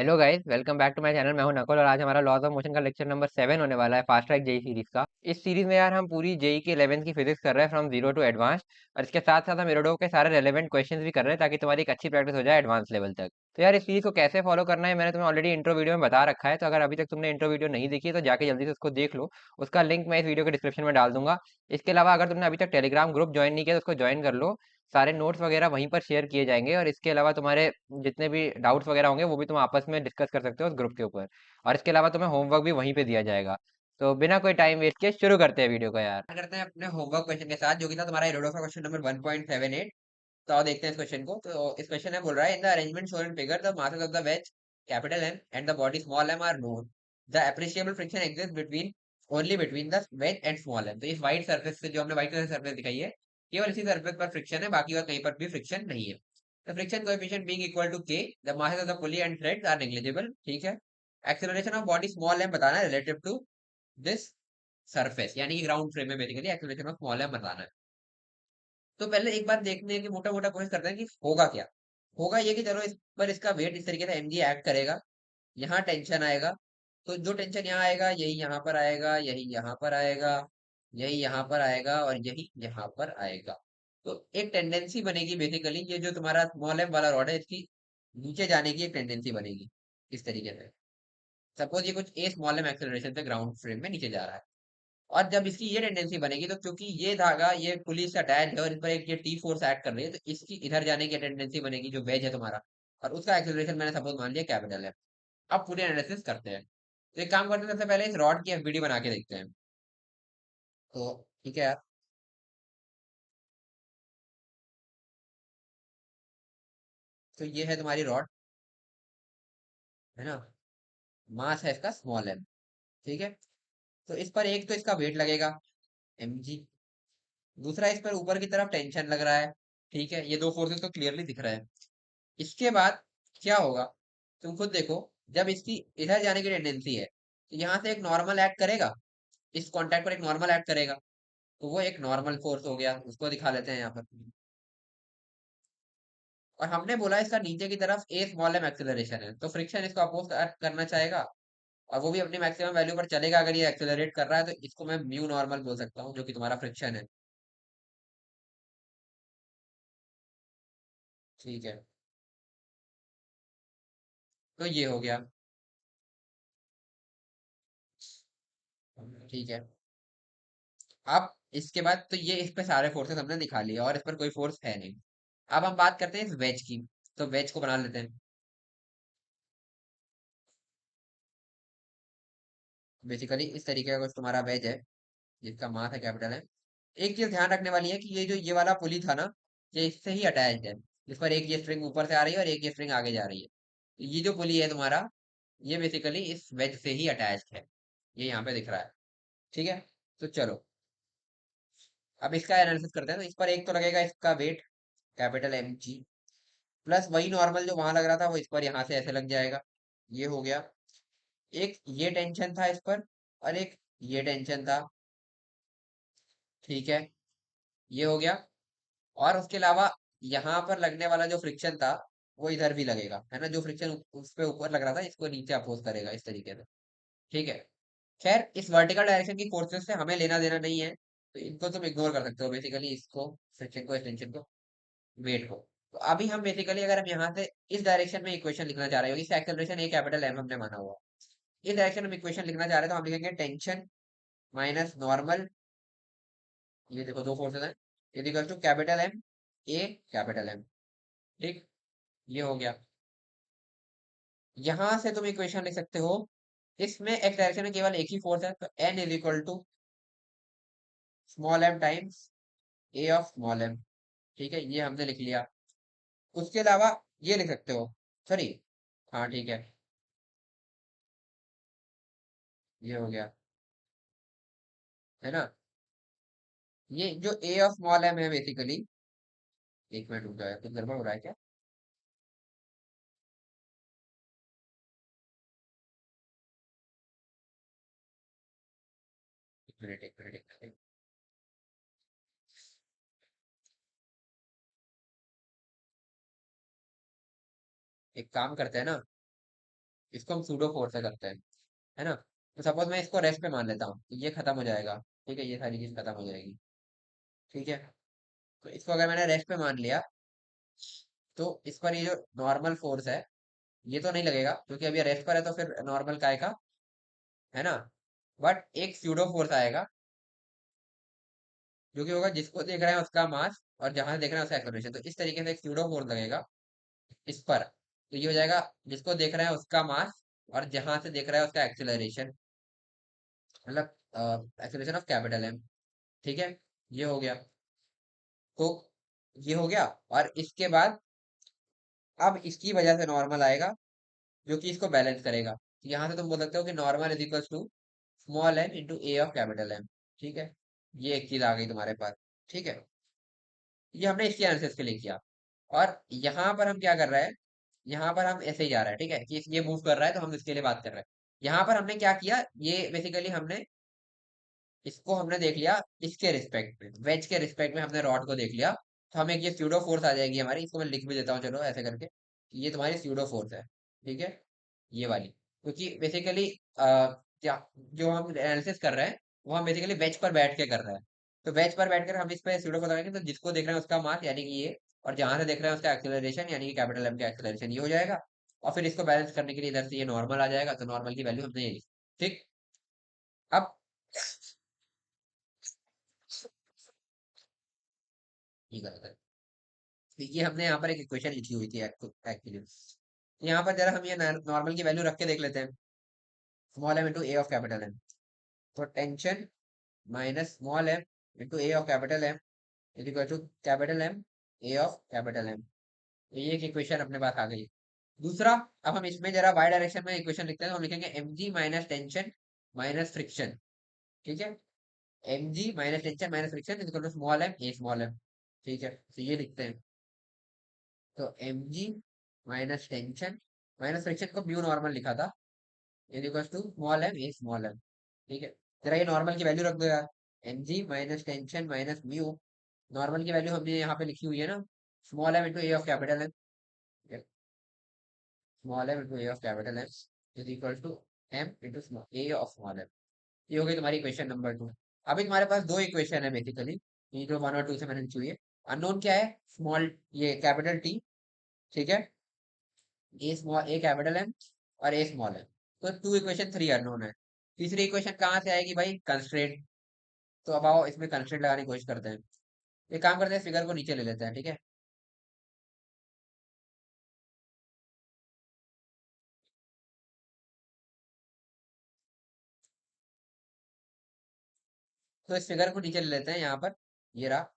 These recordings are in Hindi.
Hello guys, welcome back to my channel. मैं हूं नकुल और आज हमारा लॉज ऑफ मोशन का लेक्चर नंबर 7 होने वाला है, फास्ट ट्रैक जेई सीरीज का। इस सीरीज में यार हम पूरी जेई के 11th की फिजिक्स कर रहे हैं, फ्रॉम जीरो टू एडवांस। और इसके साथ साथ हम इरोडो के सारे रेलेवेंट क्वेश्चंस भी कर रहे हैं ताकि तुम्हारी एक अच्छी प्रैक्टिस हो जाए एडवांस लेवल तक। तो यार इस सीरीज को कैसे फॉलो करना है मैंने तुम्हें ऑलरेडी इंट्रो वीडियो में बता रखा है, तो अगर अभी तक तुमने इंट्रो वीडियो नहीं देखी है तो जाके जल्दी से उसको देख लो। उसका लिंक मैं इस वीडियो के डिस्क्रिप्शन में डाल दूंगा। इसके अलावा अगर तुमने अभी तक टेलीग्राम ग्रुप ज्वाइन नहीं किया तो उसको ज्वाइन कर लो। सारे नोट्स वगैरह वहीं पर शेयर किए जाएंगे, और इसके अलावा तुम्हारे जितने भी डाउट्स वगैरह होंगे वो भी तुम आपस में डिस्कस कर सकते हो उस ग्रुप के ऊपर। और इसके अलावा तुम्हें होमवर्क भी वहीं पे दिया जाएगा। तो बिना कोई टाइम वेस्ट किए शुरू करते हैं वीडियो को यार। करते हैं अपने होमवर्क क्वेश्चन के साथ, जो कि था तुम्हारा एरोडो का क्वेश्चन नंबर 1.78। तो आओ देखते हैं इस क्वेश्चन को। तो इस क्वेश्चन में बोल रहा है, in the arrangement shown in figure the masses of the wedge capital M and the body small m are known. The appreciable friction exist between only between the wedge and small m. तो इस व्हाइट सरफेस से, जो हमने व्हाइट कलर सरफेस दिखाई है, केवल इसी सरफेस पर फ्रिक्शन है, बाकी और कहीं पर भी फ्रिक्शन नहीं है। The friction coefficient being equal to k, the masses of the pulley and threads are negligible. ठीक है। Acceleration of body small m बताना है रिलेटिव टू दिस सरफेस, यानी कि ग्राउंड फ्रेम में basically acceleration of small m बताना है। तो पहले एक बार देखने की मोटा मोटा कोशिश करते हैं कि होगा क्या। होगा ये कि चलो इस पर इसका वेट इस तरीके से एमजी एक्ट करेगा। यहाँ टेंशन आएगा, तो जो टेंशन यहाँ आएगा यही यहाँ पर आएगा, यही यहाँ पर आएगा, यही यहाँ पर आएगा और यही यहाँ पर आएगा। तो एक टेंडेंसी बनेगी बेसिकली, ये जो तुम्हारा स्मॉल एम वाला रॉड है इसकी नीचे जाने की एक टेंडेंसी बनेगी इस तरीके से। सपोज ये कुछ ए स्मॉल एम एक्सेलरेशन से ग्राउंड फ्रेम में नीचे जा रहा है, और जब इसकी ये टेंडेंसी बनेगी तो क्योंकि ये धागा ये पुली से अटैच है और इस पर एक ये टी फोर्स एक्ट कर रही है, तो इसकी इधर जाने की टेंडेंसी बनेगी जो वेज है तुम्हारा, और उसका एक्सेलरेशन मैंने सपोज मान लिया कैपिटल है। अब पूरी एनालिसिस करते हैं। तो एक काम करते हैं, सबसे पहले इस रॉड की एफबीडी बना के देखते हैं। तो ठीक है यार। तो ये है तुम्हारी रॉड, है ना। मास है इसका स्मॉल एम। ठीक है। तो इस पर एक तो इसका वेट लगेगा mg, दूसरा इस पर ऊपर की तरफ टेंशन लग रहा है। ठीक है, ये दो फोर्सेस तो क्लियरली दिख रहा है। इसके बाद क्या होगा, तुम खुद देखो। जब इसकी इधर जाने की टेंडेंसी है तो यहाँ से एक नॉर्मल एक्ट करेगा, इस कॉन्टैक्ट पर एक नॉर्मल एक्ट करेगा। तो वो एक नॉर्मल फोर्स हो गया, उसको दिखा लेते हैं यहाँ पर। और हमने बोला इसका नीचे की तरफ ए स्मॉल एम एक्सेलरेशन है, तो फ्रिक्शन इसको अपोज करना चाहेगा, और वो भी अपनी मैक्सिमम वैल्यू पर चलेगा। अगर ये एक्सेलरेट कर रहा है तो इसको मैं म्यू नॉर्मल बोल सकता हूँ, जो कि तुम्हारा फ्रिक्शन है। ठीक है। तो ये हो गया। ठीक है। अब इसके बाद तो ये इस पे सारे फोर्सेस हमने दिखा लिए और इस पर कोई फोर्स है नहीं। अब हम बात करते हैं इस वेज की। तो वेज को बना लेते हैं। बेसिकली इस तरीके का कुछ तुम्हारा वेज है जिसका मास है कैपिटल है। एक चीज ध्यान रखने वाली है कि ये जो ये वाला पुली था ना, ये इससे ही अटैच्ड है। इस पर एक ये स्ट्रिंग ऊपर से आ रही है और एक ये स्ट्रिंग आगे जा रही है। तो ये जो पुली है तुम्हारा, ये बेसिकली इस वेज से ही अटैच्ड है। ये यहाँ पे दिख रहा है। ठीक है। तो चलो अब इसका एनालिसिस करते हैं। तो इस पर एक तो लगेगा इसका weight capital M G, plus वही नॉर्मल जो वहां लग रहा था वो इस पर यहाँ से ऐसे लग जाएगा। ये हो गया। एक ये टेंशन था इस पर, और एक ये टेंशन था। ठीक है। ये हो गया। और उसके अलावा यहाँ पर लगने वाला जो फ्रिक्शन था वो इधर भी लगेगा, है ना। जो फ्रिक्शन उस पे ऊपर लग रहा था इसको नीचे अपोज करेगा इस तरीके से। ठीक है। खैर इस वर्टिकल डायरेक्शन की फोर्सेस से हमें लेना देना नहीं है, तो इनको तुम इग्नोर कर सकते हो बेसिकली, इसको फ्रिक्शन को, इस टेंशन को, वेट को। तो अभी हम बेसिकली अगर हम यहाँ से इस डायरेक्शन में इक्वेशन लिखना चाह रहे हो, इस एक्सेलरेशन ए कैपिटल एम हमने माना हुआ, इस डायरेक्शन में इक्वेशन लिखना चाह रहे हैं, तो हम लिखेंगे टेंशन माइनस नॉर्मल। ये देखो दो फोर्सेस हैं, is to capital M A capital M. ठीक। ये हो गया। यहां से तुम इक्वेशन लिख सकते हो, इसमें एक्स डायरेक्शन में केवल एक ही फोर्स है, तो N is equal to small m times A of small m. ठीक है, ये हमने लिख लिया। उसके अलावा ये लिख सकते हो, सॉरी, हाँ ठीक है, ये हो गया, है ना। ये जो ए ऑफ स्मॉल एम है बेसिकली, एक मिनट रुक जाए, कुछ गड़बड़ हो रहा है क्या। एक मिनट एक मिनट एक मिनट। एक काम करते हैं ना, इसको हम सूडो फोर्स से करते हैं, है ना। तो सपोज मैं इसको रेस्ट पे मान लेता हूँ, तो ये खत्म हो जाएगा। ठीक है, ये सारी चीज खत्म हो जाएगी। ठीक है, तो इसको अगर मैंने रेस्ट पे मान लिया, तो इस पर ये जो नॉर्मल फोर्स है, ये तो नहीं लगेगा क्योंकि अभी रेस्ट पर है, तो फिर नॉर्मल काय का, है ना। बट एक स्यूडो फोर्स आएगा, जो कि होगा जिसको देख रहे हैं उसका मास, और जहां से देख रहे हैं उसका एक्सेलरेशन। तो इस तरीके से एक स्यूडो फोर्स लगेगा इस पर, तो ये हो जाएगा जिसको देख रहे हैं उसका मास, और जहां से देख रहा है उसका एक्सेलरेशन, मतलब एक्सेलरेशन ऑफ कैपिटल एम। ठीक है, ये हो गया। तो ये हो गया, और इसके बाद अब इसकी वजह से नॉर्मल आएगा, जो कि इसको बैलेंस करेगा। तो यहाँ से तुम बोल सकते हो कि normal is equal to small m into A of capital M. ठीक है, ये एक चीज आ गई तुम्हारे पास। ठीक है, ये हमने इसके एनालिसिस के लिए किया। और यहाँ पर हम क्या कर रहे हैं, यहाँ पर हम ऐसे ही जा रहे हैं, ठीक है, कि ये मूव कर रहा है तो हम इसके लिए बात कर रहे हैं। यहाँ पर हमने क्या किया, ये बेसिकली हमने इसको हमने देख लिया, इसके रिस्पेक्ट में, वेज के रिस्पेक्ट में हमने रॉड को देख लिया। तो हमें एक ये स्यूडो फोर्स आ जाएगी हमारी, इसको मैं लिख भी देता हूँ, चलो ऐसे करके, कि ये तुम्हारी स्यूडो फोर्स है। ठीक है, ये वाली, क्योंकि बेसिकली क्या, जो हम एनालिसिस कर रहे हैं, वो हम बेसिकली वेज पर बैठ के कर रहे हैं। तो वेज पर बैठकर हम इस पे स्यूडो फोर्स लगाएंगे, तो जिसको देख रहे हैं उसका मास यानी कि ये, और जहां से देख रहे हैं उसका एक्सेलरेशन यानी कि कैपिटल एम का एक्सेलरेशन, ये हो जाएगा। और फिर इसको बैलेंस करने के लिए इधर से ये नॉर्मल आ जाएगा, तो नॉर्मल की वैल्यू हमने ये ली। ठीक, अब ये गलत है। तो ये हमने यहाँ पर एक इक्वेशन लिखी हुई थी एक्चुअली। यहाँ पर जरा हम ये नॉर्मल की वैल्यू रख के देख लेते हैं, small m into A of capital M. तो tension minus small m into A of capital M is equal to capital M a of capital M. तो ये एक इक्वेशन अपने पास आ गई। दूसरा, अब हम इसमें जरा वाई डायरेक्शन में इक्वेशन लिखते हैं, तो हम लिखेंगे एम जी माइनस टेंशन माइनस फ्रिक्शन। ठीक है, M ji minus tension minus friction is equal to small m A small m. ठीक है, तो ये लिखते हैं। तो एम जी माइनस टेंशन माइनस फ्रिक्शन को म्यू नॉर्मल लिखा था, is equal to small m A small m. ठीक है, जरा ये नॉर्मल की वैल्यू रख दो यार, एम जी minus tension minus mu, normal की वैल्यू हमने यहाँ पे लिखी हुई है ना, small m into A of capital M, small m into A of capital M is equal to M into small A of small m. ये हो गई तुम्हारी इक्वेशन नंबर 2। अभी तुम्हारे पास दो इक्वेशन है बेसिकली, ये जो 1 और 2 से मैंने लिखी हुई है। अननोन क्या है, स्मॉल, ये कैपिटल टी। ठीक है, ए स्मॉल, ए कैपिटल एम और ए स्मॉल एम। तो 2 इक्वेशन 3 अननोन है। तीसरी इक्वेशन कहाँ से आएगी भाई, कंस्ट्रेंट। तो अब आओ इसमें कंस्ट्रेंट लगाने की कोशिश करते हैं। एक काम करते हैं, फिगर को नीचे ले लेते हैं, ठीक है। तो इस फिगर को नीचे ले लेते हैं यहाँ पर, ये रहा।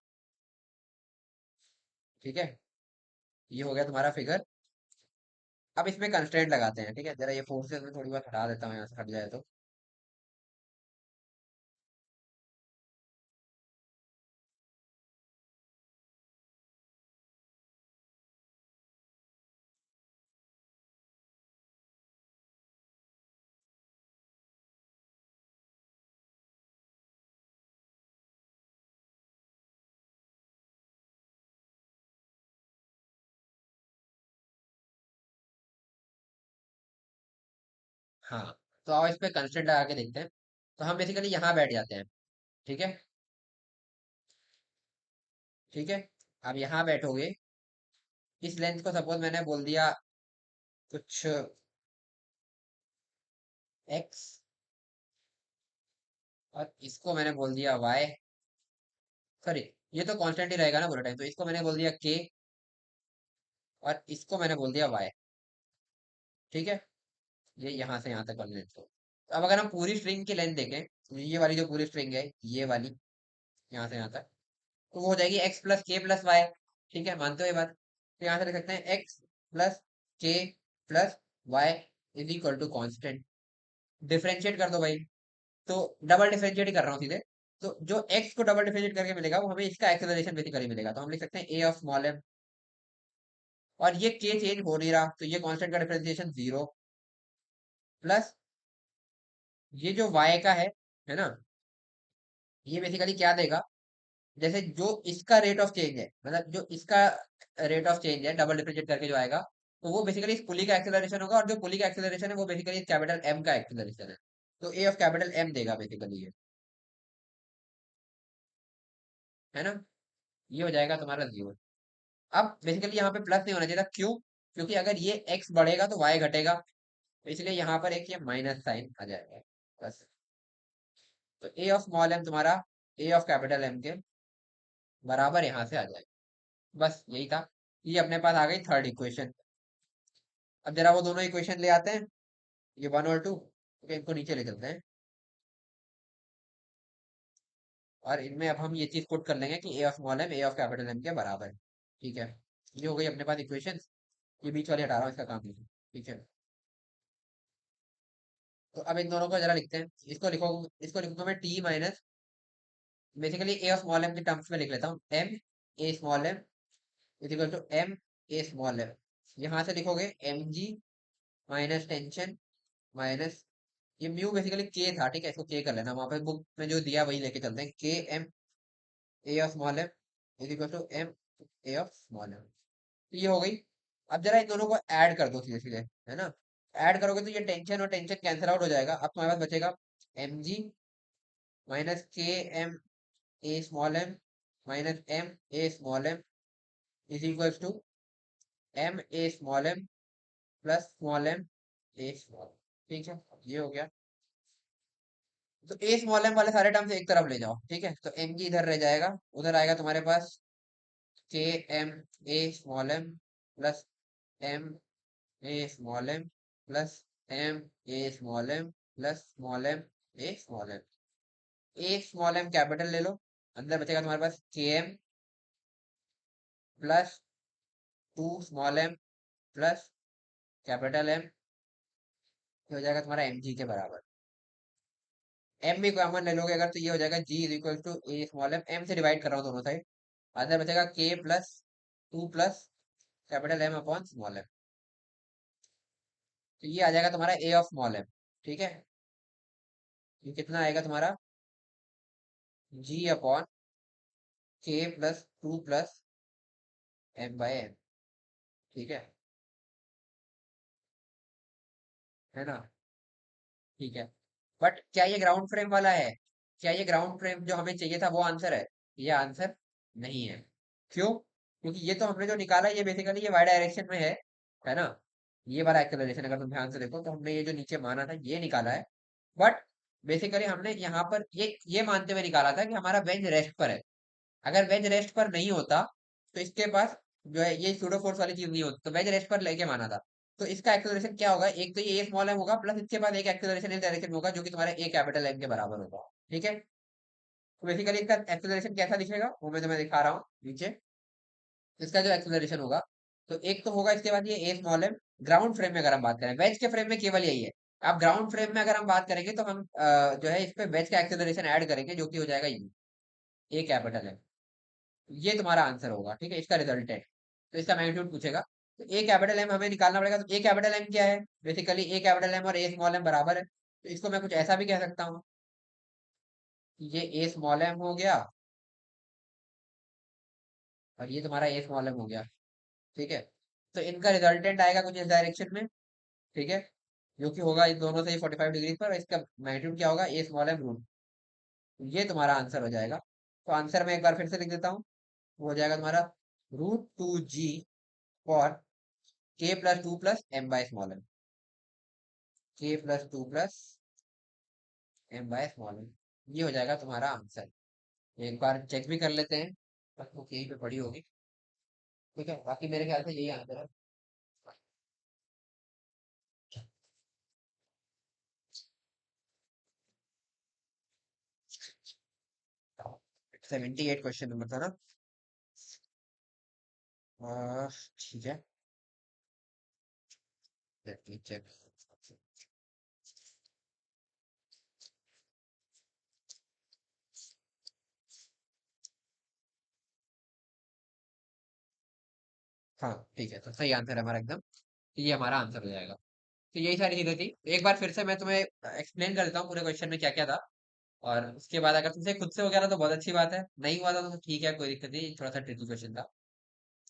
ठीक है, ये हो गया तुम्हारा फिगर। अब इसमें कंस्ट्रेंट लगाते हैं, ठीक है, जरा ये फोर्सेस में थोड़ी बहुत हटा देता हूँ, यहाँ से हट जाए तो। हाँ, तो आओ इस पे कंस्ट्रेंट लगा के देखते हैं। तो हम बेसिकली यहाँ बैठ जाते हैं। ठीक है, ठीक है, अब यहाँ बैठोगे, इस लेंथ को सपोज मैंने बोल दिया कुछ एक्स, और इसको मैंने बोल दिया वाई। सॉरी, ये तो कांस्टेंट ही रहेगा ना पूरा टाइम, तो इसको मैंने बोल दिया के, और इसको मैंने बोल दिया वाई। ठीक है, ये यहाँ से यहाँ तक वाली लेंथ को। अब अगर हम पूरी स्ट्रिंग की लेंथ देखें, तो ये वाली जो पूरी स्ट्रिंग है, ये वाली यहाँ से यहाँ तक, तो वो हो जाएगी x plus K plus Y. ठीक है, मानते हो ये बात। तो यहाँ से लिख सकते हैं X plus K plus Y is equal to constant. Differentiate कर दो भाई, तो डबल डिफरेंशिएट ही कर रहा हूँ सीधे। तो जो x को डबल डिफरेंशिएट करके मिलेगा, वो हमें इसका एक्सेलरेशन बेसिकली मिलेगा। तो हम लिख सकते हैं ए ऑफ स्मॉल एम, और ये k चेंज हो नहीं रहा, तो ये कांस्टेंट का डिफरेंशिएशन 0, प्लस ये जो y का है ना, ये बेसिकली क्या देगा, जैसे जो इसका रेट ऑफ चेंज है, मतलब जो इसका रेट ऑफ चेंज है डबल डिफरेंशिएट करके जो आएगा, तो वो बेसिकली इस पुली का एक्सेलरेशन होगा, और जो पुली का एक्सेलरेशन है वो बेसिकली कैपिटल एम का एक्सेलरेशन है। तो ए ऑफ कैपिटल एम देगा बेसिकली ये, है ना। ये हो जाएगा तुम्हारा 0। अब बेसिकली यहाँ पे प्लस नहीं होना चाहिए था, क्यों? क्योंकि अगर ये एक्स बढ़ेगा तो वाई घटेगा, तो इसलिए यहाँ पर एक ये माइनस साइन आ जाएगा बस। तो ए ऑफ स्मॉल एम तुम्हारा ए ऑफ कैपिटल एम के बराबर यहाँ से आ जाएगा। बस यही था। ये अपने पास आ गई थर्ड इक्वेशन। अब जरा वो दोनों इक्वेशन ले आते हैं, ये 1 और 2, तो इनको नीचे ले चलते हैं, और इनमें अब हम ये चीज पुट कर लेंगे कि a of small m a of capital M के बराबर है। ठीक है, ये हो गई अपने पास इक्वेशन। ये बीच वाले हटा रहा हूँ, इसका काम नहीं है। ठीक है, तो अब इन दोनों को जरा लिखते हैं। इसको लिखूंगा मैं T minus, basically a of small m के टर्म्स में लिख लेता हूँ, m A small m is equal to m A small m. यहाँ से लिखोगे एम जी माइनस टेंशन माइनस, ये म्यू बेसिकली के था, ठीक है, इसको के कर लेना, वहां पे बुक में जो दिया वही लेके चलते हैं, k m a of small m is equal to m a of small m. तो ये हो गई। अब जरा इन दोनों को ऐड कर दो सीधे सीधे, है ना। ऐड करोगे तो ये टेंशन और टेंशन कैंसिल आउट हो जाएगा। अब तुम्हारे पास बचेगा m ji minus k m A small m minus m A small m is equal to m A small m plus small m A small. ठीक है, ये हो गया। तो ए स्मॉल एम वाले सारे टर्म्स एक तरफ ले जाओ, ठीक है, तो एम जी इधर रह जाएगा, उधर आएगा तुम्हारे पास के एम ए स्मॉल एम प्लस एम ए स्मॉल एम प्लस एम ए small m plus small m ए स्मॉल एम। ए स्मॉल एम कैपिटल ले लो, अंदर बचेगा तुम्हारे पास k m plus 2 small m plus capital M, हो जाएगा तुम्हारा एम जी के बराबर। एम भी कॉमन ले लोगे अगर, तो ये हो जाएगा g is equal to a small m, m से डिवाइड कर रहा हूँ दोनों साइड, अंदर बचेगा k plus 2 plus capital M upon small m. तो ये आ जाएगा तुम्हारा ए ऑफ स्मॉल एम। ठीक है, ये कितना आएगा तुम्हारा g upon k plus 2 plus M by m. ठीक है ना। ठीक है, बट क्या ये ग्राउंड फ्रेम वाला है? क्या ये ग्राउंड फ्रेम जो हमें चाहिए था वो आंसर है? ये आंसर नहीं है। क्यों? क्योंकि ये तो हमने जो निकाला ये बेसिकली ये वाई डायरेक्शन में है ना। ये वाला एक्सेलरेशन अगर तुम ध्यान से देखो तो हमने ये जो नीचे माना था ये निकाला है, बट बेसिकली हमने यहाँ पर ये मानते हुए निकाला था कि हमारा वेज रेस्ट पर है। अगर वेज रेस्ट पर नहीं होता तो इसके पास जो है ये सूडो फोर्स वाली चीज नहीं होती, तो वेज रेस्ट पर लेके माना था। तो इसका एक्सेलरेशन क्या होगा, एक तो ये ए स्मॉल एम होगा प्लस इसके बाद एक एक्सेलरेशन इस डायरेक्शन में होगा जो कि तुम्हारा ए कैपिटल एम के बराबर होगा। ठीक है, तो बेसिकली इसका एक्सेलरेशन कैसा दिखेगा वो मैं तुम्हें दिखा रहा हूँ नीचे। इसका जो एक्सेलरेशन होगा, तो एक तो होगा इसके बाद ये ए स्मॉल एम, ग्राउंड फ्रेम में अगर हम बात करें, वेज के फ्रेम में केवल यही है। अब ग्राउंड फ्रेम में अगर हम बात करेंगे तो हम जो है इस पे वेज का एक्सेलरेशन ऐड करेंगे जो कि हो जाएगा ये ए कैपिटल एम। ये तुम्हारा आंसर होगा, ठीक है, इसका रिजल्टेंट। तो इसका मैग्नीट्यूड पूछेगा, तो ए कैपिटल एम हमें निकालना पड़ेगा। तो ए कैपिटल एम क्या है? बेसिकली ए कैपिटल एम और ए स्मॉल एम बराबर है, तो इसको मैं कुछ ऐसा भी कह सकता हूँ कि ये ए स्मॉल एम हो गया और ये तुम्हारा ए स्मॉल एम हो गया। ठीक है, तो इनका रिजल्टेंट आएगा कुछ इस डायरेक्शन में। ठीक है, जो कि होगा इन दोनों से ही 45 डिग्री पर, और इसका मैग्नीट्यूड क्या होगा, ए स्मॉल एम रूट। ये तुम्हारा आंसर हो जाएगा। तो आंसर मैं एक बार फिर से लिख देता हूँ, वो हो जाएगा तुम्हारा √2g for k plus 2 plus M by small m, k plus 2 plus M by small m. ये हो जाएगा तुम्हारा आंसर। एक बार चेक भी कर लेते हैं, बस बुक यहीं पे पड़ी होगी। ठीक है, बाकी मेरे ख्याल से यही आंसर है। 78 क्वेश्चन नंबर था ना। ठीक है, लेट मी चेक। हाँ ठीक है, तो सही आंसर है हमारा एकदम। तो ये हमारा आंसर हो जाएगा। तो यही सारी चीजें थी। एक बार फिर से मैं तुम्हें एक्सप्लेन कर देता हूँ पूरे क्वेश्चन में क्या क्या था, और उसके बाद अगर तुमसे खुद से हो गया ना तो बहुत अच्छी बात है, नहीं हुआ था तो ठीक है, कोई दिक्कत नहीं, थोड़ा सा ट्रिकी क्वेश्चन था।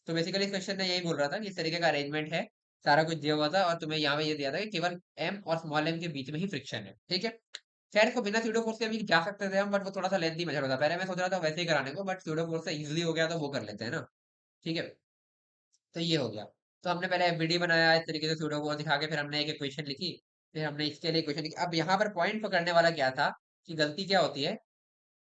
तो बेसिकली इस क्वेश्चन में यही बोल रहा था कि इस तरीके का अरेंजमेंट है सारा कुछ दिया हुआ था और तुम्हें यहाँ पे ये दिया था कि केवल एम और स्मॉल एम के बीच में ही फ्रिक्शन है, ठीक है। खैर इसको बिना स्यूडो फोर्स के भी जा सकते थे हम, बट वो थोड़ा सा लेंथी मेथड होता। पहले मैं सोच रहा था वैसे ही कराने को, बट स्यूडो फोर्स से इजीली हो गया तो वो कर लेते हैं ना, ठीक है। तो ये हो गया। तो हमने पहले एफबीडी बनाया इस तरीके से सूडो को दिखा के, फिर हमने एक इक्वेशन लिखी, फिर हमने इसके लिए इक्वेशन लिखी। अब यहाँ पर पॉइंट पकड़ने वाला क्या था कि गलती क्या होती है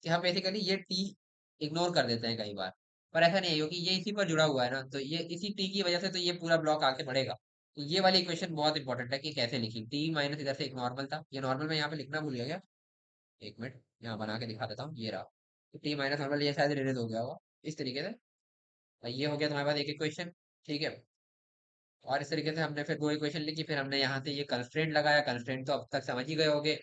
कि हम बेसिकली ये टी इग्नोर कर देते हैं कई बार। पर ऐसा नहीं है क्योंकि ये इसी पर जुड़ा हुआ है ना, तो ये इसी टी की वजह से तो ये पूरा ब्लॉक आके बढ़ेगा। तो ये वाली इक्वेशन बहुत इंपॉर्टेंट है कि कैसे लिखी। टी माइनस इधर से एक नॉर्मल था, ये नॉर्मल मैं यहाँ पे लिखना भूल गया क्या, एक मिनट यहाँ बना के दिखा देता हूँ, ये रहा। तो टी माइनस नॉर्मल ये शायद रिलीज हो गया होगा इस तरीके से। और ये हो गया तुम्हारे पास एक इक्वेशन, ठीक है। और इस तरीके से हमने फिर दो इक्वेशन लिखी, फिर हमने यहाँ से ये कंस्ट्रेंट लगाया। कंस्ट्रेंट तो अब तक समझ ही गए होगे,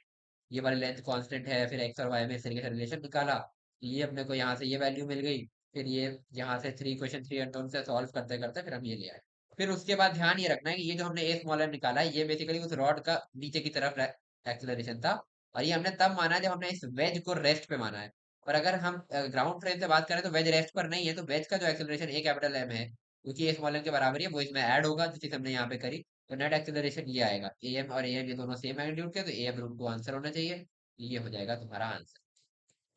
ये वाली लेंथ कांस्टेंट है, फिर एक्स और वाई में इस तरीके से रिलेशन निकाला। ये अपने को यहाँ से ये वैल्यू मिल गई। फिर ये यहाँ से थ्री इक्वेशन थ्री अननोन से सॉल्व करते करते फिर हम ये ले आए। फिर उसके बाद ध्यान ये रखना है कि ये जो हमने ए स्मॉल एम निकाला है, ये बेसिकली उस रॉड का नीचे की तरफ एक्सेलरेशन था। और ये हमने तब माना है जब हमने इस वेज को रेस्ट पे माना है। और अगर हम ग्राउंड फ्रेम से बात करें तो वेज रेस्ट पर नहीं है, तो वेज का जो एक्सेलरेशन ए कैपिटल एम है, क्योंकि ए स्मॉल एम के बराबर ही है, वो इसमें ऐड होगा जो चीज हमने यहाँ पे करी। तो नेट एक्सेलरेशन ये आएगा, ए एम और ए एम ये दोनों सेम मैग्नीट्यूड के, तो a m root two answer होना चाहिए। ये हो जाएगा तुम्हारा आंसर।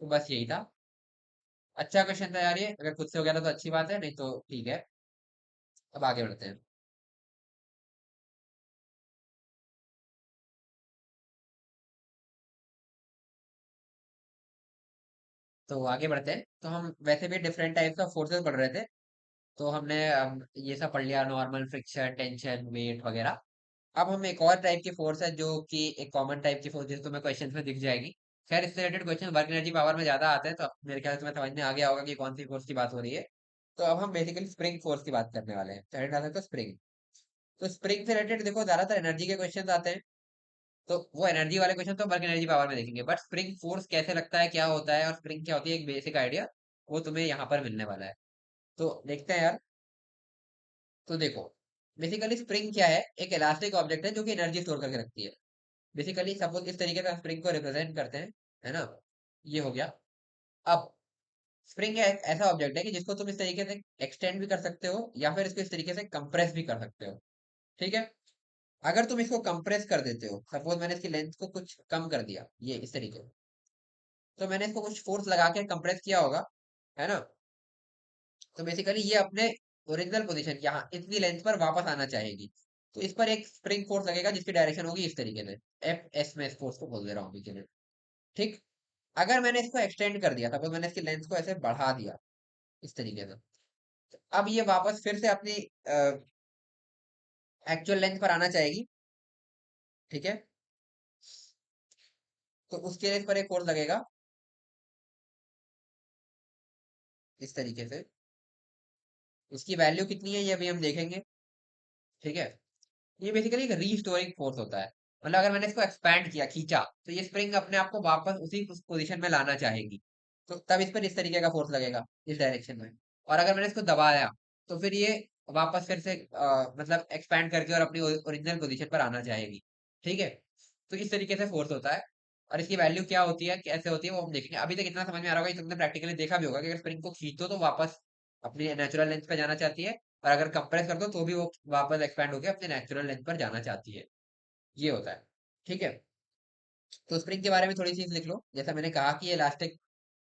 तो बस यही था। अच्छा क्वेश्चन था यार ये, अगर खुद से हो गया था तो अच्छी बात है, नहीं तो ठीक है। अब आगे बढ़ते हैं। तो आगे बढ़ते हैं, तो हम वैसे भी डिफरेंट टाइप्स ऑफ फोर्सेस पढ़ रहे थे। तो हमने ये सब पढ़ लिया, नॉर्मल, फ्रिक्शन, टेंशन, वेट वगैरह। अब हम एक और टाइप की फोर्स है जो कि एक कॉमन टाइप की फोर्स, जिसको तुम्हें क्वेश्चन में दिख जाएगी। खैर इससे related question work energy power में ज्यादा आते हैं, तो अब मेरे ख्याल से तुम्हें समझ में आ गया होगा कि कौन सी फोर्स की बात हो रही है। तो अब हम बेसिकली स्प्रिंग फोर्स की बात करने वाले हैं, सेकंड आंसर तो स्प्रिंग। तो स्प्रिंग से रिलेटेड देखो ज्यादातर एनर्जी के क्वेश्चन आते हैं। तो वो एनर्जी वाले क्वेश्चन तो वर्क एनर्जी पावर में देखेंगे, बट स्प्रिंग फोर्स कैसे लगता है, क्या होता है और स्प्रिंग क्या होती है, एक बेसिक आइडिया वो तुम्हें यहाँ पर मिलने वाला है। तो देखते हैं यार। तो देखो, बेसिकली स्प्रिंग क्या है, एक इलास्टिक ऑब्जेक्ट है जो कि एनर्जी स्टोर करके रखती है। बेसिकली सपोज इस तरीके से स्प्रिंग को रिप्रेजेंट करते हैं, है ना। ये हो गया। अब स्प्रिंग एक ऐसा ऑब्जेक्ट है कि जिसको तुम इस तरीके से एक्सटेंड भी कर सकते हो या फिर इसको इस तरीके से कंप्रेस भी कर सकते हो, ठीक है। अगर तुम इसको कंप्रेस कर देते हो, सपोज मैंने इसकी लेंथ को कुछ कम कर दिया ये इस तरीके से, तो मैंने इसको कुछ फोर्स लगा के कंप्रेस किया होगा, है ना। तो बेसिकली ये अपने ओरिजिनल पोजीशन यहाँ इतनी लेंथ पर वापस आना चाहेगी। तो इस पर एक स्प्रिंग फोर्स लगेगा जिसकी डायरेक्शन होगी इस तरीके से। एफ एस में इस फोर्स को बोल दे रहा हूँ अभी के लिए, ठीक। अगर मैंने इसको एक्सटेंड कर दिया, सपोज मैंने इसकी लेंथ को ऐसे बढ़ा दिया इस तरीके से, तो अब ये वापस फिर से अपनी एक्चुअल लेंथ पर आना चाहेगी, ठीक है। तो उसके लिए इस पर एक फोर्स लगेगा इस तरीके से। इसकी वैल्यू कितनी है ये अभी हम देखेंगे, ठीक है। ये बेसिकली एक रीस्टोरिंग फोर्स होता है। मतलब अगर मैंने इसको एक्सपैंड किया, खींचा, तो ये स्प्रिंग अपने आप को वापस उसी पोजीशन में लाना चाहेगी। तो तब इस पर इस तरीके का फोर्स लगेगा इस डायरेक्शन में। और अगर मैंने इसको दबाया, तो फिर ये वापस फिर से मतलब एक्सपैंड करके और अपनी ओरिजिनल पोजीशन पर आना चाहेगी, ठीक है। तो इस तरीके से फोर्स होता है। और इसकी वैल्यू क्या होती है, कैसे होती है, वो हम देखेंगे। अभी तक इतना समझ में आ रहा होगा कि तुमने प्रैक्टिकली देखा भी होगा कि अगर स्प्रिंग को खींचो तो वापस अपनी नेचुरल लेंथ पे जाना चाहती है, और अगर कंप्रेस कर दो तो भी वो वापस एक्सपैंड होकर अपने नेचुरल लेंथ पर जाना चाहती है। ये होता है, ठीक है। तो स्प्रिंग के बारे में थोड़ी चीज लिख लो। जैसा मैंने कहा कि ये इलास्टिक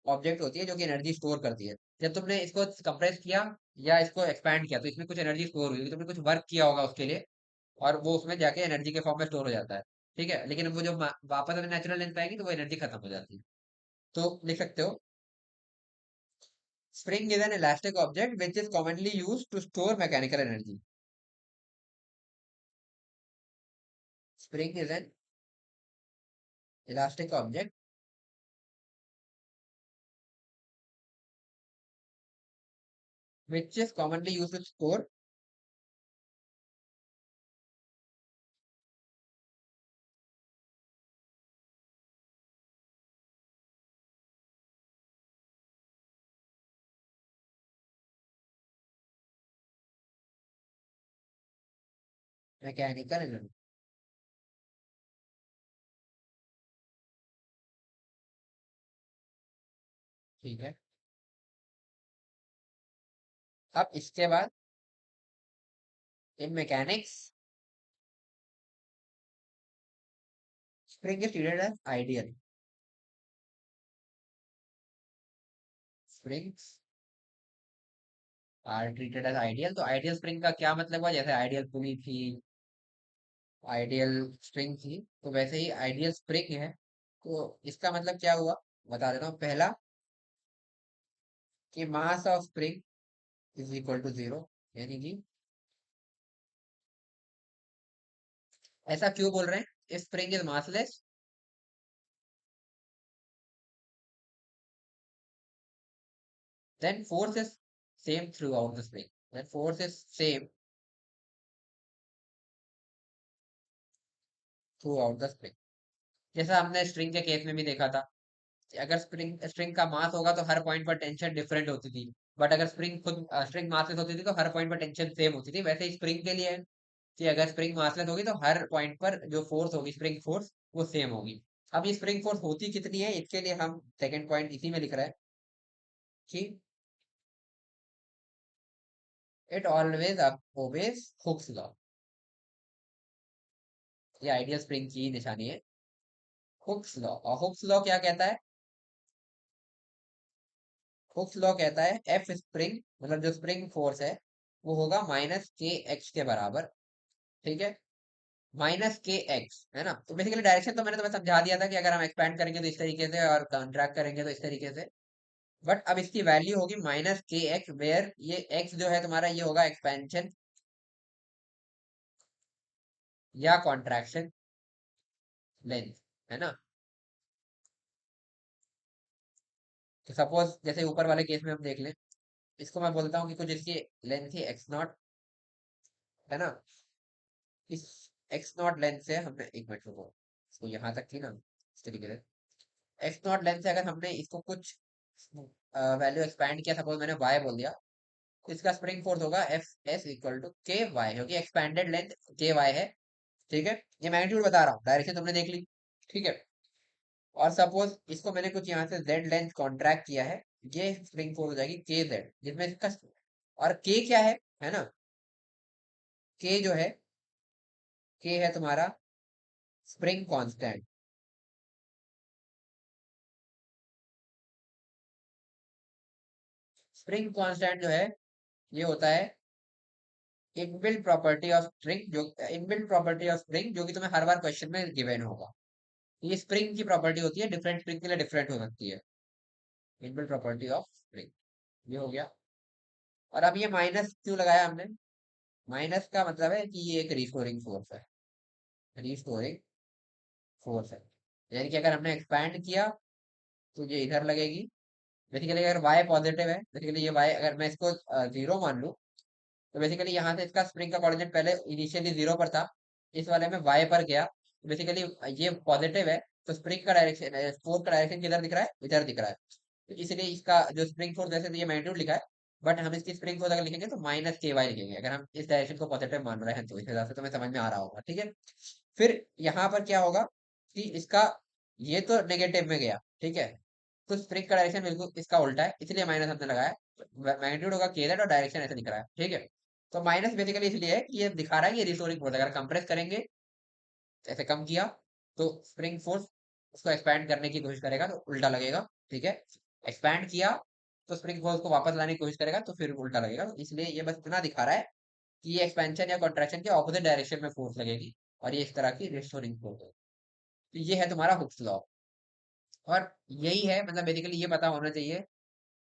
ऑब्जेक्ट होती है जो कि एनर्जी स्टोर करती है। जब तुमने इसको कंप्रेस किया या इसको एक्सपैंड किया, तो इसमें कुछ एनर्जी स्टोर हुई, तुमने कुछ वर्क किया होगा उसके लिए, और वो उसमें जाके एनर्जी के फॉर्म में स्टोर हो जाता है, ठीक है। लेकिन वो जब वापस अपने नेचुरल लेंथ पे आएगी तो वो एनर्जी खत्म हो जाती है। तो लिख सकते हो, spring is an elastic object which is commonly use to store mechanical energy. Spring is an elastic object which is commonly used to store mechanical energy, ठीक है। अब इसके बाद In mechanics, spring is treated as ideal. Springs are treated as ideal. तो आइडियल स्प्रिंग का क्या मतलब हुआ? जैसे आइडियल पुली थी, आइडियल स्प्रिंग थी, तो वैसे ही आइडियल स्प्रिंग है। तो इसका मतलब क्या हुआ, बता देता हूँ। पहला कि mass of spring is equal to zero, यानी कि ऐसा क्यों बोल रहे हैं? Spring is massless, then force is same throughout the spring. Then force is same throughout the spring. जैसा हमने स्ट्रिंग के केस में भी देखा था, अगर स्प्रिंग स्ट्रिंग का मास होगा तो हर पॉइंट पर टेंशन डिफरेंट होती थी, बट अगर स्प्रिंग खुद स्ट्रिंग मासलेस होती थी तो हर पॉइंट पर टेंशन सेम होती थी। वैसे ही स्प्रिंग के लिए है कि अगर स्प्रिंग मासलेस होगी तो हर पॉइंट पर जो फोर्स होगी, स्प्रिंग फोर्स, वो सेम होगी। अब ये स्प्रिंग फोर्स होती कितनी है, इसके लिए हम सेकंड पॉइंट इसी में लिख रहे हैं कि it always obeys Hooke's law. ये आइडियल स्प्रिंग की निशानी है, हुक्स लॉ। और हुक्स लॉ क्या कहता है? हुक्स लॉ कहता है एफ स्प्रिंग, मतलब जो स्प्रिंग फोर्स है, वो होगा माइनस के एक्स के बराबर। ठीक है, माइनस के एक्स है ना। तो बेसिकली डायरेक्शन तो मैंने तुम्हें समझा दिया था कि अगर हम एक्सपैंड करेंगे तो इस तरीके से और कॉन्ट्रैक्ट करेंगे तो इस तरीके से। बट अब इसकी वैल्यू होगी माइनस के एक्स, वेयर ये एक्स जो है तुम्हारा, ये होगा एक्सपेंशन या कॉन्ट्रैक्शन लेंथ, है ना। तो सपोज जैसे ऊपर वाले केस में हम देख लें, इसको मैं बोलता हूँ कि कुछ इसकी लेंथ ही एक्स नॉट, है ना। इस एक्स नॉट लेंथ से हमने, एक मिनट रुको, इसको यहाँ तक थी ना, इस तरीके से एक्स नॉट लेंथ से अगर हमने इसको कुछ वैल्यू एक्सपैंड किया, सपोज मैंने वाई बोल दिया, तो इसका स्प्रिंग फोर्स होगा एफ एस इक्वल टू के वाई, क्योंकि एक्सपैंडेड लेंथ के वाई है। ठीक है, ये मैग्नीट्यूड बता रहा हूँ, डायरेक्शन तुमने देख ली। ठीक है, और सपोज इसको मैंने कुछ यहाँ से जेड लेंथ कॉन्ट्रैक्ट किया है, ये स्प्रिंग फोर्स हो जाएगी के जेड, जिसमें इसका, और के क्या है ना, के जो है, के है तुम्हारा स्प्रिंग कांस्टेंट। स्प्रिंग कांस्टेंट जो है, ये होता है इनबिल्ट प्रॉपर्टी ऑफ स्प्रिंग, जो इनबिल्ट प्रॉपर्टी ऑफ स्प्रिंग जो कि तुम्हें हर बार क्वेश्चन में गिवन होगा। ये स्प्रिंग की प्रॉपर्टी होती है, डिफरेंट स्प्रिंग के लिए डिफरेंट हो सकती है। इनबिल्ट प्रॉपर्टी ऑफ स्प्रिंग, ये हो गया। और अब ये माइनस क्यों लगाया हमने? माइनस का मतलब है कि ये एक रिस्टोरिंग फोर्स है, रिस्टोरिंग फोर्स है। यानी कि अगर हमने एक्सपैंड किया तो ये इधर लगेगी। बेसिकली अगर y पॉजिटिव है, बेसिकली ये y अगर मैं इसको जीरो मान लूं, तो बेसिकली यहाँ से इसका स्प्रिंग का कोऑर्डिनेट पहले इनिशियली जीरो पर था, इस वाले में y पर गया, तो बेसिकली ये पॉजिटिव है, तो स्प्रिंग का डायरेक्शन, फोर्स का डायरेक्शन किधर दिख रहा है? इधर दिख रहा है। तो इसलिए इसका जो स्प्रिंग फोर्स, वैसे तो ये मैग्नीट्यूड लिखा है, बट हम इसकी स्प्रिंग फोर्स अगर लिखेंगे तो माइनस के वाई लिखेंगे, अगर हम इस डायरेक्शन को पॉजिटिव मान रहे हैं तो। इस हिसाब से तुम्हें समझ में आ रहा होगा, ठीक है। फिर यहाँ पर क्या होगा कि इसका, ये तो नेगेटिव में गया, ठीक है, तो स्प्रिंग का डायरेक्शन बिल्कुल इसका उल्टा है, इसलिए माइनस हमने लगाया। मैग्नीट्यूड होगा के जेड और डायरेक्शन ऐसे दिख रहा है, ठीक है। तो माइनस बेसिकली इसलिए है कि ये दिखा रहा है कि रिस्टोरिंग फोर्स, अगर कंप्रेस करेंगे, ऐसे कम किया, तो स्प्रिंग फोर्स उसको एक्सपैंड करने की कोशिश करेगा तो उल्टा लगेगा, ठीक है। एक्सपैंड किया तो स्प्रिंग फोर्स को वापस लाने की कोशिश करेगा तो फिर उल्टा लगेगा। तो इसलिए ये बस इतना दिखा रहा है कि ये एक्सपेंशन या कॉन्ट्रैक्शन के ऑपोजिट डायरेक्शन में फोर्स लगेगी, और ये इस तरह की रिस्टोरिंग फोर्स है। तो ये है तुम्हारा हुक्स लॉ। और यही है, मतलब बेसिकली ये पता होना चाहिए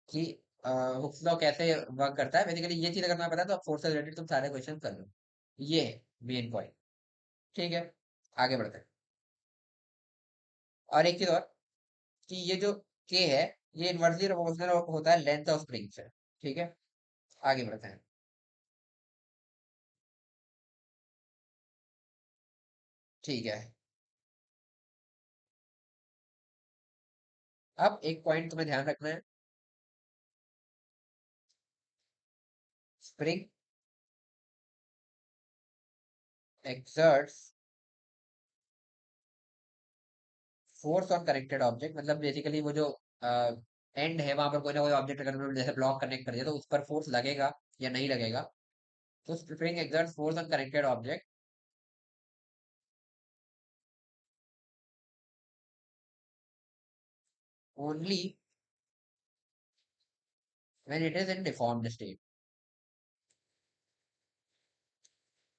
कि हुक्स लॉ कैसे वर्क करता है। बेसिकली ये चीज अगर तुम्हें पता है तो आप फोर्स से रिलेटेड तुम सारे क्वेश्चन कर लो। ये है मेन पॉइंट, ठीक है। आगे बढ़ते हैं। और एक चीज और, कि ये जो के है, ये इनवर्सली प्रोपोर्शनल होता है लेंथ ऑफ स्प्रिंग से, ठीक है। आगे बढ़ते हैं। ठीक है, अब एक पॉइंट तुम्हें ध्यान रखना है। Spring exerts force on connected object, मतलब बेसिकली वो जो एंड है, वहां पर कोई ना कोई ऑब्जेक्ट अगर तुमने जैसे ब्लॉक कनेक्ट कर दिया तो उस पर फोर्स लगेगा या नहीं लगेगा, तो spring exerts force on connected object only when it is in deformed state.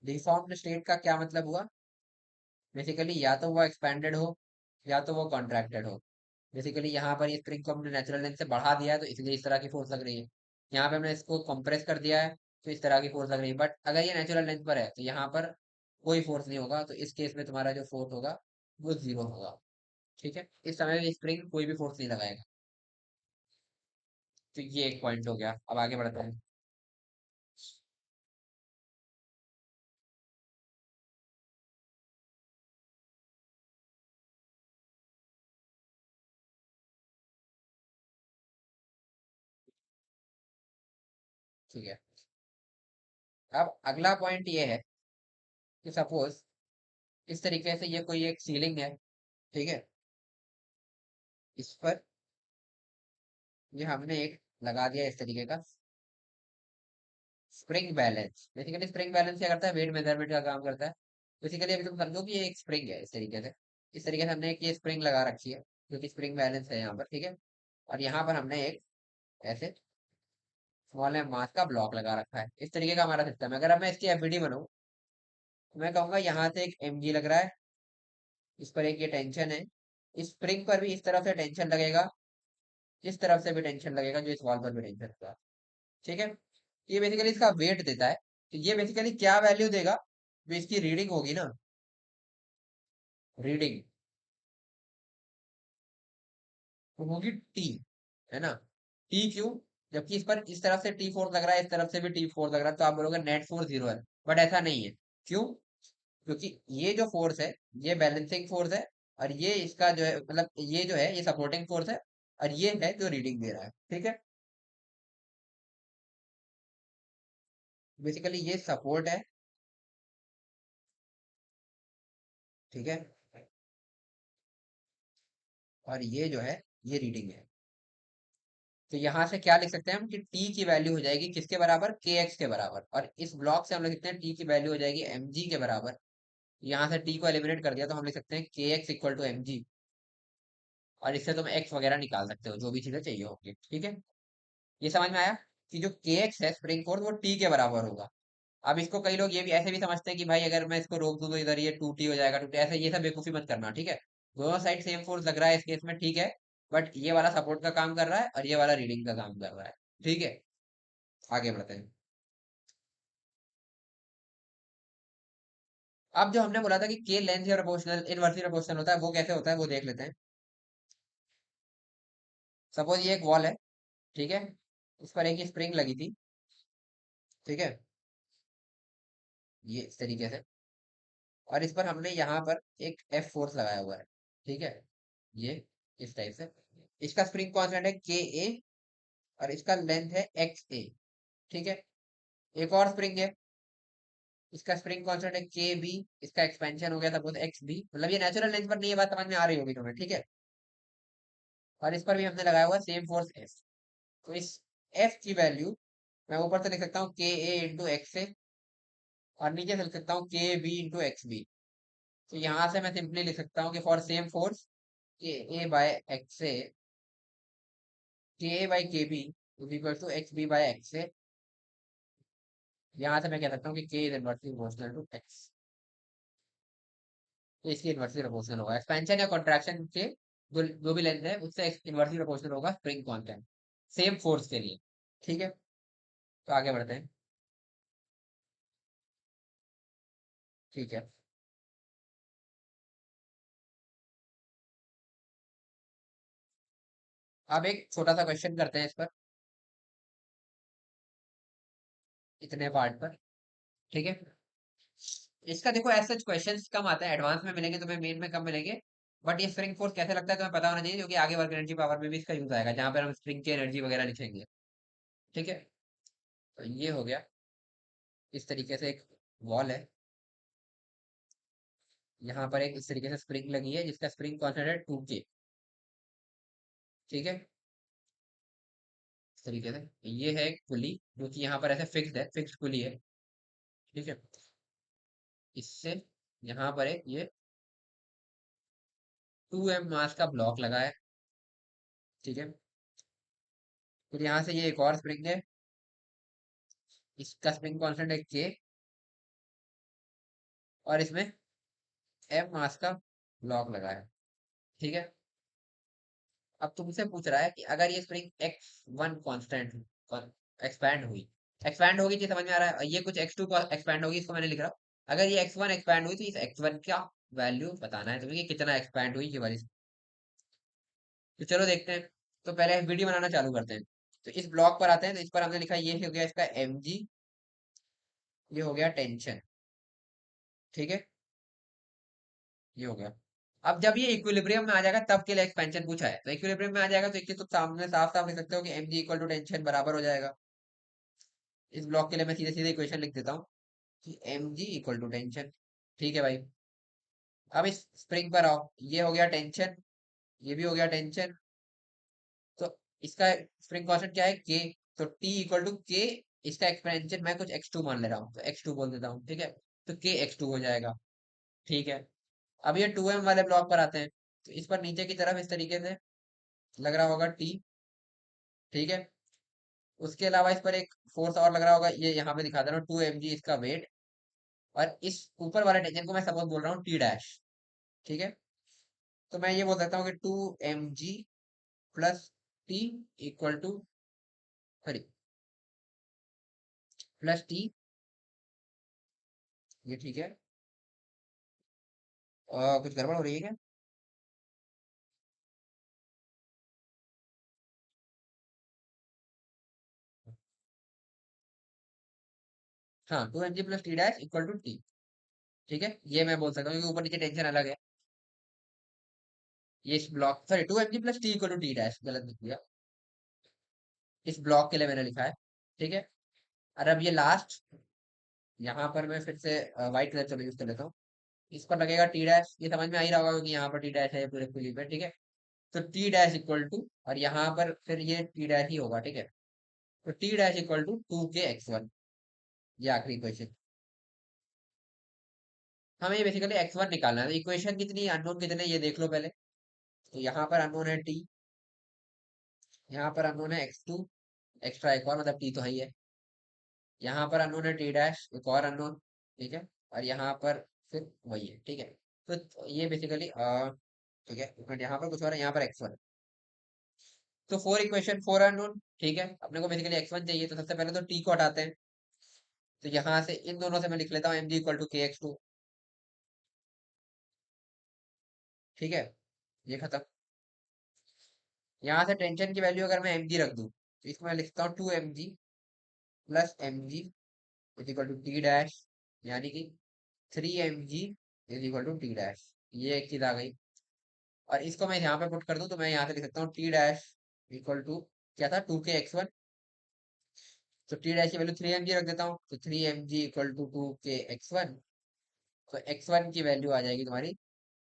Deformed state का क्या मतलब हुआ? बेसिकली या तो वो एक्सपैंडेड हो या तो वो कॉन्ट्रैक्टेड हो। बेसिकली यहाँ पर ये स्प्रिंग को हमने नेचुरल लेंथ से बढ़ा दिया है तो इसलिए इस तरह की फोर्स लग रही है। यहाँ पे हमने इसको कंप्रेस कर दिया है तो इस तरह की फोर्स लग रही है। बट अगर ये नेचुरल लेंथ पर है तो यहाँ पर कोई फोर्स नहीं होगा, तो इस केस में तुम्हारा जो फोर्स होगा वो जीरो होगा। ठीक है, इस समय में स्प्रिंग कोई भी फोर्स नहीं लगाएगा। तो ये एक पॉइंट हो गया। अब आगे बढ़ते हैं। ठीक है, अब अगला पॉइंट ये है कि सपोज इस तरीके से ये कोई एक सीलिंग है। ठीक है, इस पर ये हमने एक लगा दिया इस तरीके का spring balance. Basically spring balance क्या करता है? वेट मेजरमेंट का काम करता है। बेसिकली अभी तुम समझो कि ये एक स्प्रिंग है इस तरीके से। इस तरीके से हमने एक ये स्प्रिंग लगा रखी है जो कि स्प्रिंग बैलेंस है यहाँ पर। ठीक है, और यहाँ पर हमने एक ऐसे स्मॉल एम मास का ब्लॉक लगा रखा है। इस तरीके का हमारा सिस्टम है। अगर अब मैं इसकी एफबीडी बनाऊं तो मैं कहूंगा यहाँ से एक एमजी लग रहा है, इस पर एक ये टेंशन है, इस स्प्रिंग पर भी इस तरफ से टेंशन लगेगा, इस तरफ से भी टेंशन लगेगा, जो इस वॉल पर भी टेंशन लगेगा। ठीक है, ये बेसिकली इसका वेट देता है। तो ये बेसिकली क्या वैल्यू देगा? जो इसकी रीडिंग होगी ना, रीडिंग वो होगी टी, है ना? टी क्यों? जबकि इस पर इस तरफ से टी फोर्स लग रहा है, इस तरफ से भी टी फोर्स लग रहा है, तो आप बोलोगे नेट फोर्स जीरो है। बट ऐसा नहीं है। क्यों? क्योंकि ये जो फोर्स है ये बैलेंसिंग फोर्स है, और ये इसका जो है मतलब ये जो है ये सपोर्टिंग फोर्स है, और ये है जो रीडिंग दे रहा है। ठीक है, बेसिकली ये सपोर्ट है। ठीक है, और ये जो है ये रीडिंग है। तो यहाँ से क्या लिख सकते हैं हम कि टी की वैल्यू हो जाएगी किसके बराबर? के एक्स के बराबर। और इस ब्लॉक से हम लिख सकते हैं टी की वैल्यू हो जाएगी एम जी के बराबर। यहाँ से टी को एलिमिनेट कर दिया तो हम लिख सकते हैं के x equal to m g. और इससे तुम एक्स वगैरह निकाल सकते हो जो भी चीजें चाहिए होंगी। ठीक है, ये समझ में आया कि जो के एक्स है स्प्रिंग फोर्स वो टी के बराबर होगा। अब इसको कई लोग ये भी ऐसे भी समझते हैं कि भाई अगर मैं इसको रोक दूं तो इधर ये टू टी हो जाएगा, टू टी ऐसे, ये सब बेवकूफी मत करना। ठीक है, दोनों साइड सेम फोर्स लग रहा है इस केस में। ठीक है, बट ये वाला सपोर्ट का काम कर रहा है और ये वाला रीडिंग का काम कर रहा है। ठीक है, आगे बढ़ते हैं। अब जो हमने बोला था कि के लेंथ या प्रोपोर्शनल इनवर्सली प्रोपोर्शनल होता है, वो कैसे होता है वो देख लेते हैं। सपोज ये एक वॉल है। ठीक है, इस पर एक स्प्रिंग लगी थी। ठीक है, ये इस तरीके से, और इस पर हमने यहाँ पर एक एफ फोर्स लगाया हुआ है। ठीक है, ये इस टाइप से। इसका स्प्रिंग कांस्टेंट है के ए, और इसका लेंथ है एक्स ए। ठीक है, एक और स्प्रिंग है, इसका स्प्रिंग कांस्टेंट है के बी, इसका एक्सपेंशन हो गया सपोज एक्स बी। मतलब ये नेचुरल लेंथ पर नहीं, ये बात समझ में आ रही होगी तुम्हें। ठीक है, और इस पर भी हमने लगाया हुआ सेम फोर्स एफ। तो इस एफ की वैल्यू मैं ऊपर से लिख सकता हूँ के ए इंटू एक्स ए, और नीचे से लिख सकता हूँ के बी इंटू एक्स बी। तो यहाँ से मैं सिंपली लिख सकता हूँ कि फॉर सेम फोर्स के ए bye x a, k a by k b is equal to x b by x a. यहाँ से मैं कह सकता हूँ कि k is inversely proportional to x. तो इसकी इनवर्सली प्रोपोर्शनल होगा एक्सपेंशन या कॉन्ट्रैक्शन के जो भी लेंथ है उससे इनवर्सली प्रोपोर्शनल होगा स्प्रिंग कांस्टेंट, सेम फोर्स के लिए। ठीक है, तो आगे बढ़ते हैं। ठीक है, अब एक छोटा सा क्वेश्चन करते हैं इस पर, इतने पार्ट पर। ठीक है, इसका देखो ऐसे क्वेश्चंस कम आते हैं, एडवांस में मिलेंगे तुम्हें, मेन में कम मिलेंगे। बट ये स्प्रिंग फोर्स कैसे लगता है तुम्हें पता होना चाहिए, क्योंकि आगे वर्क एनर्जी पावर में भी इसका यूज आएगा जहां पर हम स्प्रिंग की एनर्जी वगैरह लिखेंगे। ठीक है, तो ये हो गया। इस तरीके से एक वॉल है, यहाँ पर एक इस तरीके से स्प्रिंग लगी है जिसका स्प्रिंग कांस्टेंट है 2K। ठीक है, इस तरीके से ये है एक पुली जो कि यहाँ पर ऐसे फिक्स्ड है, फिक्स्ड पुली है। ठीक है। इससे यहाँ पर एक ये 2m मास का ब्लॉक लगा है। ठीक है। फिर यहाँ से ये एक और स्प्रिंग है, इसका स्प्रिंग कांस्टेंट है के, और इसमें m मास का ब्लॉक लगा है। ठीक है। अब तुमसे पूछ रहा है कि अगर ये स्प्रिंग x1 कांस्टेंट एक्सपैंड हुई, एक्सपैंड होगी, ये समझ में आ रहा है, ये कुछ x2 एक्सपैंड होगी, इसको मैंने लिख रहा हूँ। अगर ये x1 एक्सपैंड हुई तो इस x1 का वैल्यू बताना है तुम्हें कि कितना एक्सपैंड हुई ये वाली। तो चलो देखते हैं। तो पहले वीडियो बनाना चालू करते हैं। तो इस ब्लॉक पर आते हैं, तो इस पर हमने लिखा ये हो गया इसका mg, ये हो गया टेंशन। ठीक है, ये हो गया। अब जब ये इक्विलिब्रियम में आ जाएगा तब के लिए एक्सपेंशन पूछा है, तो इक्विलिब्रियम में आ जाएगा तो एक चीज तुम सामने साफ साफ लिख सकते हो कि mg इक्वल टू टेंशन बराबर हो जाएगा। इस ब्लॉक के लिए मैं सीधे सीधे इक्वेशन लिख देता हूँ कि mg इक्वल टू टेंशन। ठीक है भाई। अब इस स्प्रिंग पर आओ, ये हो गया टेंशन, ये भी हो गया टेंशन। तो इसका स्प्रिंग कांस्टेंट क्या है, के। तो टी इक्वल टू के, इसका एक्सपेंशन मैं कुछ x2 मान ले रहा हूँ, तो x2 बोल देता हूँ। ठीक है। तो के x2 हो जाएगा। ठीक है। अब ये 2m वाले ब्लॉक पर आते हैं, तो इस पर नीचे की तरफ इस तरीके से लग रहा होगा टी। ठीक है। उसके अलावा इस पर एक फोर्स और लग रहा होगा, ये यहाँ पे दिखा दे रहा हूँ, 2mg इसका वेट। और इस ऊपर वाले टेंशन को मैं सपोज बोल रहा हूँ टी डैश। ठीक है। तो मैं ये बोल सकता हूँ कि 2mg plus T equal to, sorry, plus T, ये ठीक है। कुछ गड़बड़ हो रही है क्या? हाँ, 2mg plus T dash equal to T. ठीक है, ये मैं बोल सकता हूँ क्योंकि ऊपर नीचे टेंशन अलग है। ये इस block, sorry, 2mg plus T equal to T dash गलत लिख दिया। इस ब्लॉक के लिए मैंने लिखा है। ठीक है। और अब ये लास्ट, यहाँ पर मैं फिर से व्हाइट कलर चलो यूज कर लेता हूँ। इस पर लगेगा टी डैश, ये समझ में आ ही रहा होगा क्योंकि यहाँ पर टी डैश है पूरे फिलिप है। ठीक है। तो टी डैश इक्वल टू, और यहाँ पर फिर ये टी डैश ही होगा। ठीक है। तो T dash equal to 2k x1, ये आखिरी इक्वेशन। हमें ये बेसिकली x1 निकालना है, तो इक्वेशन कितनी, अननोन कितने, ये देख लो पहले। तो यहाँ पर अननोन है टी, यहाँ पर अननोन है x2, एक्स्ट्रा एक और, मतलब टी तो है ही है। यहाँ पर अननोन है टी डैश, एक और अननोन। ठीक है। और यहाँ पर फिर वही है। ठीक है। तो ये बेसिकली ठीक है, एक मिनट, यहाँ पर कुछ और है, यहाँ पर x1। तो फोर इक्वेशन, फोर अननोन। ठीक है, अपने को बेसिकली x1 चाहिए, तो सबसे पहले तो t को हटाते हैं। तो यहाँ से इन दोनों से मैं लिख लेता हूँ mg इक्वल टू के x2। ठीक है, ये खत्म। यहाँ से टेंशन की वैल्यू अगर मैं mg रख दूँ, तो इसको मैं लिखता हूँ 2mg plus mg is equal to T dash, यानी कि 3mg is equal to T dash. ये एक चीज आ गई। और इसको मैं यहाँ पे पुट कर दूं तो मैं यहाँ से लिख सकता हूँ टी डैश इक्वल टू, क्या था, 2k x1। तो टी डैश की वैल्यू 3mg रख देता हूँ, तो 3mg equal to 2k x1। तो x1 की वैल्यू आ जाएगी तुम्हारी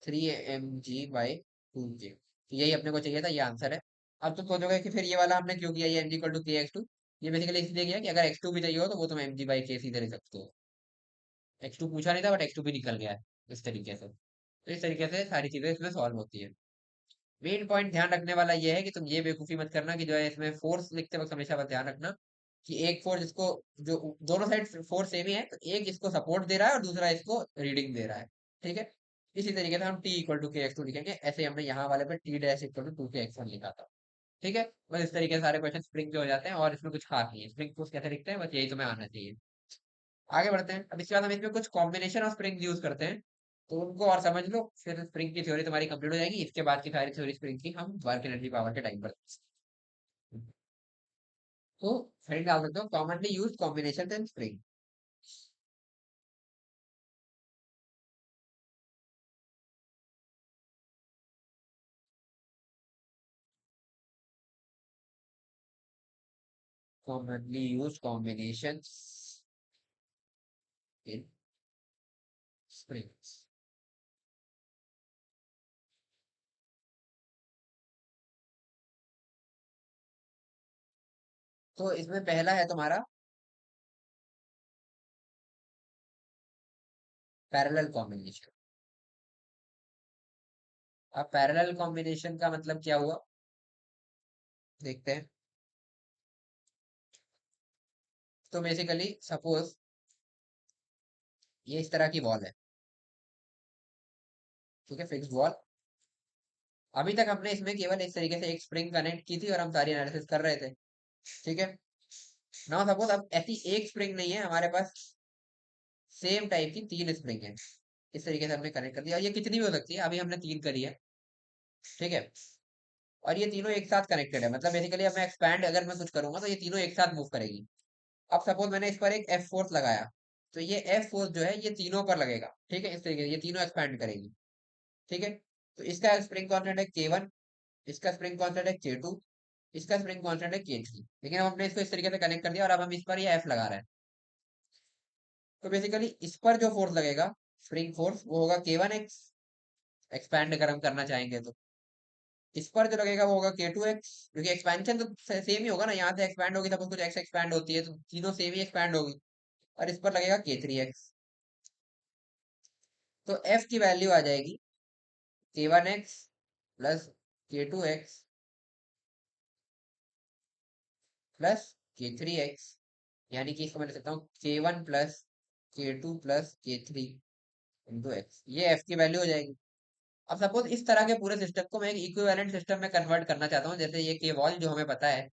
3mg/2k। तो यही अपने को चाहिए था, ये आंसर है। अब तुम सोचोगे कि फिर ये वाला हमने क्यों किया, ये mg इक्वल टू के x2। ये बेसिकली इसलिए किया कि अगर x2 भी चाहिए हो तो वो तुम mg/k सीधे लिख सकते हो। x2 पूछा नहीं था बट x2 भी निकल गया है इस तरीके से। तो इस तरीके से सारी चीजें इसमें सॉल्व होती है। मेन पॉइंट ध्यान रखने वाला ये है कि तुम ये बेवकूफी मत करना कि जो है इसमें फोर्स लिखते वक्त हमेशा बस ध्यान रखना कि एक फोर्स इसको, जो दोनों साइड फोर्स सेम ही है, तो एक इसको सपोर्ट दे रहा है और दूसरा इसको रीडिंग दे रहा है। ठीक है। इसी तरीके से हम t इक्वल टू के x2 लिखेंगे, ऐसे हमने यहाँ वाले पे t डैश इक्वल टू के x1 लिखा था। ठीक है। बस इस तरीके से सारे क्वेश्चन स्प्रिंग के हो जाते हैं और इसमें कुछ खास नहीं है, स्प्रिंग फोर्स कैसे लिखते हैं बस यही तुम्हें आना चाहिए। आगे बढ़ते हैं। अब इसके बाद हम इसमें कुछ कॉम्बिनेशन ऑफ स्प्रिंग यूज करते हैं, तो उनको और समझ लो, फिर स्प्रिंग की थ्योरी तुम्हारी कंप्लीट हो जाएगी। इसके बाद की सारी थ्योरी स्प्रिंग की हम वर्क एनर्जी पावर के टाइम पर। तो फ्रेंड डाल सकते हो, कॉमनली यूज कॉम्बिनेशन इन स्प्रिंग। कॉमनली यूज कॉम्बिनेशन इन स्प्रिंग्स। तो इसमें पहला है तुम्हारा पैरेलल कॉम्बिनेशन। अब पैरेलल कॉम्बिनेशन का मतलब क्या हुआ, देखते हैं। तो बेसिकली सपोज ये इस तरह की वॉल है, ठीक है, फिक्स वॉल। अभी तक हमने इसमें केवल इस तरीके से एक स्प्रिंग कनेक्ट की थी और हम सारी एनालिसिस कर रहे थे, ठीक है। नाउ सपोज अब ऐसी एक स्प्रिंग नहीं है हमारे पास, सेम टाइप की तीन स्प्रिंग है। इस तरीके से हमने कनेक्ट कर दिया, और ये कितनी भी हो सकती है, अभी हमने तीन करी है, ठीक है। और ये तीनों एक साथ कनेक्टेड है, मतलब बेसिकली अब मैं एक्सपैंड अगर मैं कुछ करूंगा तो ये तीनों एक साथ मूव करेगी। अब सपोज मैंने इस पर एक एफ फोर्स लगाया, तो ये एफ फोर्स जो है ये तीनों पर लगेगा, ठीक है, इस तरीके से ये तीनों एक्सपैंड करेगी, ठीक है। तो इसका स्प्रिंग कांस्टेंट है K1, इसका स्प्रिंग कांस्टेंट है K2, इसका स्प्रिंग कांस्टेंट है K3। लेकिन अब हमने इसको इस तरीके से कनेक्ट कर दिया और अब हम इस पर ये एफ लगा रहे हैं। तो बेसिकली इस पर जो फोर्स लगेगा, स्प्रिंग फोर्स, वो होगा K1x, एक्सपैंड अगर हम करना चाहेंगे तो। इस पर जो लगेगा वो होगा K2x, क्योंकि एक्सपेंशन तो सेम ही होगा ना, यहाँ से एक्सपैंड होगी, सपोज कुछ x एक्सपैंड होती है तो तीनों सेम ही एक्सपैंड होगी। और इस पर लगेगा K3x। तो f की वैल्यू आ जाएगी K1x plus K2x plus K3x, यानी कि इसको मैं लिख सकता हूँ K1 plus K2 plus K3 into x, ये f की वैल्यू हो जाएगी। अब सपोज इस तरह के पूरे सिस्टम को मैं एक इक्विवेलेंट सिस्टम में कन्वर्ट करना चाहता हूँ, जैसे ये के वॉल जो हमें पता है,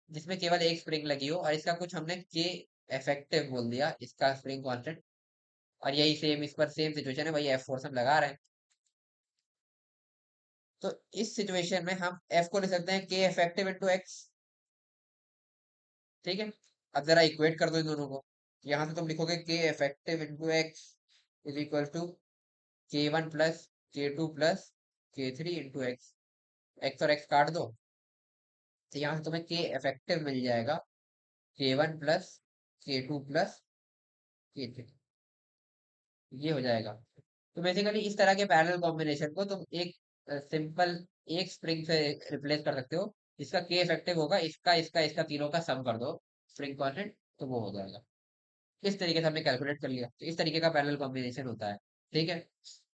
जिसमें केवल एक स्प्रिंग लगी हो और इसका कुछ हमने के इफेक्टिव बोल दिया, इसका स्प्रिंग कांस्टेंट। और यही सेम इस पर सेम सिचुएशन है, वही एफ फोर्स हम लगा रहे हैं। तो इस सिचुएशन में हम एफ को लिख सकते हैं के इफेक्टिव इंटू एक्स, ठीक है। अब जरा इक्वेट कर दो इन दोनों को, यहां से तुम लिखोगे K effective into x is equal to K1 plus K2 plus K3 into x. X और एक्स काट दो, तो यहाँ से तुम्हें के इफेक्टिव मिल जाएगा K1 plus K2 plus K3, ये हो जाएगा। तो बेसिकली इस तरह के पैरेलल कॉम्बिनेशन को तुम एक सिंपल एक स्प्रिंग से रिप्लेस कर सकते हो, जिसका के इफेक्टिव होगा इसका इसका इसका तीनों का सम कर दो स्प्रिंग कांस्टेंट, तो वो हो जाएगा। इस तरीके से हमने कैलकुलेट कर लिया, तो इस तरीके का पैरेलल कॉम्बिनेशन होता है, ठीक है।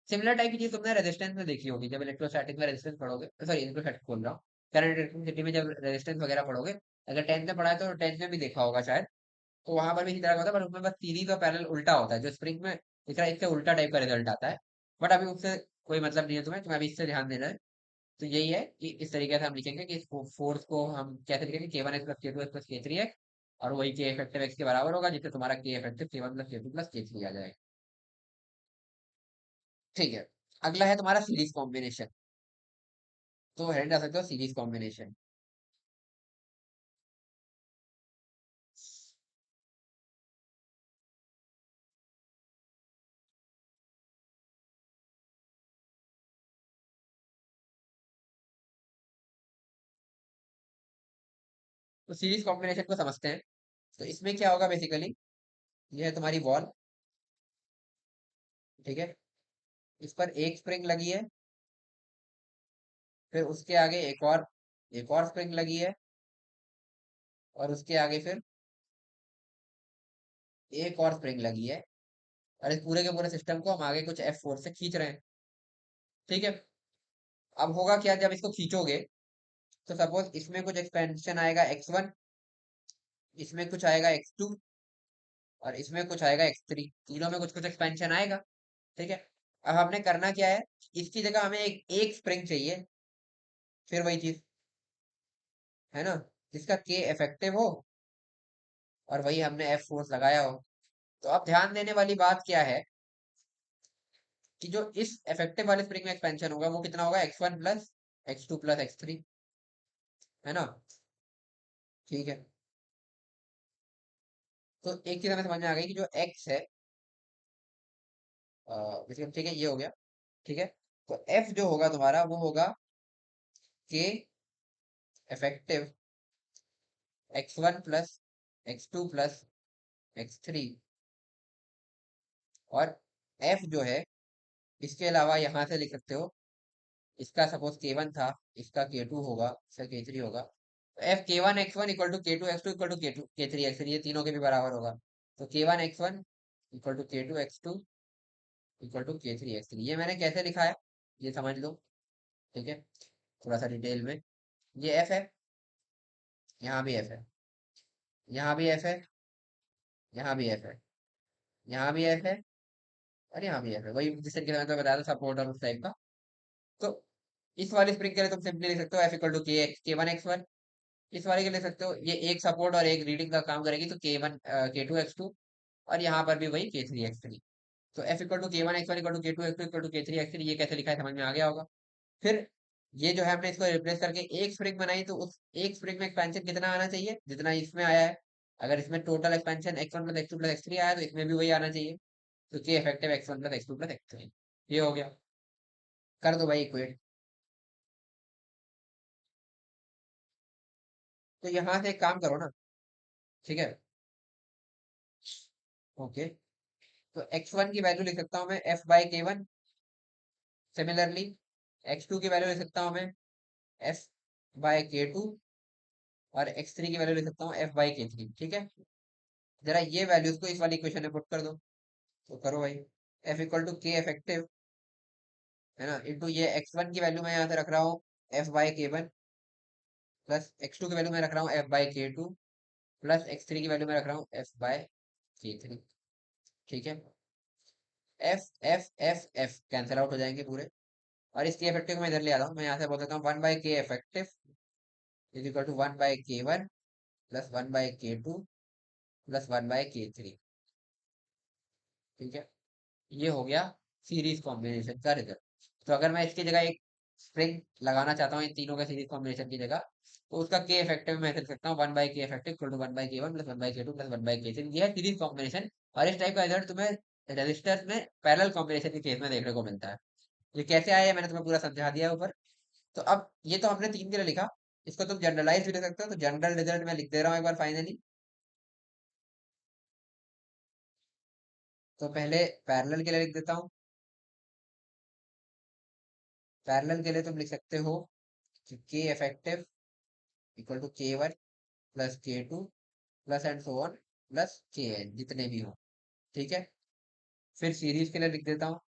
सिमिलर टाइप की चीज तुमने रेजिस्टेंस में देखी होगी, जब इलेक्ट्रोस्टैटिक में रेजिस्टेंस पढ़ोगे, सॉरी इलेक्ट्रोस्टैटिक बोल रहा हूँ, करंट इलेक्ट्रिसिटी में जब रेजिस्टेंस वगैरह पढ़ोगे, अगर टेंथ में पढ़ा है तो टेंथ में भी देखा होगा शायद। तो वहां पर भी इसी तरह का होता है, पर उसमें बस सीरीज और पैरेलल उल्टा होता है, जो स्प्रिंग में दिख रहा है इससे उल्टा टाइप का रिजल्ट आता है। बट अभी उससे कोई मतलब नहीं है तुम्हें अभी इससे ध्यान देना है। तो यही है कि इस तरीके से हम लिखेंगे कि इस फोर्स को हम कैसे लिखेंगे, K1x plus K2x plus K3x, और वही के इफेक्टिव एक्स के बराबर होगा, जिससे तुम्हारा के effective K1 plus K2 plus K3 आ जाएगा, ठीक है। अगला है तुम्हारा सीरीज कॉम्बिनेशन। तो हेड जा सकते हो सीरीज कॉम्बिनेशन। तो सीरीज कॉम्बिनेशन को समझते हैं। तो इसमें क्या होगा बेसिकली, ये है तुम्हारी वॉल, ठीक है। इस पर एक स्प्रिंग लगी है, फिर उसके आगे एक और स्प्रिंग लगी है, और उसके आगे फिर एक और स्प्रिंग लगी है। और इस पूरे के पूरे सिस्टम को हम आगे कुछ एफ फोर्स से खींच रहे हैं, ठीक है। अब होगा क्या, जब इसको खींचोगे तो सपोज इसमें कुछ एक्सपेंशन आएगा x1, इसमें कुछ आएगा x2, और इसमें कुछ आएगा x3, तीनों में कुछ कुछ एक्सपेंशन आएगा, ठीक है। अब हमने करना क्या है, इसकी जगह हमें एक स्प्रिंग चाहिए, फिर वही चीज है ना, जिसका के इफेक्टिव हो और वही हमने एफ फोर्स लगाया हो। तो अब ध्यान देने वाली बात क्या है, कि जो इस इफेक्टिव वाले स्प्रिंग में एक्सपेंशन होगा वो कितना होगा, x1 plus x2 plus x3, है ना, ठीक है। तो एक चीज हमें समझ में आ गई कि जो x है, बेसिकली ठीक है, ये हो गया, ठीक है। तो f जो होगा तुम्हारा वो होगा k effective x1 plus x2 plus x3, और f जो है इसके अलावा यहाँ से लिख सकते हो, इसका सपोज K1 था, इसका K2 होगा, इसका K3 होगा, तो F K1x1 equal to K2x2 equal to K3x3, ये तीनों के भी बराबर होगा। तो K1x1 equal to K2x2 equal to K3 X3। ये मैंने कैसे लिखा है ये समझ लो, ठीक है, थोड़ा सा डिटेल में। ये F है, यहाँ भी F है, यहाँ भी F है, यहाँ भी F है, यहाँ भी F है, और यहाँ भी F है। वही जिस तरीके से मैंने तो बताया था, सपोर्ट और उस टाइप का। तो इस वाली स्प्रिंग के लिए तुम सिंपली लिख सकते हो F equal to K1 X1। इस वाले के लिख सकते हो, ये एक सपोर्ट और एक रीडिंग का काम करेगी, तो K2 X2, और यहाँ पर भी वही K3 X3। तो F equal to K1 X1 equal to K2 X2 equal to K3 X3, ये कैसे लिखा है समझ में आ गया होगा। फिर ये जो है हमने इसको रिप्लेस करके एक स्प्रिंग बनाई, तो उस एक स्प्रिंग में एक्सपेंशन कितना आना चाहिए जितना इसमें आया है। अगर इसमें total expansion X1 + X2 + X3 आया, तो इसमें भी वही आना चाहिए। तो K effective X1 + X2 + X3, ये हो गया। कर दो भाई इक्वेट। तो यहाँ से एक काम करो ना, ठीक है, ओके। तो X1 की वैल्यू लिख सकता हूँ मैं F/K1। सिमिलरली X2 की वैल्यू लिख सकता हूँ मैं F/K2। और X3 की वैल्यू लिख सकता हूँ F/K3, ठीक है। जरा ये वैल्यूज को इस वाली इक्वेशन में पुट कर दो। तो करो भाई। F equal to K effective, है ना, इंटू ये X1 की वैल्यू मैं यहाँ से रख रहा हूँ F/K1, प्लस X2 की वैल्यू मैं रख रहा हूँ F/K2, प्लस X3 की वैल्यू मैं रख रहा हूँ F/K3, ठीक है। F F F F cancel out हो जाएंगे पूरे। और इसकी इफेक्टिव को मैं इधर ले आता हूँ, मैं यहाँ से बोल सकता हूँ 1/K effective is equal to 1/K1 plus 1/K2 plus 1/K3, ठीक है। ये हो गया सीरीज कॉम्बिनेशन का रिजल्ट। तो अगर मैं इसकी जगह एक स्प्रिंग लगाना चाहता हूँ इन तीनों का सीरीज कॉम्बिनेशन की जगह, तो उसका के इफेक्टिव मैं लिख सकता हूँ 1/K effective equal to 1/K1 plus 1/K2 plus 1/K3। ये है सीरीज कॉम्बिनेशन। और इस टाइप का रिजल्ट तुम्हें रजिस्टर्स में पैरेलल कॉम्बिनेशन के केस में देखने को मिलता है। ये कैसे आया है मैंने तुम्हें पूरा समझा दिया है ऊपर। तो अब ये तो हमने तीन के लिए लिखा, इसको तुम जनरलाइज भी लिख सकते हो। तो जनरल रिजल्ट मैं लिख दे रहा हूँ एक बार फाइनली। तो पहले पैरेलल के लिए लिख देता हूँ। पैरेलल के लिए तुम लिख सकते हो कि K effective equal to K1 plus K2 plus and so on plus Kn, जितने भी हो, ठीक है। फिर सीरीज के लिए लिख देता हूँ।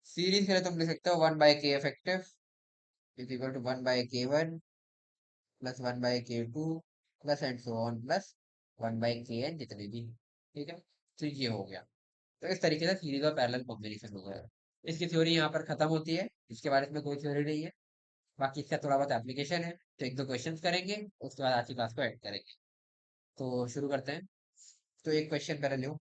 सीरीज के लिए तुम लिख सकते हो 1/K effective is equal to 1/K1 plus 1/K2 plus and so on plus 1/Kn, जितने भी, ठीक है। तो ये हो गया। तो इस तरीके से सीरीज और पैरेलल कॉम्बिनेशन हो गया। इसकी थ्योरी यहाँ पर खत्म होती है, इसके बारे में कोई थ्योरी नहीं है। बाकी इसका थोड़ा बहुत एप्लीकेशन है, तो एक दो क्वेश्चंस करेंगे, उसके बाद आज की क्लास को ऐड करेंगे। तो शुरू करते हैं। तो एक क्वेश्चन पहले लो,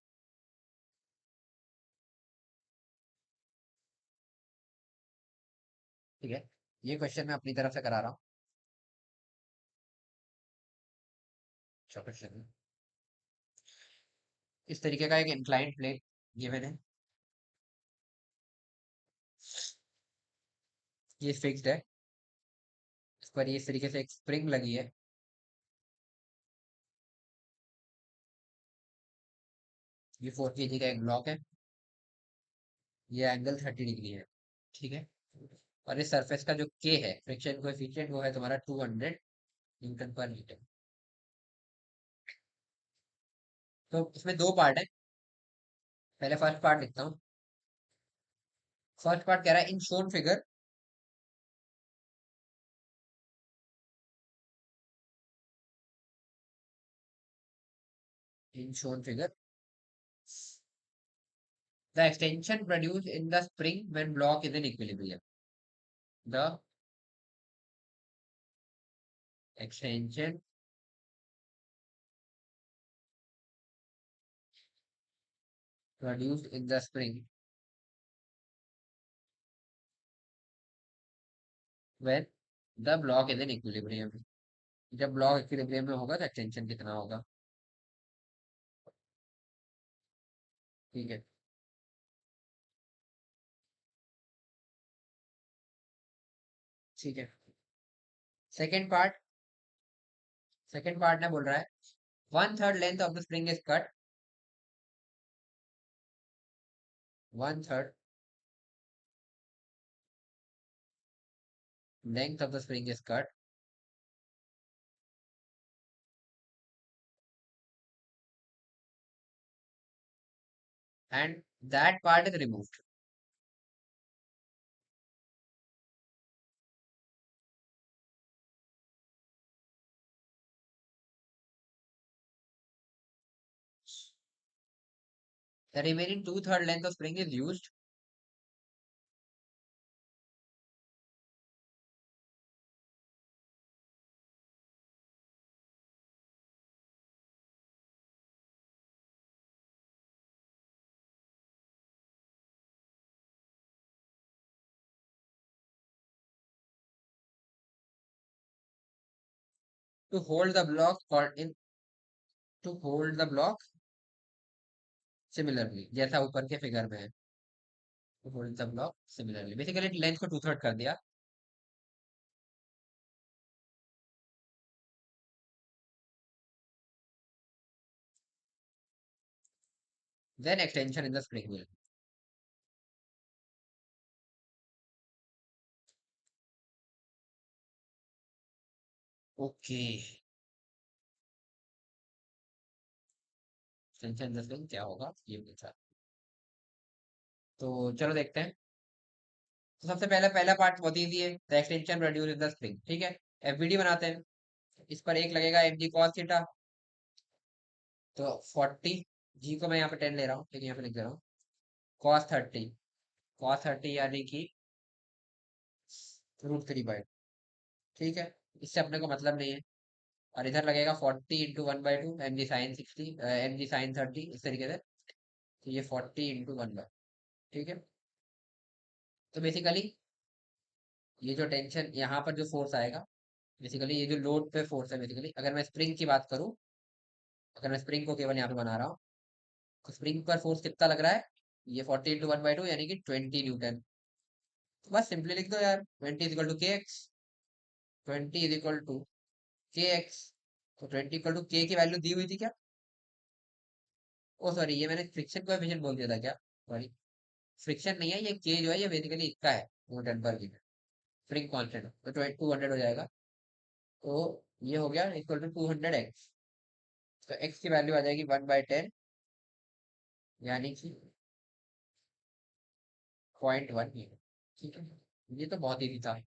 ठीक है। ये क्वेश्चन मैं अपनी तरफ से करा रहा हूँ। अच्छा क्वेश्चन, इस तरीके का एक इंक्लाइंड प्लेन गिवन है, ये फिक्स्ड है, इस पर ये इस तरीके से एक स्प्रिंग लगी है। ये 4 kg का एक ब्लॉक है, ये एंगल 30 डिग्री है, ठीक है। और इस सरफेस का जो के है, फ्रिक्शन कोएफिशिएंट, वो है तुम्हारा 200 Nm/m। तो इसमें दो पार्ट है। पहले फर्स्ट पार्ट लिखता हूँ। फर्स्ट पार्ट कह रहा है in shown figure the extension produce in the spring when block is in equilibrium. The extension produce in the spring when the block is in equilibrium. जब ब्लॉक इक्विलिब्रियम में होगा तो एक्सटेंशन कितना होगा, ठीक है। ठीक है। सेकेंड पार्ट, सेकेंड पार्ट ने बोल रहा है 1/3 length of the spring is cut. 1/3 length of the spring is cut and that part is removed. The remaining two-third length of spring is used to hold the block or in to hold the block similarly, जैसा ऊपर के फिगर में है। to hold the block similarly, basically length को टू थर्ड कर दिया। then extension in the spring wheel। Okay, extension in the spring क्या होगा ये पूछा। तो चलो देखते हैं। तो सबसे पहले पहला पार्ट बहुत इजी है, the extension produce in the spring, ठीक है। एफबीडी बनाते हैं। इस पर एक लगेगा एम जी कॉस थीटा, तो 40, जी को मैं यहाँ पे 10 ले रहा हूँ, ठीक है, यहाँ पे लिख दे रहा हूँ। cos 30, cos 30 यानी कि √3/, ठीक है। इससे अपने को मतलब नहीं है। और इधर लगेगा 40 × 1/2 mg sin 60, mg sin 30, इस तरीके से। तो ये 40 × 1/, ठीक है। तो बेसिकली ये जो टेंशन यहाँ पर जो फोर्स आएगा, बेसिकली ये जो लोड पे फोर्स है, बेसिकली अगर मैं स्प्रिंग की बात करूँ, अगर मैं स्प्रिंग को केवल यहाँ पे बना रहा हूँ, तो स्प्रिंग पर फोर्स कितना लग रहा है, ये 40 × 1/2 यानी कि 20 न्यूटन। तो बस सिंपली लिख दो यार, 20 = kx, 20 = kx। तो 20 = k की वैल्यू दी हुई थी क्या? ओ सॉरी, ये मैंने फ्रिक्शन कोएफिशिएंट बोल दिया था क्या? सॉरी, फ्रिक्शन नहीं है ये, के जो है ये बेसिकली इसका है, न्यूटन पर मीटर। स्प्रिंग कांस्टेंट तो 200 हो जाएगा। तो ये हो गया इक्वल टू 200x। तो x की वैल्यू आ जाएगी 1/10, यानी कि 0.1 मीटर, ठीक है। ये तो बहुत ईजी था।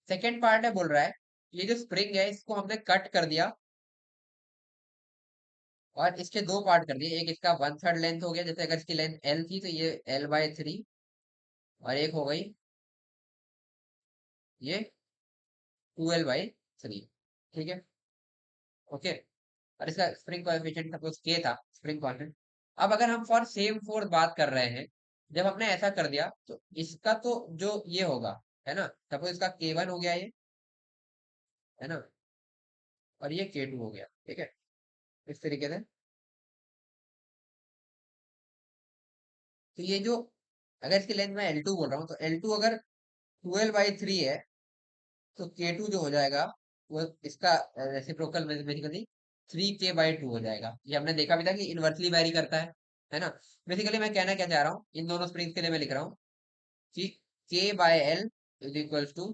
सेकेंड पार्ट है, बोल रहा है ये जो स्प्रिंग है इसको हमने कट कर दिया और इसके दो पार्ट कर दिए। एक इसका 1/3 लेंथ हो गया, जैसे अगर इसकी लेंथ l थी तो ये l/3, और एक हो गई ये 2l/3, ठीक है, ओके। और इसका स्प्रिंग कोएफिशिएंट सपोज k था, स्प्रिंग कांस्टेंट। अब अगर हम फॉर सेम फोर्स बात कर रहे हैं, जब हमने ऐसा कर दिया तो इसका तो जो ये होगा, है ना, सपोज इसका k1 हो गया ये, है ना, और ये k2 हो गया, ठीक है, इस तरीके से। तो ये जो, अगर इसकी लेंथ मैं L2 बोल रहा हूँ, तो L2 अगर 12/3 है, तो K2 जो हो जाएगा वो इसका रेसिप्रोकल बेसिकली 3K/2 हो जाएगा। ये हमने देखा भी था कि इनवर्सली वैरी करता है ना। बेसिकली मैं कहना क्या चाह रहा हूँ, इन दोनों स्प्रिंग्स के लिए मैं लिख रहा हूँ कि K/L is equals to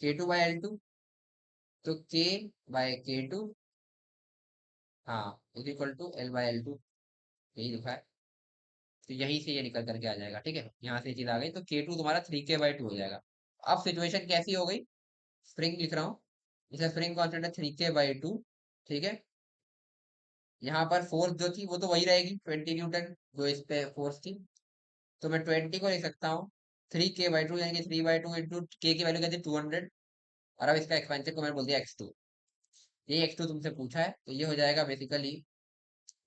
K2/L2। तो K/K2, हाँ, इज इक्वल टू L/L2, यही लिखा है। तो यहीं से ये निकल करके आ जाएगा, ठीक है, यहाँ से ये चीज आ गई। तो K2 तुम्हारा 3K/2 हो जाएगा। अब सिचुएशन कैसी हो गई, स्प्रिंग लिख रहा हूँ, इसका स्प्रिंग कांस्टेंट है 3K/2, ठीक है। यहाँ पर फोर्स जो थी वो तो वही रहेगी, 20 न्यूटन, जो इस पे फोर्स थी। तो मैं 20 को लिख सकता हूँ 3K/2, यानी कि 3/2 इंटू के की वैल्यू कहती है 200। और अब इसका एक्सपेंशन को मैंने बोल दिया x2। ये x2 तुमसे पूछा है, तो ये हो जाएगा बेसिकली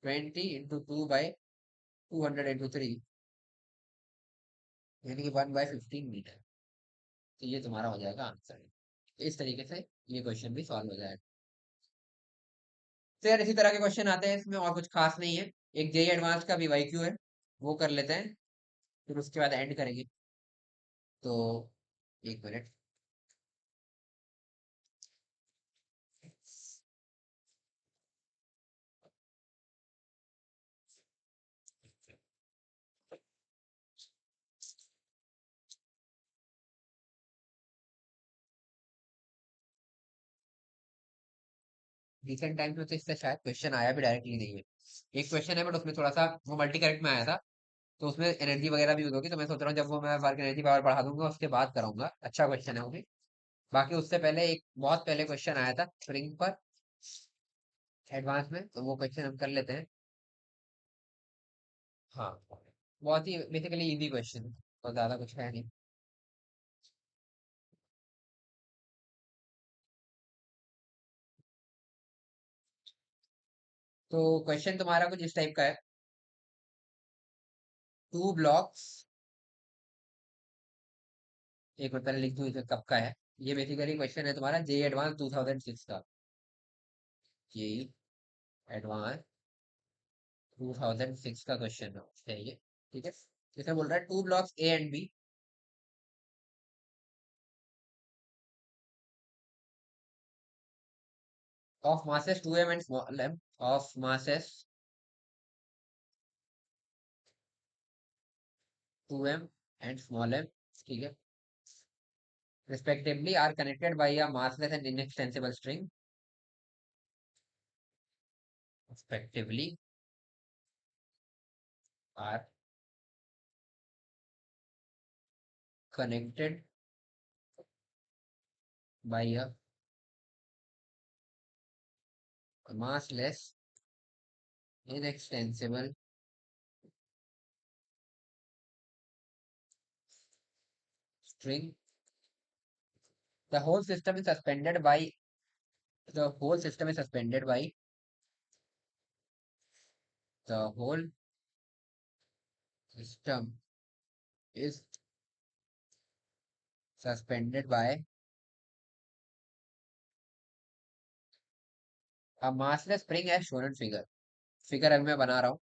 20 × 2/200 × 3, यानी कि 1/15 मीटर। तो ये तुम्हारा हो जाएगा आंसर। तो इस तरीके से ये क्वेश्चन भी सॉल्व हो जाएगा। तो यार इसी तरह के क्वेश्चन आते हैं, इसमें और कुछ खास नहीं है। एक जेई एडवांस का वीवाईक्यू है, वो कर लेते हैं, फिर उसके बाद एंड करेंगे। तो एक मिनट। रिसेंट टाइम्स में तो इससे शायद क्वेश्चन आया भी डायरेक्टली नहीं है। एक क्वेश्चन है बट उसमें थोड़ा सा वो मल्टी करेक्ट में आया था, तो उसमें एनर्जी वगैरह भी यूज होगी, तो मैं सोच रहा हूँ जब वो मैं वर्क एनर्जी पावर बढ़ा दूंगा उसके बाद कराऊंगा। अच्छा क्वेश्चन है वो भी। बाकी उससे पहले एक बहुत पहले क्वेश्चन आया था स्प्रिंग पर एडवांस में, तो वो क्वेश्चन हम कर लेते हैं। हाँ, बहुत ही बेसिकली इजी क्वेश्चन, तो ज्यादा कुछ है नहीं। तो क्वेश्चन तुम्हारा कुछ इस टाइप का है। टू ब्लॉक्स, एक मिनट पहले लिख दूं इसे कब का है। ये बेसिकली क्वेश्चन है तुम्हारा जे एडवांस 2006 का। जे एडवांस 2006 का क्वेश्चन है ये। ठीक है, जैसे बोल रहा है two blocks A and B of masses 2m and small m, of masses 2m and small m, ठीक है, respectively are connected by a massless and inextensible string, respectively are connected by a massless inextensible string. The whole system is suspended by the whole system is suspended by the whole system is suspended by a massless spring as shown in figure. Figure अभी मैं बना रहा हूँ।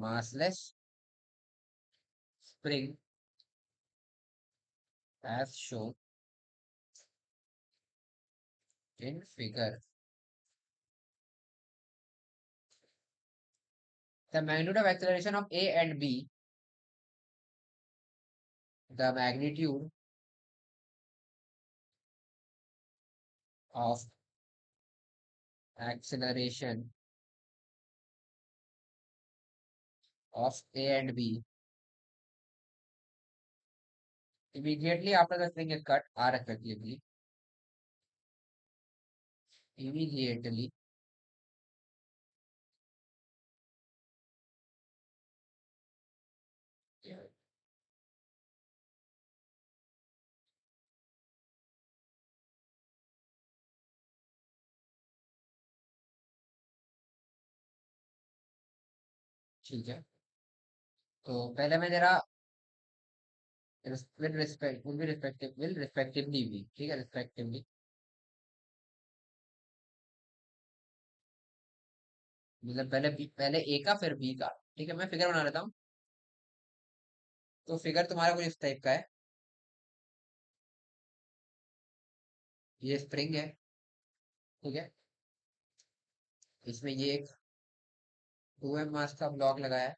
massless spring as shown in figure. The magnitude of acceleration of A and B, the magnitude of acceleration of A and B immediately after the string is cut are respectively immediately ठीक है। तो पहले मैं जरा विद रिस्पेक्ट विल रिस्पेक्टिवली भी, ठीक है, रिस्पेक्टिवली, मतलब पहले ए का फिर बी का। ठीक है, मैं फिगर बना लेता हूँ। तो फिगर तुम्हारा कुछ इस टाइप का है। ये स्प्रिंग है, ठीक है, इसमें ये एक 2m मास का ब्लॉक लगाया है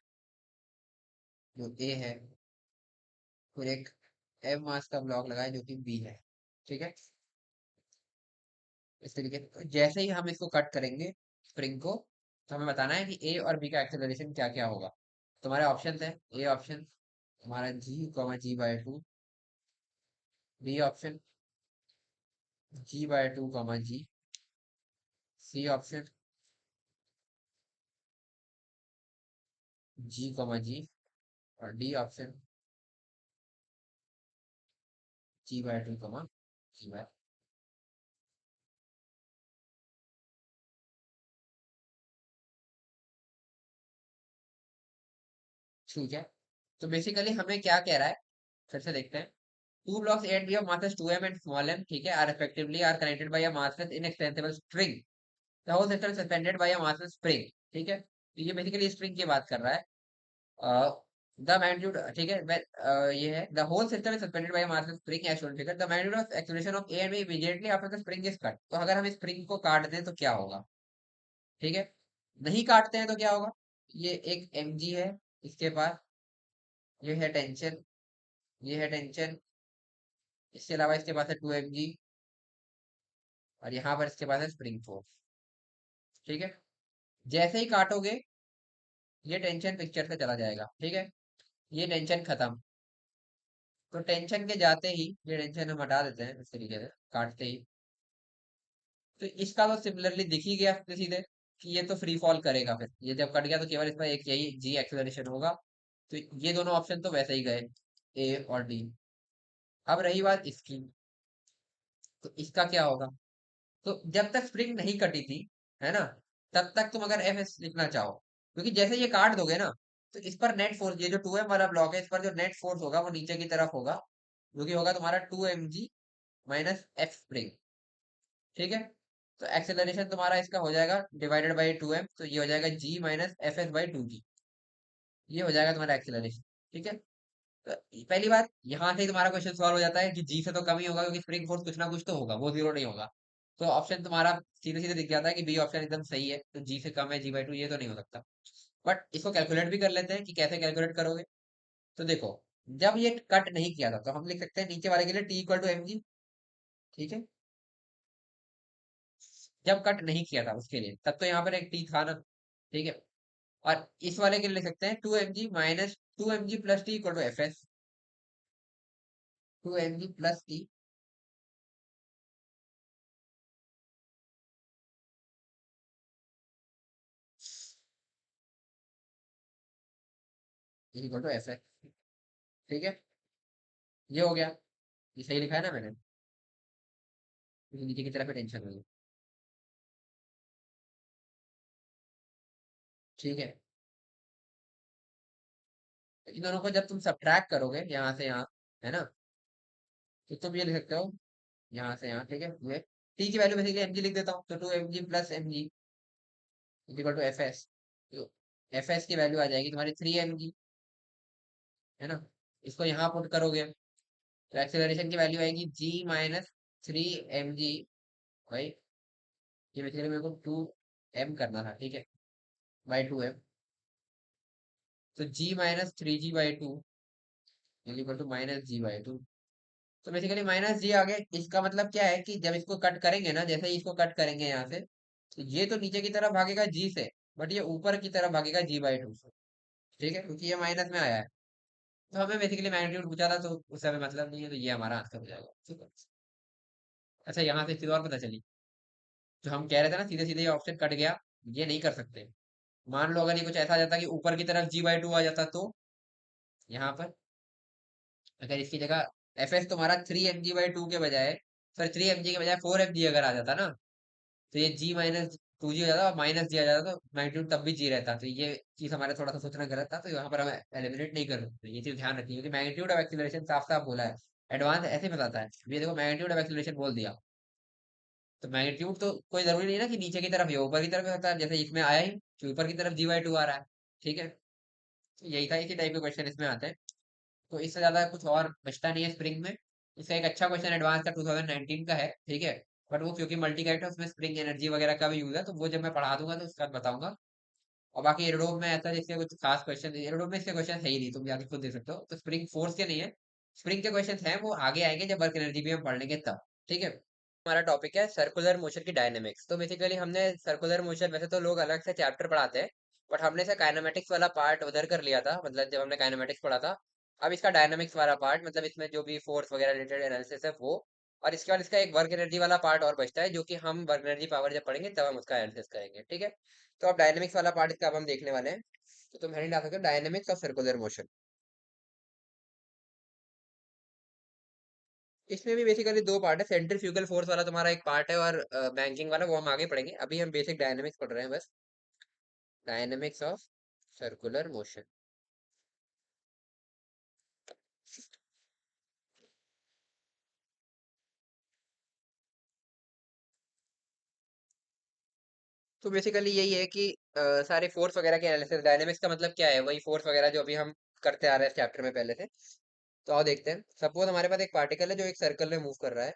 जो ए है, फिर एक m मास का ब्लॉक लगाया है जो कि बी है। ठीक है, इस तरीके से तो जैसे ही हम इसको कट करेंगे स्प्रिंग को, तो हमें बताना है कि ए और बी का एक्सेलरेशन क्या क्या होगा। तुम्हारे ऑप्शन है, ए ऑप्शन हमारा g/2, B option g/2, C option g, और डी ऑप्शन g/2, ठीक है। तो बेसिकली हमें क्या कह रहा है, फिर से देखते हैं। Two blocks A and B of masses 2m and small m, ठीक है, are respectively are connected by a massless inextensible string. The whole system suspended by a massless spring. ठीक है, तो ये बेसिकली स्प्रिंग की बात कर रहा है। द मैग्नीट्यूड, ठीक है, ये है the whole system is suspended by a massless spring as shown figure. The magnitude of acceleration of A and B immediately after the spring is cut. तो अगर हम स्प्रिंग को काट दें तो क्या होगा, ठीक है, नहीं काटते हैं तो क्या होगा। ये एक mg है इसके पास, ये है टेंशन, ये है टेंशन, इसके अलावा इसके पास है 2mg, और यहाँ पर इसके पास है स्प्रिंग फोर्स। ठीक है, जैसे ही काटोगे ये टेंशन पिक्चर से चला जाएगा, ठीक है, ये टेंशन खत्म। तो टेंशन के जाते ही ये टेंशन हम हटा देते हैं इस तरीके से काटते ही। तो इसका तो सिमिलरली दिख ही गया सीधे सीधे कि ये तो फ्री फॉल करेगा, फिर ये जब कट गया तो केवल इसमें एक यही जी एक्सेलरेशन होगा। तो ये दोनों ऑप्शन तो वैसे ही गए, ए और डी। अब रही बात इसकी, तो इसका क्या होगा? तो जब तक स्प्रिंग नहीं कटी थी, है ना, तब तक तुम अगर एफ एस लिखना चाहो, क्योंकि जैसे ये काट दोगे ना, तो इस पर नेट फोर्स, ये जो 2m वाला ब्लॉक है, इस पर जो नेट फोर्स होगा वो नीचे की तरफ होगा, जो कि होगा तुम्हारा 2mg माइनस एफ स्प्रिंग, ठीक है। तो एक्सेलरेशन तुम्हारा इसका हो जाएगा डिवाइडेड बाई 2m, तो ये हो जाएगा g minus F S by 2g, ये हो जाएगा तुम्हारा एक्सेलरेशन, ठीक है। तो पहली बात, यहाँ से ही तुम्हारा क्वेश्चन सॉल्व हो जाता है कि जी से तो कम ही होगा, क्योंकि स्प्रिंग फोर्स कुछ ना कुछ तो होगा, वो जीरो नहीं होगा। तो ऑप्शन तुम्हारा सीधे सीधे दिख जाता है कि बी ऑप्शन एकदम सही है, तो जी से कम है जी/2, ये तो नहीं हो सकता। बट इसको कैलकुलेट भी कर लेते हैं कि कैसे कैलकुलेट करोगे। तो देखो, जब ये कट नहीं किया था तो हम लिख सकते हैं नीचे वाले के लिए T equal to m g, ठीक है। जब कट नहीं किया था उसके लिए तब तो यहाँ पर एक टी था ना, ठीक है। और इस वाले के लिए लिख सकते हैं 2mg minus 2mg plus T equal to F S, 2mg plus T equal to F S, ठीक है। ये हो गया, ये सही लिखा है ना मैंने, क्योंकि नीचे की तरफ टेंशन हुई, ठीक है। तो इन दोनों को जब तुम सब्ट्रैक्ट करोगे यहाँ से यहाँ, है ना, तो तुम ये लिख सकते हो यहाँ से यहाँ, ठीक है। ये टी की वैल्यू बेसिकली एम जी लिख देता हूँ, तो 2mg plus m g equal to F S. तो एफ एस की वैल्यू आ जाएगी तुम्हारी 3mg, है ना। इसको यहाँ पुट करोगे तो एक्सेलरेशन की वैल्यू आएगी जी माइनस 3mg, भाई ये बेसिकली मेरे को 2m करना था, ठीक है, बाई 2m। तो g minus 3g/2 equal to minus g/2। तो बेसिकली माइनस जी आ गया। इसका मतलब क्या है कि जब इसको कट करेंगे ना, जैसे ही इसको कट करेंगे यहाँ से, तो ये तो नीचे की तरफ भागेगा जी से, बट ये ऊपर की तरफ भागेगा जी/2 से, ठीक है, क्योंकि ये माइनस में आया है। तो हमें बेसिकली मैग्नीट्यूड पूछा था, तो उससे हमें मतलब नहीं है, तो ये हमारा आंसर हो जाएगा, ठीक है। अच्छा, यहाँ से एक चीज और पता चली, जो हम कह रहे थे ना सीधे सीधे ये ऑप्शन कट गया, ये नहीं कर सकते। मान लो अगर ये कुछ ऐसा आ जाता कि ऊपर की तरफ जी/2 आ जाता, तो यहाँ पर अगर इसकी जगह एफ एस तुम्हारा 3mg/2 के बजाय, सॉरी 3mg के बजाय 4mg अगर आ जाता ना, तो ये जी माइनस 2g हो जाता और माइनस जी आ जाता, तो मैग्नीट्यूड तब भी जी रहता। तो ये चीज हमारे थोड़ा सा सोचना गलत था, तो यहाँ पर हम एलिमिनेट नहीं कर सकते, ये चीज ध्यान रखिए, क्योंकि मैग्नीट्यूड ऑफ एक्सीलरेशन साफ साफ बोला है, एडवांस ऐसे बताता है। ये देखो मैग्नीट्यूड ऑफ एक्सीलरेशन बोल दिया, तो मैग्नीट्यूड तो कोई जरूरी नहीं है ना कि नीचे की तरफ ही हो, ऊपर की तरफ ही होता है, जैसे इसमें आया ही कि ऊपर की तरफ जी/2 आ रहा है, ठीक है। तो यही था, इसी टाइप के क्वेश्चन इसमें आते हैं। तो इससे ज्यादा कुछ और बचता नहीं है स्प्रिंग में। इसका एक अच्छा क्वेश्चन एडवांस का 2019 का है, ठीक है। बट वो क्योंकि मल्टी कैरेक्टर, उसमें स्प्रिंग एनर्जी वगैरह का भी यूज है, तो वो जब मैं पढ़ा दूंगा तो उसका बताऊंगा। और बाकी एरोडोम में ऐसा जिसके कुछ खास क्वेश्चन, एरोडोम में इसके क्वेश्चन है ही नहीं, तुम जाके खुद दे सकते हो। तो स्प्रिंग फोर्स के नहीं है, स्प्रिंग के क्वेश्चन हैं, वो आगे आएंगे जब वर्क एनर्जी भी हम पढ़ लेंगे तब, ठीक है। हमारा टॉपिक है सर्कुलर मोशन की डायनेमिक्स। तो बेसिकली हमने सर्कुलर मोशन, वैसे तो लोग अलग से चैप्टर पढ़ाते हैं, बट हमने से काइनेमेटिक्स वाला पार्ट उधर कर लिया था, मतलब जब हमने काइनेमेटिक्स पढ़ा था। अब इसका डायनेमिक्स वाला पार्ट, मतलब इसमें जो भी फोर्स वगैरह रिलेटेड एनालिसिस है वो, और इसके बाद इसका एक वर्क एनर्जी वाला पार्ट और बचता है, जो कि हम वर्क एनर्जी पावर जब पढ़ेंगे तब हम उसका एनालिसिस करेंगे, ठीक है। तो अब डायनेमिक्स वाला पार्ट इसका अब हम देखने वाले हैं। तो तुम हेडिंग डाल सकते हो, डायनेमिक्स ऑफ सर्कुलर मोशन। इसमें भी बेसिकली दो पार्ट है, सेंट्रीफ्यूगल फोर्स वाला तुम्हारा एक पार्ट है, और बैंकिंग वाला वो हम आगे पढ़ेंगे। अभी हम बेसिक डायनेमिक्स पढ़ रहे हैं बस, डायनेमिक्स ऑफ सर्कुलर मोशन। तो बेसिकली यही है कि सारे फोर्स वगैरह के एनालिसिस, डायनेमिक्स का मतलब क्या है, वही फोर्स वगैरह जो अभी हम करते आ रहे हैं चैप्टर में पहले से। तो आओ देखते हैं। सपोज हमारे पास एक पार्टिकल है जो एक सर्कल में मूव कर रहा है।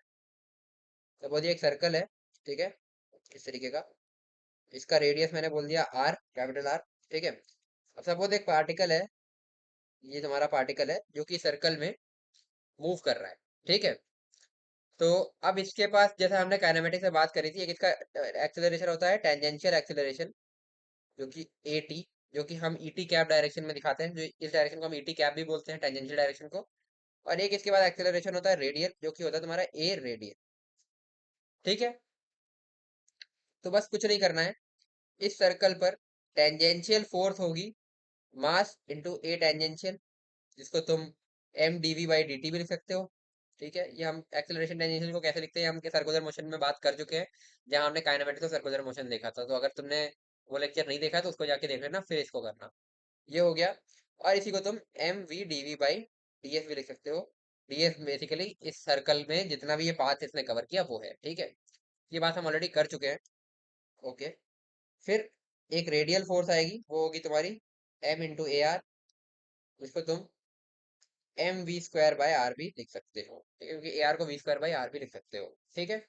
सपोज ये एक सर्कल है, ठीक है, इस तरीके का। इसका रेडियस मैंने बोल दिया आर, कैपिटल आर, ठीक है। अब सपोज एक पार्टिकल है, ये तुम्हारा पार्टिकल है जो कि सर्कल में मूव कर रहा है, ठीक है। तो अब इसके पास, जैसा हमने काइनेमेटिक्स में बात करी थी, एक इसका एक्सेलरेशन होता है टेंजेंशियल एक्सेलरेशन, जो कि AT, जो कि हम ET कैप डायरेक्शन में दिखाते हैं, जो इस डायरेक्शन को हम ET कैप भी बोलते हैं, टेंजेंशियल डायरेक्शन को। और एक इसके बाद एक्सेलरेशन होता है रेडियल, जो कि होता है तुम्हारा A रेडियल। ठीक है, तो बस कुछ नहीं करना है। इस सर्कल पर टेंजेंशियल फोर्स होगी मास इंटू ए टेंजेंशियल, जिसको तुम mdv/dt भी लिख सकते हो। ठीक है, ये हम एक्सेलरेशन टेंजेंशियल को कैसे लिखते हैं हम सर्कुलर मोशन में बात कर चुके हैं, जहां हमने काइनेमेटिक्स और सर्कुलर मोशन देखा था। तो अगर तुमने वो लेक्चर नहीं देखा तो उसको जाके देख लेना, फिर इसको करना। ये हो गया। और इसी को तुम mv/dv/ds भी लिख सकते हो। ds बेसिकली इस सर्कल में जितना भी ये पाथ इसने कवर किया वो है। ठीक है, ये बात हम ऑलरेडी कर चुके हैं। ओके, फिर एक रेडियल फोर्स आएगी, वो होगी तुम्हारी m × ar, जिसको तुम mv² / r भी लिख सकते हो। ठीक है, क्योंकि ar को v²/r भी लिख सकते हो। ठीक है,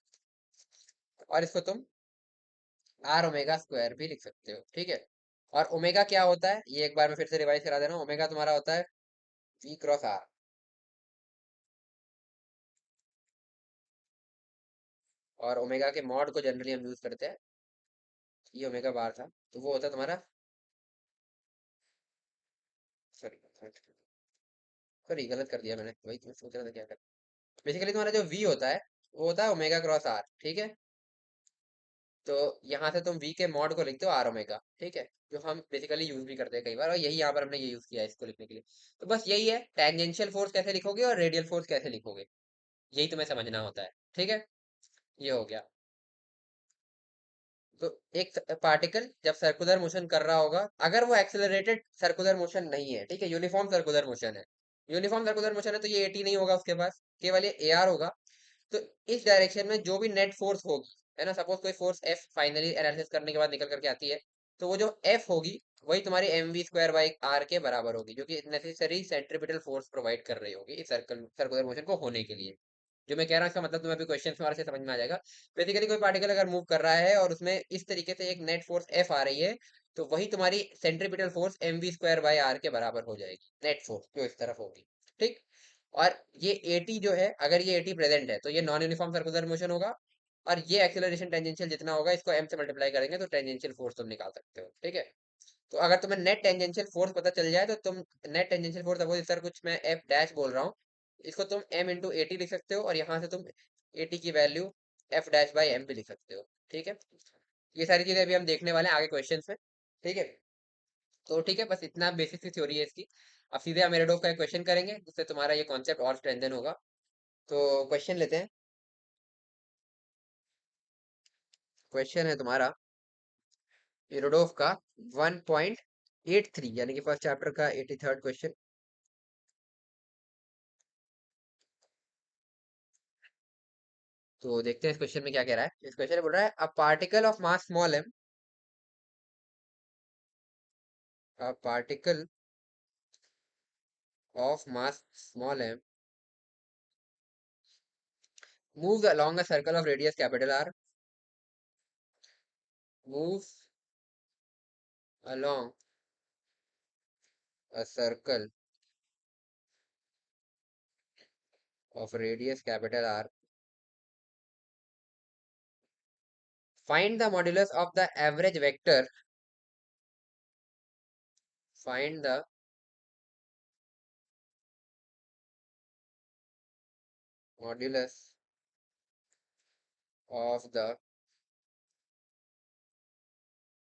और इसको तुम r⍵² भी लिख सकते हो। ठीक है, और ओमेगा क्या होता है ये एक बार मैं फिर से रिवाइज करा दे रहा हूँ। ओमेगा तुम्हारा होता है v×r, और ओमेगा के मॉड को जनरली हम यूज करते हैं। ये ओमेगा बार था, तो वो होता है तुम्हारा, सॉरी सॉरी गलत कर दिया मैंने, वही तो सोच रहा था क्या कर। बेसिकली तुम्हारा जो v होता है वो होता है ω×r। ठीक है, तो यहाँ से तुम v के मॉड को लिखते हो r⍵। ठीक है, जो हम बेसिकली यूज भी करते हैं कई बार, और यही यहाँ पर हमने ये यूज किया है इसको लिखने के लिए। तो बस यही है, टेंजेंशियल फोर्स कैसे लिखोगे और रेडियल फोर्स कैसे लिखोगे, यही तुम्हें समझना होता है। ठीक है, ये हो गया। तो एक पार्टिकल जब सर्कुलर मोशन कर रहा होगा, अगर वो एक्सेलरेटेड सर्कुलर मोशन नहीं है, ठीक है, यूनिफॉर्म सर्कुलर मोशन है, यूनिफॉर्म सर्कुलर मोशन है, तो ये AT नहीं होगा उसके पास, केवल ये AR होगा। तो इस डायरेक्शन में जो भी नेट फोर्स होगी, है ना, सपोज कोई फोर्स F फाइनली एनालिसिस करने के बाद निकल करके आती है, तो वो जो F होगी वही तुम्हारी mv²/r के बराबर होगी, जो कि नेसेसरी सेंट्रीपिटल फोर्स प्रोवाइड कर रही होगी इस सर्कुलर मोशन को होने के लिए। जो मैं कह रहा हूँ इसका मतलब तुम्हें अभी क्वेश्चन से समझ में आ जाएगा। बेसिकली कोई पार्टिकल अगर मूव कर रहा है और उसमें इस तरीके से एक नेट फोर्स F आ रही है, तो वही तुम्हारी सेंट्रीपिटल फोर्स mv²/r के बराबर हो जाएगी, नेट फोर्स जो इस तरफ होगी। ठीक, और ये AT जो है, अगर ये AT प्रेजेंट है तो ये नॉन यूनिफॉर्म सर्कुलर मोशन होगा, और ये एक्सेलरेशन टेंजेंशियल जितना होगा इसको m से मल्टीप्लाई करेंगे तो टेंजेंशियल फोर्स तुम निकाल सकते हो। ठीक है, तो अगर तुम्हें नेट टेंजेंशियल फोर्स पता चल जाए तो तुम net tangential force, suppose sir कुछ मैं F डैश बोल रहा हूँ, इसको तुम m × AT लिख सकते हो, और यहाँ से तुम AT की वैल्यू F'/m भी लिख सकते हो। ठीक है, ये सारी चीजें अभी हम देखने वाले हैं आगे क्वेश्चन में। ठीक है, तो ठीक है, बस इतना बेसिक सी थ्योरी है इसकी। अब सीधे हम मेरेडोव का क्वेश्चन करेंगे, जिससे तुम्हारा ये कॉन्सेप्ट और स्ट्रेंथन होगा। तो क्वेश्चन लेते हैं। क्वेश्चन है तुम्हारा मेरेडोव का 1.83, यानी कि फर्स्ट चैप्टर का 83rd क्वेश्चन। तो देखते हैं इस क्वेश्चन में क्या कह रहा है। इस क्वेश्चन में बोल रहा है a particle of mass small m, a particle of mass small m moves along a circle of radius capital R, moves along a circle of radius capital R. Find the modulus of the average vector. Find the modulus of the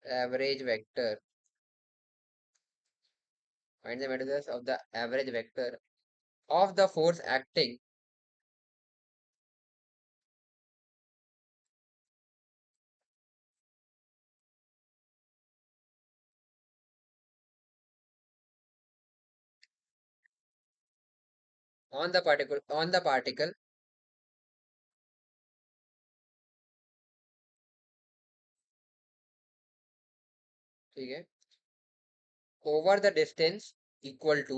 average vector. Find the modulus of the average vector of the force acting on the particle ठीक है, over the distance equal to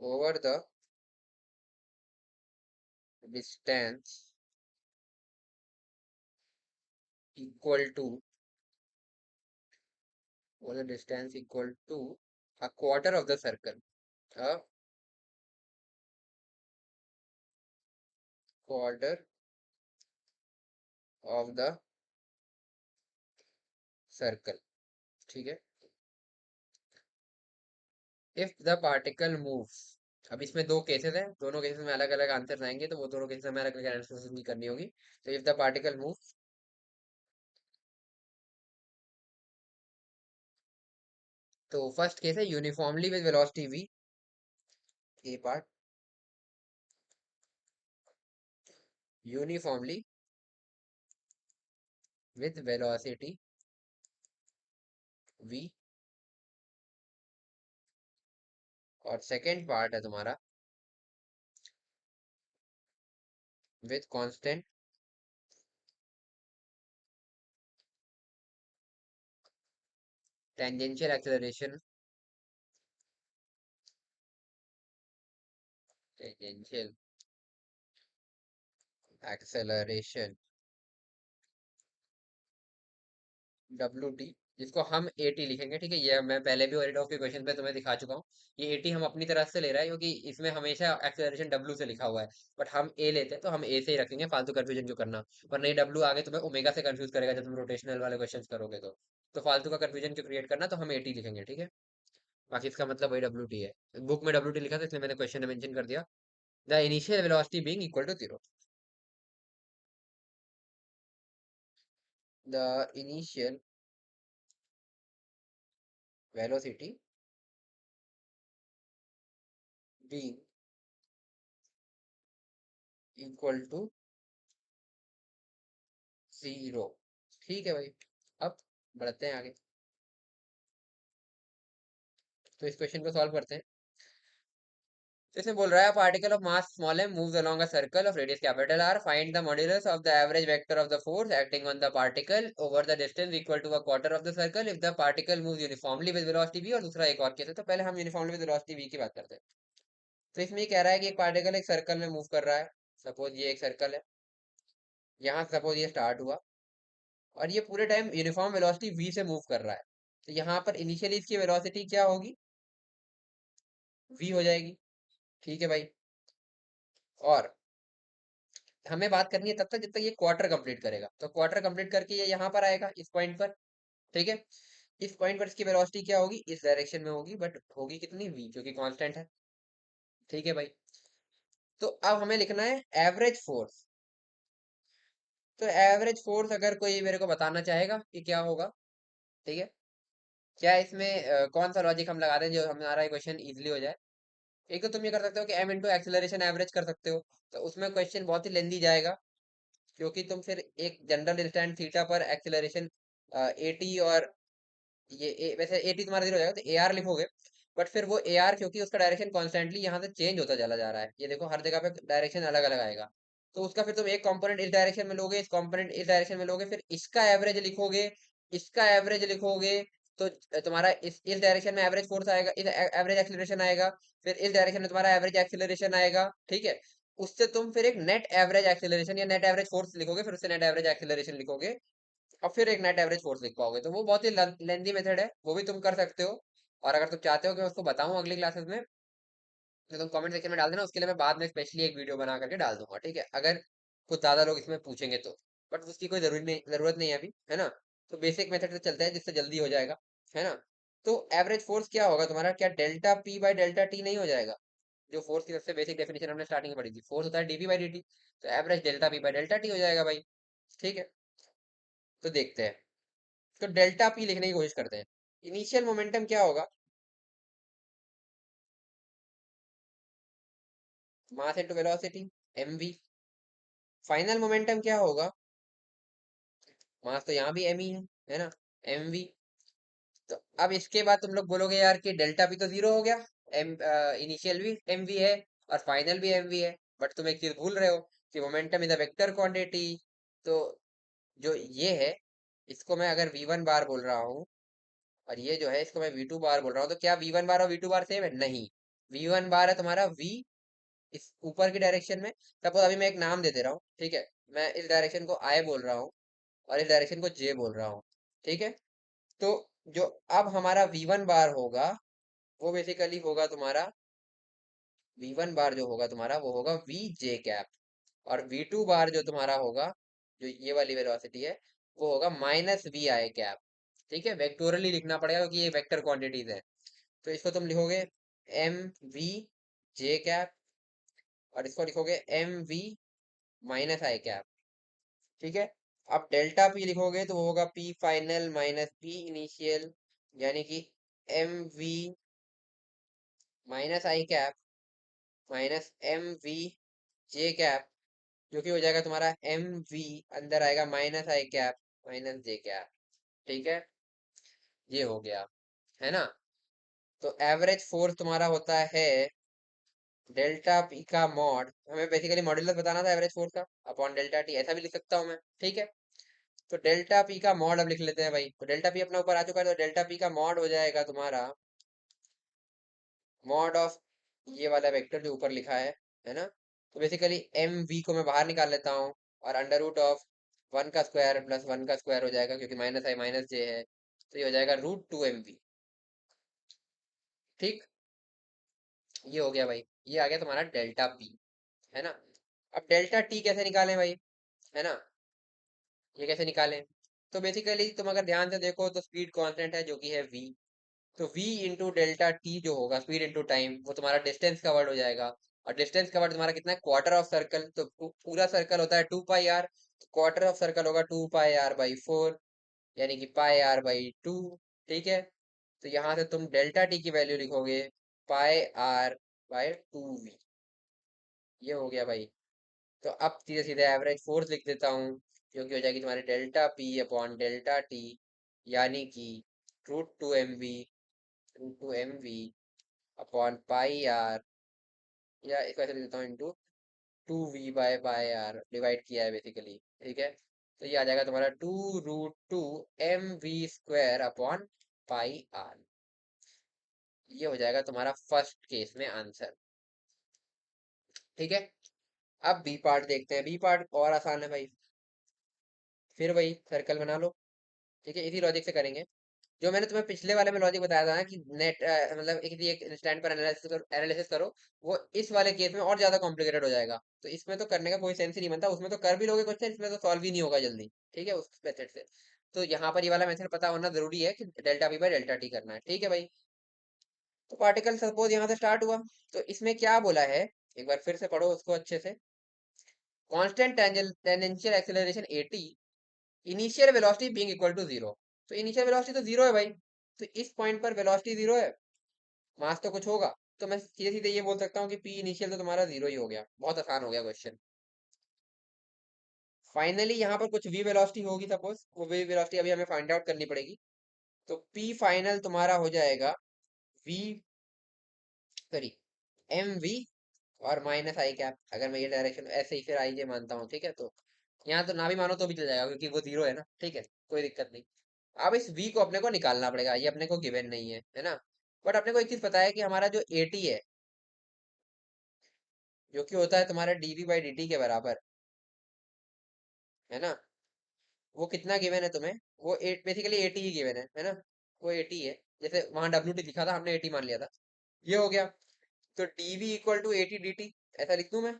over the distance equal to over the distance equal to a quarter of the circle. A quarter of the circle, ठीक है। इफ द पार्टिकल मूव्स, अब इसमें दो केसेस हैं, दोनों केसेस में अलग अलग आंसर आएंगे, तो वो दोनों केसेस में अलग अलग एनालिसिस भी करनी होगी। तो इफ द पार्टिकल मूव, तो फर्स्ट केस है uniformly with velocity v, A part, uniformly with velocity v, और सेकेंड पार्ट है तुम्हारा with constant tangential acceleration, tangential acceleration W T, जिसको हम ए टी लिखेंगे, ठीक है। ये मैं पहले भी ओरिडो के क्वेश्चन पे तुम्हें दिखा चुका हूँ। ये ए टी हम अपनी तरफ से ले रहा है, क्योंकि इसमें हमेशा एक्सेलरेशन डब्ल्यू से लिखा हुआ है, बट हम ए लेते हैं तो हम ए से ही रखेंगे, फालतू कंफ्यूजन क्यों करना। और नहीं, डब्ल्यू आगे तुम्हें ओमेगा से कंफ्यूज करेगा जब तुम रोटेशनल वाले क्वेश्चन करोगे, तो फालतू का कंफ्यूजन क्यों क्रिएट करना, तो हम ए टी लिखेंगे, ठीक है। बाकी इसका मतलब वही डब्ल्यू टी है। बुक में डब्ल्यू टी लिखा था, इसलिए मैंने क्वेश्चन में मेंशन कर दिया। The initial velocity being equal to zero, the initial velocity being equal to zero, ठीक है भाई। अब बढ़ते हैं आगे, तो इस क्वेश्चन को सॉल्व करते हैं। तो इसमें बोल रहा है particle of mass small m moves along a circle of radius capital R, find the modulus of the average vector of the force acting on the particle over the distance equal to a quarter of the circle if the particle moves uniformly with velocity v, और दूसरा एक और केस है, तो पहले हम यूनिफॉर्मली विद वेलोसिटी v की बात करते हैं। तो इसमें ये कह रहा है कि एक पार्टिकल एक सर्कल में मूव कर रहा है। सपोज ये एक सर्कल है, यहाँ सपोज ये स्टार्ट हुआ, और ये पूरे टाइम यूनिफॉर्म वेलोसिटी v से मूव कर रहा है। तो यहाँ पर इनिशियली इसकी वेलोसिटी क्या होगी, v हो जाएगी, ठीक है भाई। और हमें बात करनी है तब तक जब तक ये क्वार्टर कंप्लीट करेगा, तो क्वार्टर कंप्लीट करके ये यहाँ पर आएगा इस पॉइंट पर, ठीक है। इस पॉइंट पर इसकी वेलोसिटी क्या होगी, इस डायरेक्शन में होगी, बट होगी कितनी, v, जो कि कांस्टेंट है, ठीक है भाई। तो अब हमें लिखना है एवरेज फोर्स। तो एवरेज फोर्स अगर कोई मेरे को बताना चाहेगा कि क्या होगा, ठीक है। क्या इसमें कौन सा लॉजिक हम लगा दें जो हमारा क्वेश्चन इजीली हो जाए। एक तो तुम ये कर सकते हो कि m इंटू एक्सेलरेशन एवरेज कर सकते हो, तो उसमें क्वेश्चन बहुत ही लेंदी जाएगा, क्योंकि तुम फिर एक जनरल इंस्टेंट थीटा पर एक्सेलरेशन ए टी, और वैसे ए टी तुम्हारा जीरो हो जाएगा, तो ए आर लिखोगे, बट फिर वो ए आर क्योंकि उसका डायरेक्शन कॉन्स्टेंटली यहाँ से चेंज होता चला जा रहा है, ये देखो हर जगह पे डायरेक्शन अलग अलग आएगा, तो उसका फिर तुम एक कंपोनेंट इस डायरेक्शन में लोगे, इस कंपोनेंट इस डायरेक्शन में लोगे, फिर इसका एवरेज लिखोगे, इसका एवरेज लिखोगे, तो तुम्हारा इस डायरेक्शन में एवरेज फोर्स आएगा, इस एवरेज एक्सीलरेशन आएगा, फिर इस डायरेक्शन में तुम्हारा एवरेज एक्सीलरेशन आएगा, ठीक है। उससे तुम फिर एक नेट एवरेज एक्सीलरेशन या नेट एवरेज फोर्स लिखोगे, फिर उससे नेट एवरेज एक्सीलरेशन लिखोगे, और फिर एक नेट एवरेज फोर्स लिख पाओगे। तो वो बहुत ही लेंदी मेथड है, वो भी तुम कर सकते हो। और अगर तुम चाहते हो कि मैं उसको बताऊं अगली क्लासेस में, तो तुम कमेंट सेक्शन में डाल देना, उसके लिए मैं बाद में स्पेशली एक वीडियो बना करके डाल दूंगा, ठीक है, अगर कुछ ज्यादा लोग इसमें पूछेंगे तो। बट उसकी कोई जरूरत नहीं है अभी, है ना। तो बेसिक मेथड से चलते हैं जिससे जल्दी हो जाएगा, है ना। तो एवरेज फोर्स क्या होगा तुम्हारा, क्या delta P by delta T नहीं हो जाएगा। जो फोर्स की सबसे बेसिक डेफिनेशन हमने स्टार्टिंग में पढ़ी थी, फोर्स होता है डीपी बाई डी, तो average delta P by delta T हो जाएगा भाई, ठीक है। तो देखते हैं, तो डेल्टा पी लिखने की कोशिश करते हैं। इनिशियल मोमेंटम क्या होगा, mass into velocity, mv। Final momentum क्या होगा, मास तो यहाँ भी m ही है ना, mv। तो अब इसके बाद तुम लोग बोलोगे यार कि डेल्टा पी तो जीरो हो गया, एम इनिशियल भी mv है और फाइनल भी mv है, बट तुम एक चीज भूल रहे हो कि momentum is a vector quantity. तो जो ये है, इसको मैं अगर v1 बार बोल रहा हूँ, और ये जो है इसको मैं v2 बार बोल रहा हूँ, तो क्या v1 बार और v2 बार सेम है, नहीं। v1 बार है तुम्हारा v इस ऊपर की डायरेक्शन में। सपोज अभी मैं एक नाम दे दे रहा हूँ, ठीक है। मैं इस डायरेक्शन को आई बोल रहा हूँ, और इस डायरेक्शन को जे बोल रहा हूँ, ठीक है। तो जो अब हमारा v1 बार होगा, वो बेसिकली होगा तुम्हारा, v1 बार जो होगा तुम्हारा वो होगा वी जे कैप, और v2 बार जो तुम्हारा होगा, जो ये वाली वेलोसिटी है, वो होगा माइनस वी आई कैप, ठीक है, वेक्टोरली लिखना पड़ेगा क्योंकि ये वेक्टर क्वांटिटीज है। तो इसको तुम लिखोगे एम वी जे कैप, और इसको लिखोगे m we minus I cap. ठीक है, अब डेल्टा पी लिखोगे तो वो होगा p final minus p initial, यानी कि m we minus I cap minus M v j cap, जो कि हो जाएगा तुम्हारा एम वी, अंदर आएगा माइनस आई कैप माइनस जे कैप। ठीक है, ये हो गया, है ना। तो एवरेज फोर्स तुम्हारा होता है डेल्टा पी का मॉड, हमें बेसिकली मॉड्यूलस बताना था एवरेज फोर्स का, अपॉन डेल्टा टी, ऐसा भी लिख सकता हूँ मैं। ठीक है, तो डेल्टा पी का मॉड अब लिख लेते हैं भाई। तो डेल्टा पी अपना ऊपर आ चुका है, तो डेल्टा पी का मॉड हो जाएगा तुम्हारा मॉड ऑफ ये वाला वेक्टर जो ऊपर लिखा है ना। तो बेसिकली एम वी को मैं बाहर निकाल लेता हूँ, और अंडर रूट ऑफ 1 का स्क्वायर प्लस 1 का स्क्वायर हो जाएगा, क्योंकि माइनस आई माइनस जे है, तो ये हो जाएगा रूट 2 mv। ठीक, ये हो गया भाई, ये आ गया तुम्हारा डेल्टा पी, है ना। अब डेल्टा टी कैसे निकालें भाई, है ना, ये कैसे निकालें। तो बेसिकली तुम अगर ध्यान से देखो तो स्पीड कांस्टेंट है जो कि है v, तो v इंटू डेल्टा टी जो होगा, स्पीड इंटू टाइम, वो तुम्हारा डिस्टेंस कवर्ड हो जाएगा। और डिस्टेंस कवर्ड तुम्हारा कितना है, क्वार्टर ऑफ सर्कल, तो पूरा सर्कल होता है 2 पाई आर, क्वार्टर ऑफ सर्कल होगा 2 पाई आर/4, यानी कि पाई आर/2। ठीक है, तो यहाँ से तुम डेल्टा टी की वैल्यू लिखोगे पाई आर/2v। ये हो गया भाई। तो अब सीधे सीधे एवरेज फोर्स लिख देता हूँ, जो कि हो जाएगी तुम्हारी delta p upon delta t, यानी कि root two m v upon pi r, या इसको ऐसे लिख देता हूँ इंटू 2v/पाई आर, डिवाइड किया है बेसिकली। ठीक है, तो ये आ जाएगा तुम्हारा 2√2 mv² अपॉन पाई आर। ये हो जाएगा तुम्हारा फर्स्ट केस में आंसर। ठीक है, अब बी पार्ट देखते हैं। बी पार्ट और आसान है भाई, फिर वही सर्कल बना लो। ठीक है, इसी लॉजिक से करेंगे जो मैंने तुम्हें पिछले वाले में लॉजिक बताया था ना, कि नेट मतलब किसी एक इंस्टेंट पर एनालिसिस करो, वो इस वाले केस में और ज्यादा कॉम्प्लिकेटेड हो जाएगा। तो इसमें तो करने का कोई सेंस ही नहीं बनता, उसमें तो कर भी लोगे क्वेश्चन, इसमें तो सॉल्व ही नहीं होगा जल्दी। ठीक है, उस मेथड से। तो यहाँ पर ये वाला मेथड पता होना जरूरी है कि delta P by delta T करना है। ठीक है भाई, तो पार्टिकल सपोज यहाँ से स्टार्ट हुआ, तो इसमें क्या बोला है, एक बार फिर से पढ़ो उसको अच्छे से। Constant tangential acceleration a t, initial velocity being equal to zero. तो इनिशियल वेलोसिटी तो जीरो है भाई, तो इस पॉइंट पर वेलोसिटी जीरो है, मास तो कुछ होगा। तो मैं सीधे सीधे ये बोल सकता हूँ कि पी इनिशियल तो तुम्हारा जीरो ही हो गया। बहुत आसान हो गया क्वेश्चन। फाइनली यहाँ पर कुछ वी वेलोसिटी होगी सपोज, वो वी वेलोसिटी अभी हमें फाइंड आउट करनी पड़ेगी। तो पी फाइनल तुम्हारा हो जाएगा वी, सॉरी, एम वी और माइनस आई कैप। अगर मैं ये डायरेक्शन ऐसे ही फिर आई जे मानता हूँ, ठीक है, तो यहाँ तो ना भी मानो तो भी चल जाएगा, क्योंकि वो जीरो है ना। ठीक है, कोई दिक्कत नहीं। अब इस v को अपने को निकालना पड़ेगा, ये अपने को गिवन नहीं है ना। बट अपने को एक चीज पता है कि हमारा जो एटी है, जो कि होता है तुम्हारा dv/dt के बराबर, है ना, वो कितना गिवन है तुम्हें, वो एट बेसिकली एटी ही गिवन है ना। वो एटी है, जैसे वहां wt लिखा था, हमने एटी मान लिया था। ये हो गया, तो dv = 80 dt, ऐसा लिख दूं मैं।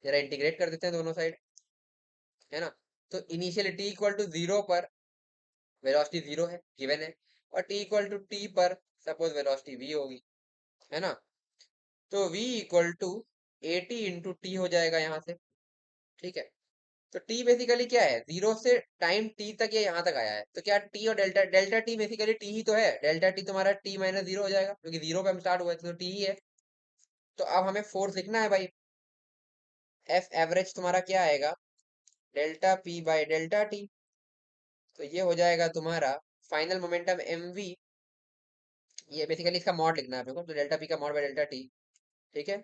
जरा इंटीग्रेट कर देते हैं दोनों साइड, है ना। तो इनिशियल t = 0 पर वेलोसिटी जीरो है, गिवन है, और t = t पर सपोज वेलोसिटी v होगी, है ना। तो v = 80 × t हो जाएगा यहाँ से। ठीक है, तो t बेसिकली क्या है, जीरो से टाइम t तक, ये यहाँ तक आया है, तो क्या t और delta delta t basically t ही तो है। डेल्टा t तुम्हारा t - 0 हो जाएगा, क्योंकि जीरो पे हम स्टार्ट हुए थे, तो t ही है। तो अब हमें फोर्स लिखना है भाई। एफ एवरेज तुम्हारा क्या आएगा, delta p by delta T. तो ये हो जाएगा तुम्हारा फाइनल मोमेंटम mv, ये बेसिकली इसका मॉड लिखना है अपने को, तो डेल्टा p का मॉड बाई डेल्टा टी। ठीक है,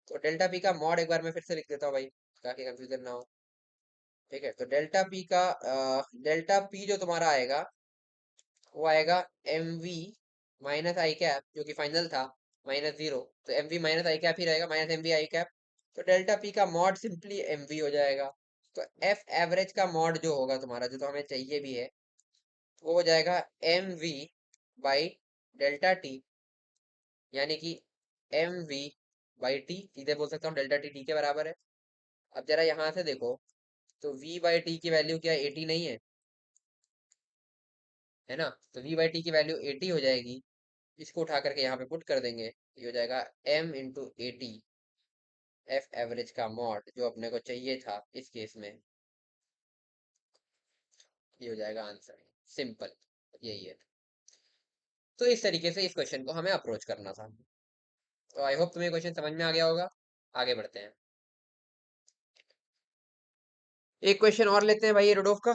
तो डेल्टा p का मॉड एक बार मैं फिर से लिख देता हूँ भाई, ताकि कंफ्यूजन ना हो। ठीक है, तो डेल्टा पी जो तुम्हारा आएगा, वो आएगा M we minus I cap, जो कि फाइनल था, -0, तो M we minus I cap ही रहेगा, minus M V I cap. तो डेल्टा पी का मॉड सिंपली एम वी हो जाएगा। तो एफ एवरेज का मॉड जो होगा तुम्हारा, जो तो हमें चाहिए भी है, वो हो जाएगा m v by delta t, यानी कि एम वी बाई टी, सीधे बोल सकता हूँ डेल्टा टी टी के बराबर है। अब जरा यहाँ से देखो, तो v/t की वैल्यू क्या 80 नहीं है, है ना। तो v बाई टी की वैल्यू 80 हो जाएगी, इसको उठा करके यहाँ पे पुट कर देंगे, ये हो जाएगा m इंटू 80 एफ एवरेज का मॉड, जो अपने को चाहिए था इस केस में। ये हो जाएगा आंसर, सिंपल, यही है। तो इस तरीके से इस क्वेश्चन को हमें अप्रोच करना था। तो आई होप तुम्हें क्वेश्चन समझ में आ गया होगा। आगे बढ़ते हैं, एक क्वेश्चन और लेते हैं भाई इरोडोव का।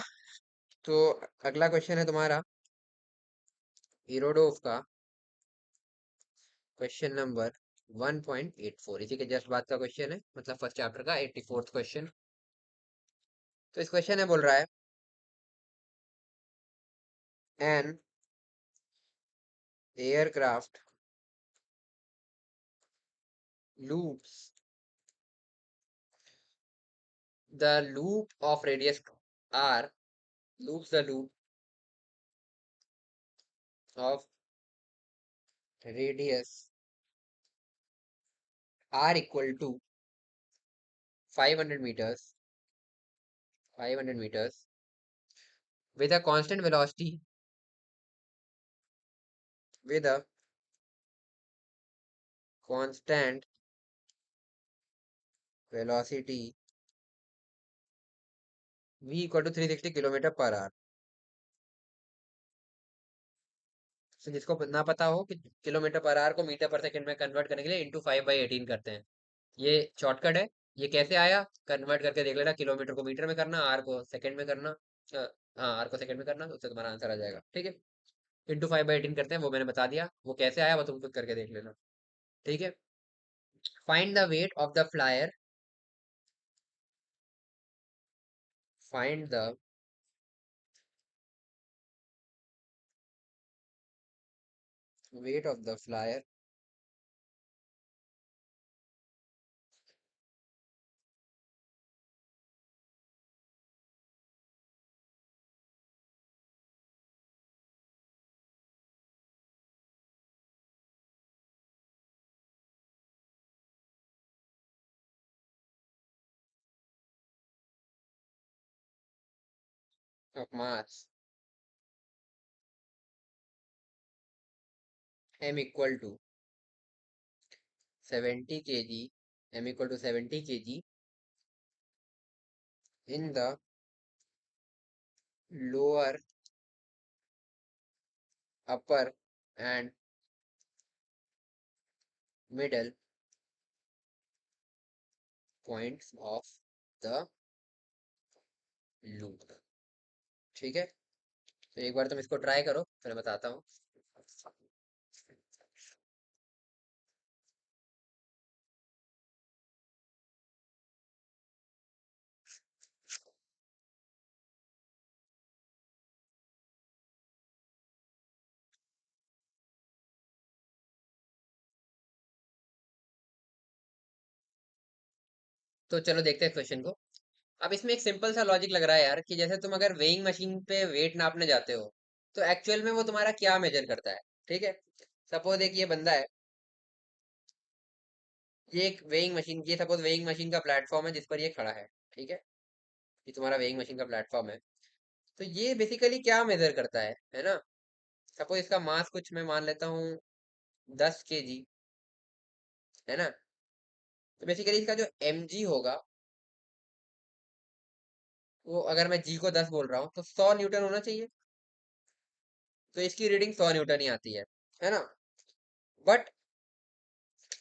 तो अगला क्वेश्चन है तुम्हारा इरोडोव का क्वेश्चन नंबर 1.84, इसी के जस्ट बाद का क्वेश्चन है, मतलब फर्स्ट चैप्टर का 84th क्वेश्चन। तो इस क्वेश्चन में बोल रहा है an aircraft loops the loop of radius r, loops the loop of radius r equal to 500 meters, 500 meters with a constant velocity, with a constant velocity v equal to 360 kilometre per hour. तो जिसको ना पता हो कि किलोमीटर पर आवर को मीटर पर सेकंड में कन्वर्ट करने के लिए इंटू 5/18 करते हैं, ये शॉर्टकट है। ये कैसे आया कन्वर्ट करके देख लेना, किलोमीटर को मीटर में करना, आर को सेकंड में करना, हाँ आर को सेकंड में करना, तो उससे तुम्हारा आंसर आ जाएगा, ठीक है। इंटू 5/18 करते हैं, वो मैंने बता दिया, वो कैसे आया वो तुम खुद करके देख लेना, ठीक है। Find the weight of the flyer, find the weight of the flyer of mass m equal to 70 kg, m equal to 70 kg in the lower, upper and middle points of the loop, ठीक है। तो एक बार तुम इसको ट्राई करो, फिर मैं बताता हूँ। तो चलो देखते हैं क्वेश्चन को। अब इसमें एक सिंपल सा लॉजिक लग रहा है यार, कि जैसे तुम अगर वेइंग मशीन पे वेट नापने जाते हो, तो एक्चुअल में वो तुम्हारा क्या मेजर करता है, ठीक है। सपोज एक ये बंदा है, ये एक वेइंग मशीन, ये सपोज वेइंग मशीन का प्लेटफॉर्म है जिस पर ये खड़ा है, ठीक है। ये तुम्हारा वेइंग मशीन का प्लेटफॉर्म है। तो ये बेसिकली क्या मेजर करता है ना। सपोज इसका मास कुछ मैं मान लेता हूँ 10 kg, है ना। तो बेसिकली इसका जो mg होगा, वो अगर मैं g को 10 बोल रहा हूँ तो 100 न्यूटन होना चाहिए। तो इसकी रीडिंग 100 न्यूटन ही आती है ना। बट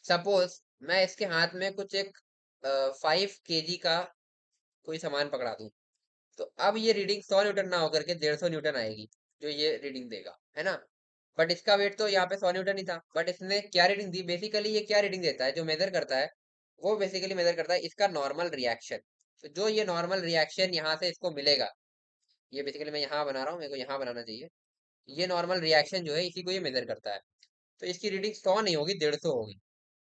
सपोज मैं इसके हाथ में कुछ एक 5 kg का कोई सामान पकड़ा दूं, तो अब ये रीडिंग 100 न्यूटन ना होकर के 150 न्यूटन आएगी, जो ये रीडिंग देगा, है ना। बट इसका वेट तो यहाँ पे 100 न्यूटन ही था, बट इसने क्या रीडिंग दी, बेसिकली ये क्या रीडिंग देता है, जो मेजर करता है, वो बेसिकली मेजर करता है इसका नॉर्मल रिएक्शन। तो जो ये नॉर्मल रिएक्शन यहाँ से इसको मिलेगा, ये बेसिकली मैं यहाँ बना रहा हूँ, मेरे को यहाँ बनाना चाहिए, ये नॉर्मल रिएक्शन जो है इसी को ये मेजर करता है। तो इसकी रीडिंग 100 नहीं होगी, 150 होगी।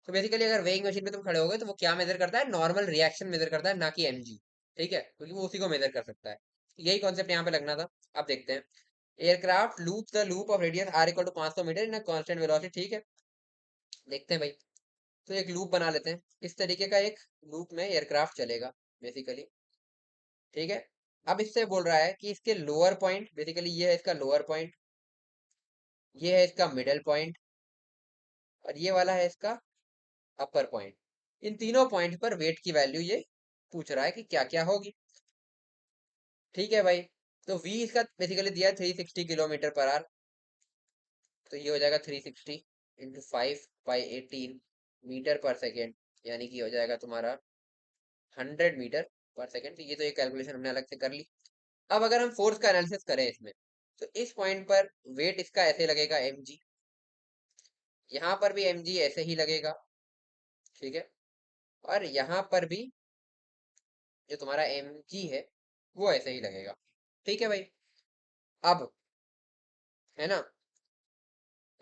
तो बेसिकली अगर वेइंग मशीन पे तुम खड़े होगे, तो वो क्या मेजर करता है, नॉर्मल रिएक्शन मेजर करता है, ना कि mg, ठीक है, क्योंकि वो उसी को मेजर कर सकता है। यही कॉन्सेप्ट यहाँ पे लगना था। अब देखते हैं, aircraft loop the loop of radius r equal to 500 metre in constant velocity, ठीक है। देखते हैं भाई, तो एक लूप बना लेते हैं, इस तरीके का एक लूप में एयरक्राफ्ट चलेगा बेसिकली, ठीक है। अब इससे बोल रहा है कि इसके लोअर पॉइंट, बेसिकली ये है इसका लोअर पॉइंट, ये है इसका मिडल पॉइंट और ये वाला है इसका अपर पॉइंट। इन तीनों पॉइंट पर वेट की वैल्यू ये पूछ रहा है कि क्या क्या होगी। ठीक है भाई, तो v इसका बेसिकली दिया है 360 किलोमीटर पर आवर। तो ये हो जाएगा 360 इंटू 5/18 मीटर पर सेकेंड, यानी कि हो जाएगा तुम्हारा 100 मीटर पर सेकेंड। तो ये तो ये कैलकुलेशन हमने अलग से कर ली। अब अगर हम फोर्स का एनालिसिस करें इसमें, तो इस पॉइंट पर वेट इसका ऐसे लगेगा mg, यहाँ पर भी mg ऐसे ही लगेगा, ठीक है, और यहाँ पर भी जो तुम्हारा mg है वो ऐसे ही लगेगा। ठीक है भाई, अब है ना,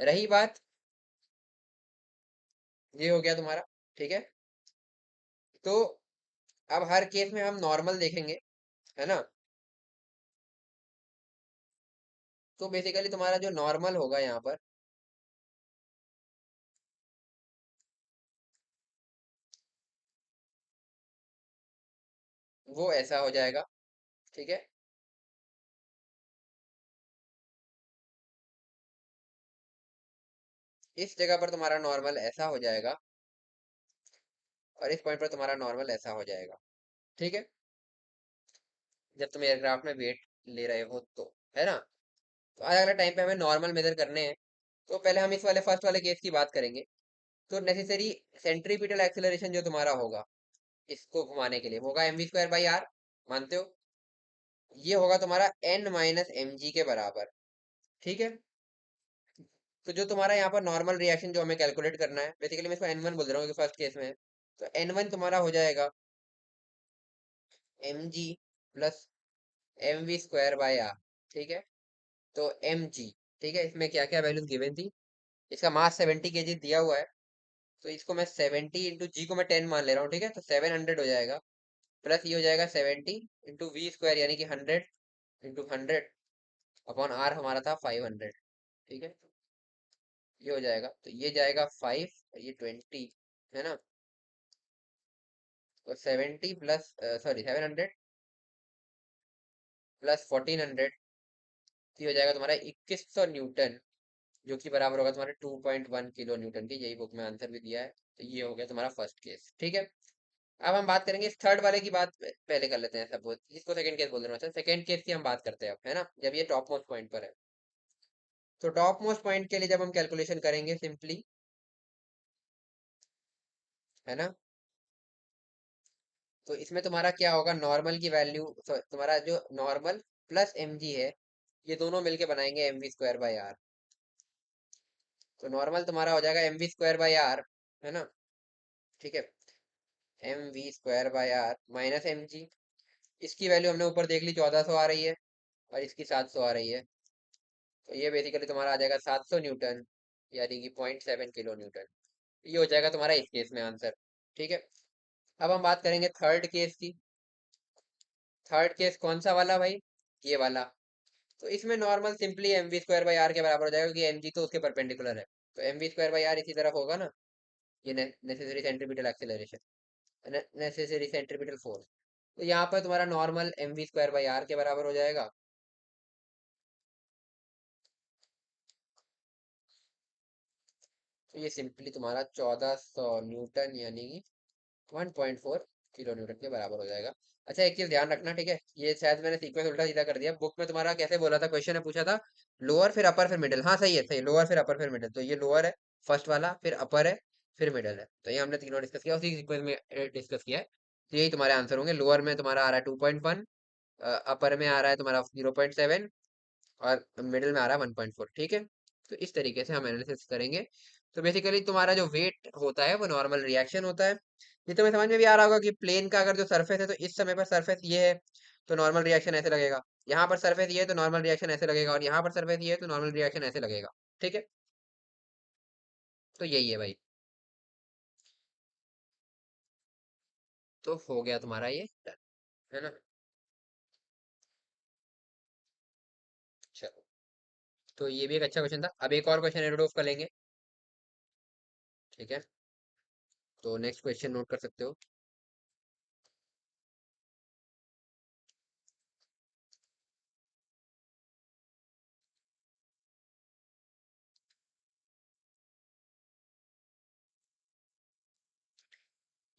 रही बात, ये हो गया तुम्हारा। ठीक है, तो अब हर केस में हम नॉर्मल देखेंगे, है ना। तो बेसिकली तुम्हारा जो नॉर्मल होगा यहाँ पर, वो ऐसा हो जाएगा। ठीक है, इस जगह पर तुम्हारा नॉर्मल ऐसा हो जाएगा और इस पॉइंट पर तुम्हारा नॉर्मल ऐसा हो जाएगा। ठीक है, जब तुम एयरक्राफ्ट में वेट ले रहे हो तो, है ना। तो अलग अलग टाइम पे हमें नॉर्मल मेजर करने हैं। तो पहले हम इस वाले फर्स्ट वाले केस की बात करेंगे। तो नेसेसरी सेंट्रीपिटल एक्सेलरेशन जो तुम्हारा होगा इसको घुमाने के लिए, वो होगा mv²/r, मानते हो। ये होगा तुम्हारा n माइनस एम जी के बराबर। ठीक है, तो जो तुम्हारा यहाँ पर नॉर्मल रिएक्शन जो हमें कैलकुलेट करना है, बेसिकली मैं इसको n1 बोल रहा हूँ फर्स्ट केस में है। तो n1 तुम्हारा हो जाएगा mg प्लस mv²/r। ठीक है, तो mg, ठीक है, इसमें क्या क्या वैल्यूज गिवन थी। इसका मास 70 kg दिया हुआ है, तो इसको मैं 70 इंटू जी को मैं 10 मान ले रहा हूँ। ठीक है, तो 700 हो जाएगा, प्लस ये हो जाएगा 70 इंटू v² यानी कि 100 इंटू 100 अपॉन आर हमारा था 500। ठीक है, ये हो जाएगा, तो ये जाएगा 5 और ये 20, है ना। तो 70 प्लस सॉरी 700 प्लस 1400, ये हो जाएगा तुम्हारा 2100 न्यूटन, जो कि बराबर होगा तुम्हारे 2.1 किलो न्यूटन की। यही बुक में आंसर भी दिया है। तो ये हो गया तुम्हारा फर्स्ट केस। ठीक है, अब हम बात करेंगे इस थर्ड वाले की बात पहले कर लेते हैं। सपोज इसको सेकंड केस बोल रहे हैं, अच्छा सेकंड केस की हम बात करते हैं अब, है ना, जब ये टॉप मोस्ट पॉइंट पर है। तो टॉप मोस्ट पॉइंट के लिए जब हम कैलकुलेशन करेंगे सिंपली, है ना, तो इसमें तुम्हारा क्या होगा, नॉर्मल की वैल्यू, तुम्हारा जो नॉर्मल प्लस एम जी है, ये दोनों मिलके बनाएंगे mv²/r। तो नॉर्मल तुम्हारा हो जाएगा mv²/r, है ना। ठीक है, mv²/r माइनस एम जी, इसकी वैल्यू हमने ऊपर देख ली 1400 आ रही है और इसकी 700 आ रही है। तो ये बेसिकली तुम्हारा आ जाएगा 700 न्यूटन, यानी कि 0.7 किलो न्यूटन। ये हो जाएगा तुम्हारा इस केस में आंसर। ठीक है, अब हम बात करेंगे थर्ड केस की। थर्ड केस कौन सा वाला भाई, ये वाला। तो इसमें नॉर्मल सिंपली mv²/r के बराबर हो जाएगा, क्योंकि mg तो उसके परपेंडिकुलर है। तो mv²/r इसी तरफ होगा ना, ये necessary centripetal acceleration, necessary centripetal force. तो यहाँ पर तुम्हारा नॉर्मल mv²/r के बराबर हो जाएगा। तो ये सिंपली तुम्हारा 1400 न्यूटन यानी कि 1.4 किलो न्यूटन के बराबर हो जाएगा। अच्छा एक चीज ध्यान रखना, ठीक है, ये शायद मैंने सीक्वेंस उल्टा सीधा कर दिया। बुक में तुम्हारा कैसे बोला था, क्वेश्चन ने पूछा था लोअर फिर अपर फिर मिडिल। हाँ सही है, सही, लोअर फिर अपर फिर मिडिल। तो ये लोअर है फर्स्ट वाला, फिर अपर है, फिर मिडिल है। तो ये हमने तीनों डिस्कस किया, उसी सीक्वेंस में डिस्कस किया है। तो यही तुम्हारे आंसर होंगे। लोअर में तुम्हारा आ रहा है 2.1, अपर में आ रहा है तुम्हारा 0.7 और मिडिल में आ रहा है 1.4। ठीक है, तो इस तरीके से हम एनालिसिस करेंगे। तो बेसिकली तुम्हारा जो वेट होता है वो नॉर्मल रिएक्शन होता है। ये तुम्हें समझ में भी आ रहा होगा कि प्लेन का अगर जो सरफेस है, तो इस समय पर सरफेस ये है तो नॉर्मल रिएक्शन ऐसे लगेगा। यहाँ पर सरफेस ये है तो नॉर्मल रिएक्शन ऐसे लगेगा, और यहाँ पर सरफेस ये है तो नॉर्मल रिएक्शन ऐसे लगेगा। ठीक है, तो यही है भाई। तो हो गया तुम्हारा ये done, है ना। चलो, तो ये भी एक अच्छा क्वेश्चन था। अब एक और क्वेश्चन एड ऑफ कर लेंगे। ठीक है, तो नेक्स्ट क्वेश्चन नोट कर सकते हो।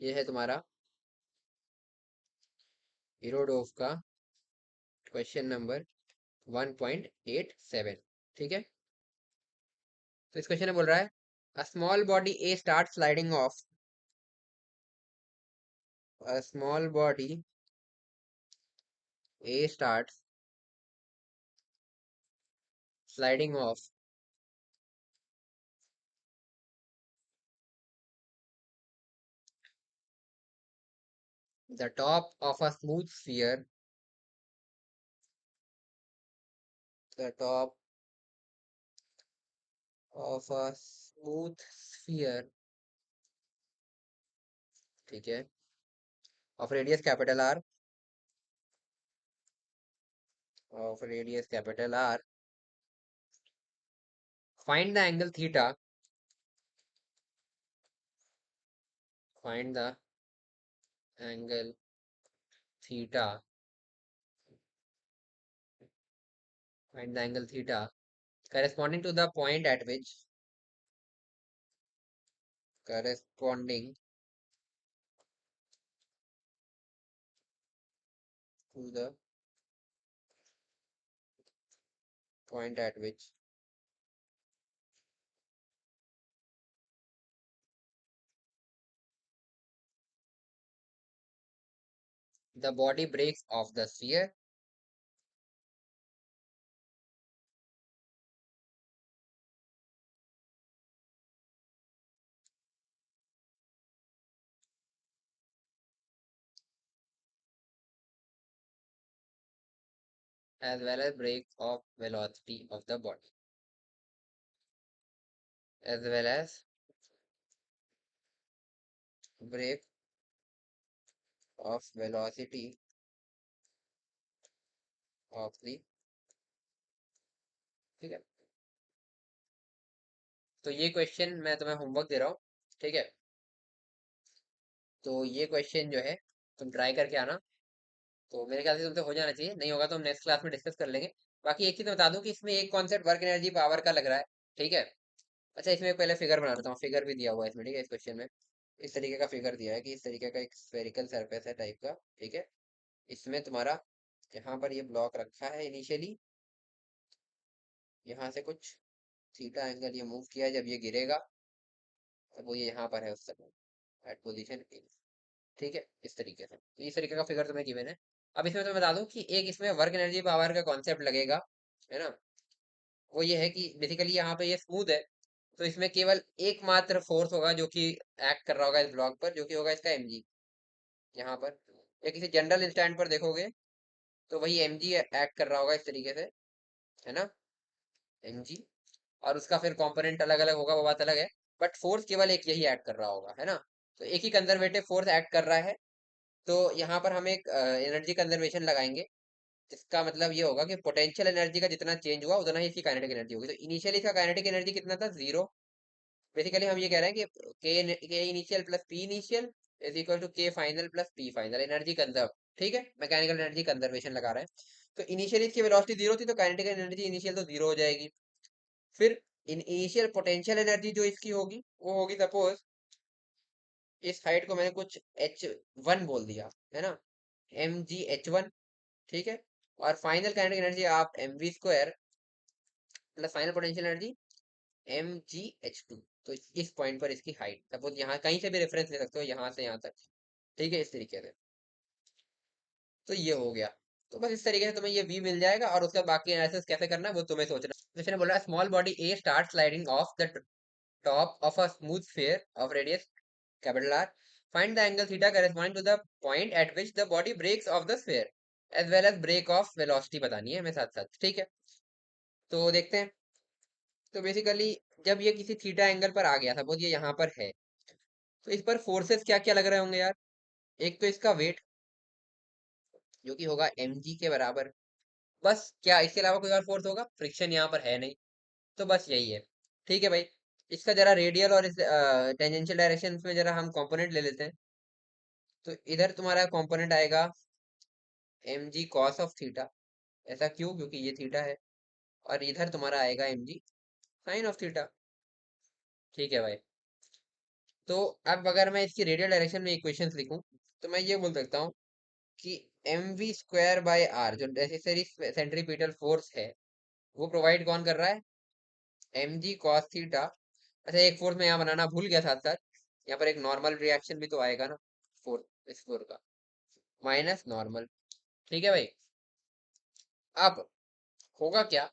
ये है तुम्हारा इरोडोव का क्वेश्चन नंबर 1.87। ठीक है, तो इस क्वेश्चन में बोल रहा है a small body A start sliding of a small body A start sliding of the top of a smooth sphere, the top of a smooth sphere, ठीक है, of radius capital R, of radius capital R, find the angle theta, find the angle theta, find the angle theta corresponding to the point at which, corresponding to the point at which the body breaks off the sphere as well as break of velocity of the body, as well as break of velocity of the, ठीक है, तो ये क्वेश्चन मैं तुम्हें होमवर्क दे रहा हूँ। ठीक है, तो ये क्वेश्चन जो है तुम ट्राई करके आना, तो मेरे ख्याल से तुमसे हो जाना चाहिए, नहीं होगा तो हम नेक्स्ट क्लास में डिस्कस कर लेंगे। बाकी एक चीज मैं बता दूं कि इसमें एक कॉन्सेप्ट वर्क एनर्जी पावर का लग रहा है। ठीक है, अच्छा इसमें पहले फिगर बना देता हूँ, फिगर भी दिया हुआ है इसमें। ठीक है, इस क्वेश्चन में इस तरीके का फिगर दिया है कि इस तरीके का एक स्फेरिकल सरफेस है टाइप का। ठीक है, इसमें तुम्हारा यहाँ पर ये ब्लॉक रखा है इनिशियली, यहाँ से कुछ थीटा एंगल ये मूव किया है, जब ये गिरेगा तब वो ये यहाँ पर है उस समय एट पोजिशन ए। ठीक है, इस तरीके से, तो इस तरीके का फिगर तुम्हें गिवन है। अब इसमें तुम्हें बता दूं कि एक इसमें वर्क एनर्जी पावर का कॉन्सेप्ट लगेगा, है ना। वो ये है कि बेसिकली यहाँ पे ये स्मूथ है, तो इसमें केवल एकमात्र फोर्स होगा जो कि एक्ट कर रहा होगा इस ब्लॉक पर, जो कि होगा इसका mg। यहाँ पर या किसी जनरल इंस्टेंट पर देखोगे तो वही mg एक्ट कर रहा होगा इस तरीके से, है ना, mg। और उसका फिर कंपोनेंट अलग अलग होगा, वो बात अलग है, बट फोर्स केवल एक यही एक्ट कर रहा होगा, है ना। तो एक ही कंजर्वेटिव फोर्स एक्ट कर रहा है, तो यहाँ पर हम एक एनर्जी कंजर्वेशन लगाएंगे, इसका मतलब ये होगा कि पोटेंशियल एनर्जी का जितना चेंज हुआ उतना ही इसकी काइनेटिक एनर्जी होगी। तो इनिशियली इसका काइनेटिक एनर्जी कितना था, 0। बेसिकली हम ये कह रहे हैं कि K initial plus P initial is equal to K final plus P final energy conserve. ठीक है, मैकेनिकल एनर्जी कंजर्वेशन लगा रहे हैं। तो इनिशियली इसकी वेलोसिटी 0 थी, तो काइनेटिक एनर्जी इनिशियल तो 0 हो जाएगी। फिर इनिशियल पोटेंशियल एनर्जी जो इसकी होगी वो होगी, सपोज इस हाइट को मैंने कुछ h1 बोल दिया, है ना, mgh1। ठीक है, और फाइनल काइनेटिक एनर्जी आप mv² plus final potential energy mgh2। तो इस पॉइंट पर इसकी हाइट, सपोज यहाँ कहीं से भी रेफरेंस ले सकते हो, यहाँ से यहाँ तक। ठीक है, इस तरीके से, तो ये हो गया। तो बस इस तरीके से तुम्हें ये v मिल जाएगा, और उसका बाकी एनालिसिस कैसे करना है वो तुम्हें सोचना। जैसे ने बोला small body A start sliding of the top of a smooth sphere of radius capital R. Find the angle theta corresponding to the point at which the body breaks off the sphere as well as break off velocity बतानी है हमें साथ साथ। ठीक है, तो देखते हैं। तो बेसिकली जब ये किसी थीटा एंगल पर आ गया, सपोज ये यहाँ पर है, तो इस पर फोर्सेस क्या क्या लग रहे होंगे यार। एक तो इसका वेट जो कि होगा mg के बराबर, बस क्या इसके अलावा कोई और फोर्स होगा, फ्रिक्शन यहाँ पर है नहीं, तो बस यही है। ठीक है भाई, इसका जरा रेडियल और इस टेंजेंशियल डायरेक्शन में जरा हम कंपोनेंट ले लेते हैं। तो इधर तुम्हारा कंपोनेंट आएगा mg cos ऑफ थीटा, ऐसा क्यों, क्योंकि ये थीटा है। और इधर तुम्हारा आएगा mg sin ऑफ थीटा। ठीक है भाई, तो अब अगर मैं इसकी रेडियल डायरेक्शन में इक्वेशंस लिखूं तो मैं ये बोल सकता हूँ कि mv² बाय r जो नेसेसरी सेंट्रीपिटल फोर्स है वो प्रोवाइड कौन कर रहा है, mg cos थीटा। अच्छा, एक फोर्स मैं यहाँ बनाना भूल गया, साथ साथ यहाँ पर एक नॉर्मल रिएक्शन भी तो आएगा ना, इस फोर का माइनस नॉर्मल। ठीक है भाई। अब होगा क्या,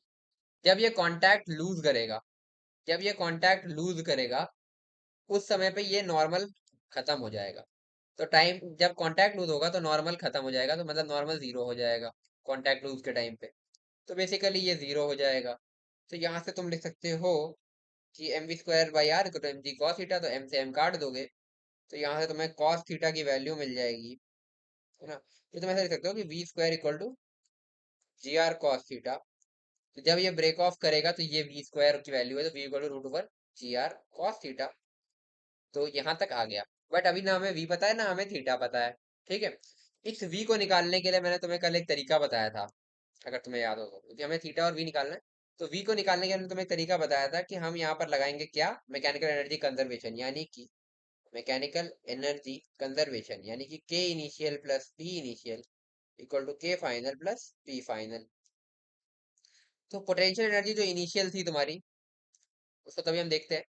जब ये कांटेक्ट लूज करेगा, जब ये कांटेक्ट लूज करेगा उस समय पे ये नॉर्मल खत्म हो जाएगा। तो टाइम जब कांटेक्ट लूज होगा तो नॉर्मल खत्म हो जाएगा, तो मतलब नॉर्मल जीरो हो जाएगा कांटेक्ट लूज के टाइम पे। तो बेसिकली ये जीरो हो जाएगा। तो यहाँ से तुम लिख सकते हो कि mv²/r तो mg cos थीटा, तो m से m काट दोगे तो यहाँ से तुम्हें cos थीटा की वैल्यू मिल जाएगी, है ना। तो तुम ऐसा लिख सकते हो कि v² = gr cos थीटा। तो जब ये ब्रेक ऑफ करेगा तो ये v² की वैल्यू है, तो v √/gr cos थीटा। तो यहाँ तक आ गया। बट अभी ना हमें v पता है ना हमें थीटा पता है। ठीक है। इस v को निकालने के लिए मैंने तुम्हें कल एक तरीका बताया था, अगर तुम्हें याद हो तो, क्योंकि हमें थीटा और v निकालना है। तो v को निकालने के लिए मैंने तुम्हें एक तरीका बताया था कि हम यहाँ पर लगाएंगे क्या, मैकेनिकल एनर्जी कंजर्वेशन, यानी कि मैकेनिकल एनर्जी कंजर्वेशन यानी कि k initial plus p initial equal to k final plus p final. तो पोटेंशियल एनर्जी जो इनिशियल थी तुम्हारी उसको तभी हम देखते हैं।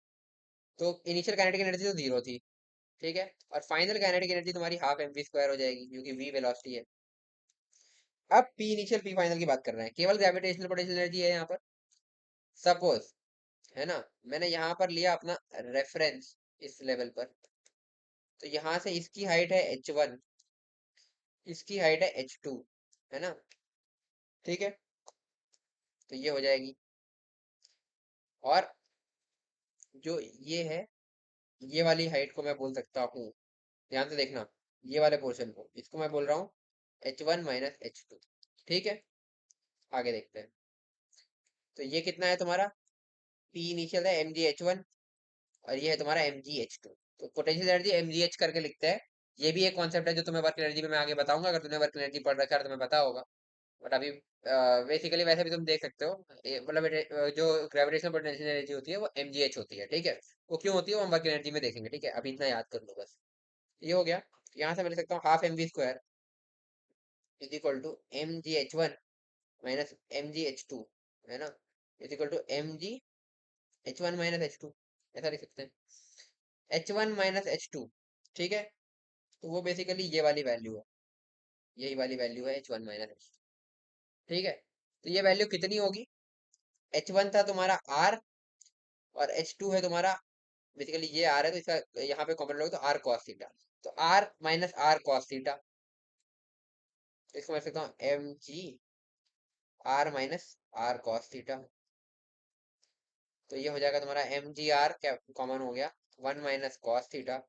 तो इनिशियल काइनेटिक एनर्जी तो जीरो थी, ठीक है, और फाइनल काइनेटिक एनर्जी तुम्हारी हाफ mv² हो जाएगी क्योंकि v वेलोसिटी है। अब p इनिशियल p फाइनल की बात कर रहे हैं, केवल ग्रेविटेशनल पोटेंशियल एनर्जी है यहाँ पर। सपोज, है ना, मैंने यहाँ पर लिया अपना रेफरेंस इस लेवल पर, तो यहाँ से इसकी हाइट है h1, इसकी हाइट है h2, है ना। ठीक है, तो ये हो जाएगी। और जो ये है, ये वाली हाइट को मैं बोल सकता हूँ, ध्यान से देखना, ये वाले पोर्शन को, इसको मैं बोल रहा हूँ h1 - h2। ठीक है, आगे देखते हैं। तो ये कितना है तुम्हारा, p इनिशियल है mgh1 और ये है तुम्हारा mgh2। तो पोटेंशियल एनर्जी mgh करके लिखते हैं। ये भी एक कॉन्सेप्ट है जो तुम्हें वर्क एनर्जी में मैं आगे बताऊंगा, अगर तुमने वर्क एनर्जी पढ़ रखा है तो तुम्हें पता होगा। बट अभी बेसिकली वैसे भी तुम देख सकते हो, मतलब जो ग्रेविटेशनल पोटेंशियल एनर्जी होती है वो mgh होती है। ठीक है, वो क्यों होती है वो हम वर्क एनर्जी में देखेंगे। ठीक है, अभी इतना याद कर लो बस। ये हो गया। यहाँ से मैं लिख सकता हूँ half mv² is equal to mgh1 minus mgh2, है ना, is equal to mgh1 - h2, ऐसा लिख सकते हैं, h1 - h2। ठीक है, तो वो बेसिकली ये वाली वैल्यू है, यही वाली वैल्यू है h1 - h2। ठीक है, तो ये वैल्यू कितनी होगी, h1 था तुम्हारा r और h2 है तुम्हारा, बेसिकली ये r है तो इसका यहाँ पे कॉम्पोनेंट होगा तो r cos थीटा। तो r minus r cos theta, तो इसको मैं लिख सकता हूँ mg r minus r cos theta. तो ये हो जाएगा तुम्हारा mgr, क्या कॉमन हो गया, 1 - cos थीटा,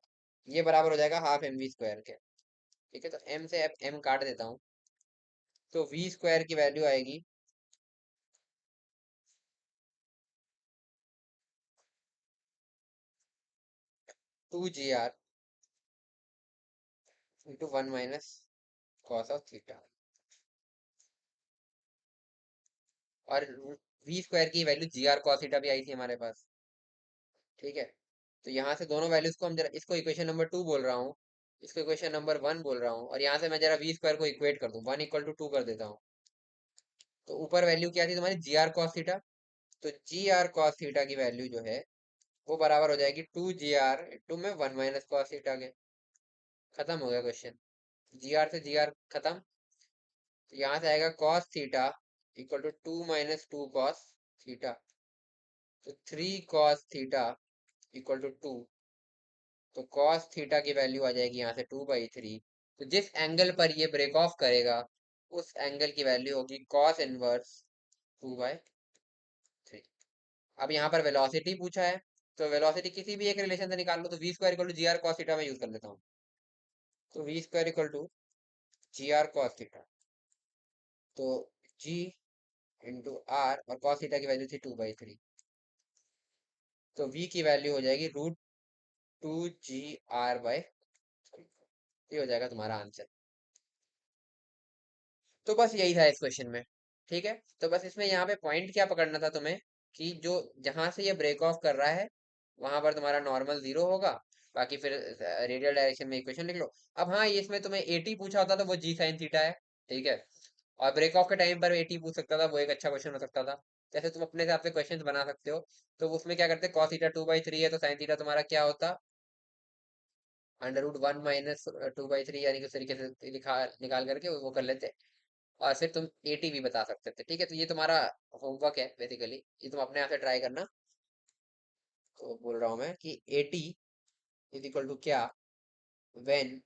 ये बराबर हो जाएगा हाफ mv² के। ठीक है, तो m से m काट देता हूँ, तो v² की वैल्यू आएगी 2gr into 1 - cos of theta. और v² की वैल्यू gr cos थीटा भी आई थी हमारे पास। ठीक है, तो यहाँ से दोनों वैल्यूज को हम जरा, इसको इक्वेशन नंबर 2 बोल रहा हूँ, इसको इक्वेशन नंबर 1 बोल रहा हूँ, और यहाँ से मैं जरा v² को इक्वेट कर दूँ, 1 = 2 कर देता हूँ। तो ऊपर वैल्यू क्या थी तुम्हारी, gr cos थीटा। तो gr cos थीटा की वैल्यू जो है वो बराबर हो जाएगी 2gr इंटू में 1 - cos थीटा के। खत्म हो गया क्वेश्चन, gr से gr खत्म। तो यहाँ से आएगा cos theta equal to 2 - 2 cos theta. तो 3 cos थीटा इक्वल टू 2। तो cos थीटा की वैल्यू आ जाएगी यहाँ से 2/3। तो जिस एंगल पर ये ब्रेक ऑफ करेगा उस एंगल की वैल्यू होगी cos इनवर्स 2/3। अब यहाँ पर वेलोसिटी पूछा है, तो वेलोसिटी किसी भी एक रिलेशन से निकाल लो, तो v² = gr cos थीटा में यूज कर लेता हूँ। तो v² = gr cos थीटा, तो g इंटू आर, और cos थीटा की वैल्यू थी 2/3, तो v की वैल्यू हो जाएगी √2gr/3। ये हो जाएगा तुम्हारा आंसर। तो बस यही था इस क्वेश्चन में। ठीक है, तो बस इसमें यहाँ पे पॉइंट क्या पकड़ना था तुम्हें, कि जो जहां से ये ब्रेक ऑफ कर रहा है वहां पर तुम्हारा नॉर्मल जीरो होगा, बाकी फिर रेडियल डायरेक्शन में इक्वेशन लिख लो। अब हाँ, ये इसमें तुम्हें एटी पूछा होता तो वो जी साइन थीटा है, ठीक है। और ब्रेक ऑफ के टाइम पर एटी पूछ सकता था, वो एक अच्छा क्वेश्चन हो सकता था। जैसे तुम अपने हिसाब से क्वेश्चन बना सकते हो। तो उसमें क्या करते, कॉस थीटा 2/3 है, तो साइन थीटा तुम्हारा क्या होता, √1 माइनस 2/3, यानी कि उस तरीके से लिखा निकाल करके वो कर लेते। और फिर तुम एटी भी बता सकते थे, ठीक है। तो ये तुम्हारा होमवर्क है बेसिकली, ये तुम अपने आप से ट्राई करना। तो बोल रहा हूँ मैं कि एटी इज इक्वल टू क्या, when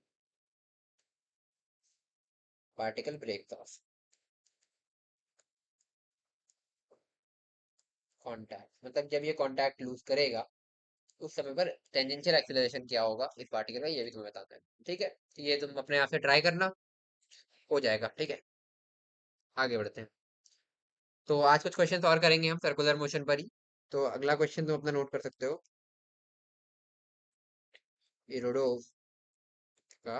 particle breaks off contact, मतलब जब ये कांटेक्ट लूज करेगा उस समय पर टेंजेंशियल एक्सीलरेशन क्या होगा इस पार्टिकल का, ये भी तुम्हें बताना है, ठीक है। तो ये तुम अपने आप से ट्राई करना, हो जाएगा, ठीक है। आगे बढ़ते हैं। तो आज कुछ क्वेश्चन और करेंगे हम सर्कुलर मोशन पर ही। तो अगला क्वेश्चन तुम अपना नोट कर सकते हो, इरोडोव का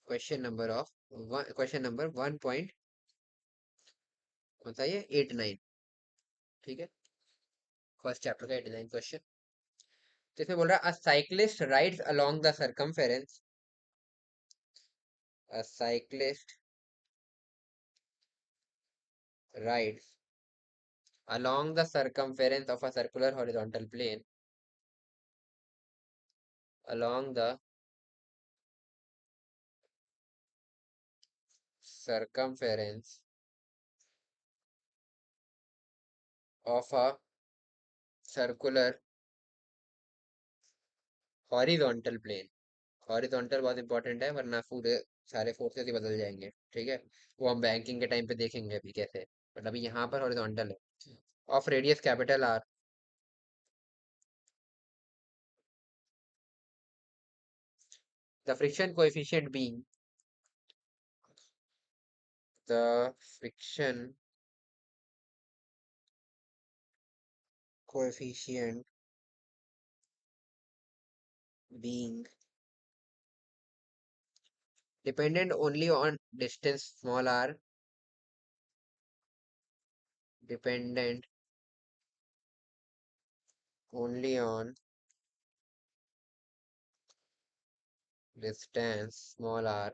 क्वेश्चन नंबर 1 पॉइंट बताइए 89, ठीक है। फर्स्ट चैप्टर का 89 क्वेश्चन। तो इसमें बोल रहा है, अ cyclist rides along the circumference, a cyclist rides along the circumference of a circular horizontal plane, along the circumference of a circular horizontal plane। Horizontal बहुत इंपॉर्टेंट है, वरना पूरे सारे फोर्सेस ही बदल जाएंगे, ठीक है। वो हम बैंकिंग के टाइम पे देखेंगे अभी कैसे, बट अभी यहाँ पर हॉरिजॉन्टल है। Of radius capital are, the friction coefficient being, the friction coefficient being dependent only on distance small r, dependent only on distance small r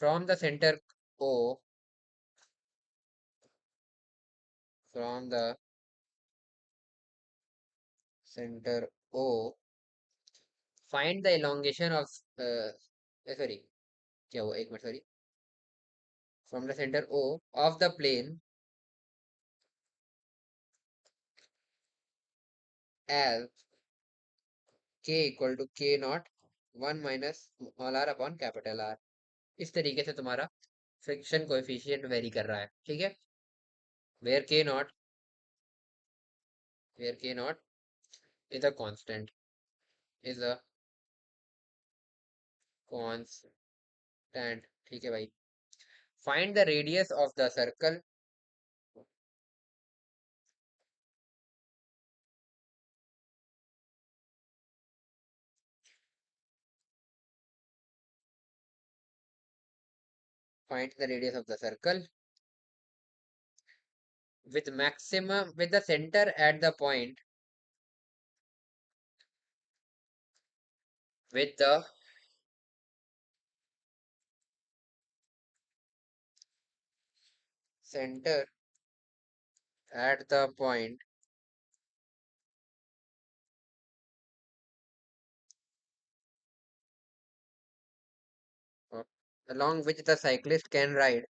from the center O, from the center O, find the elongation of sorry, क्या हुआ, एक minute, sorry, from the center O of the plane as k equal to k naught 1 minus small r upon capital R। इस तरीके से तुम्हारा फ्रिक्शन कोएफिशिएंट वेरी कर रहा है, ठीक है। Where k naught is a constant, is a constant, ठीक है भाई। Find the radius of the circle, find the radius of the circle with the center at the point, with the center at the point uh, along which the cyclist can ride,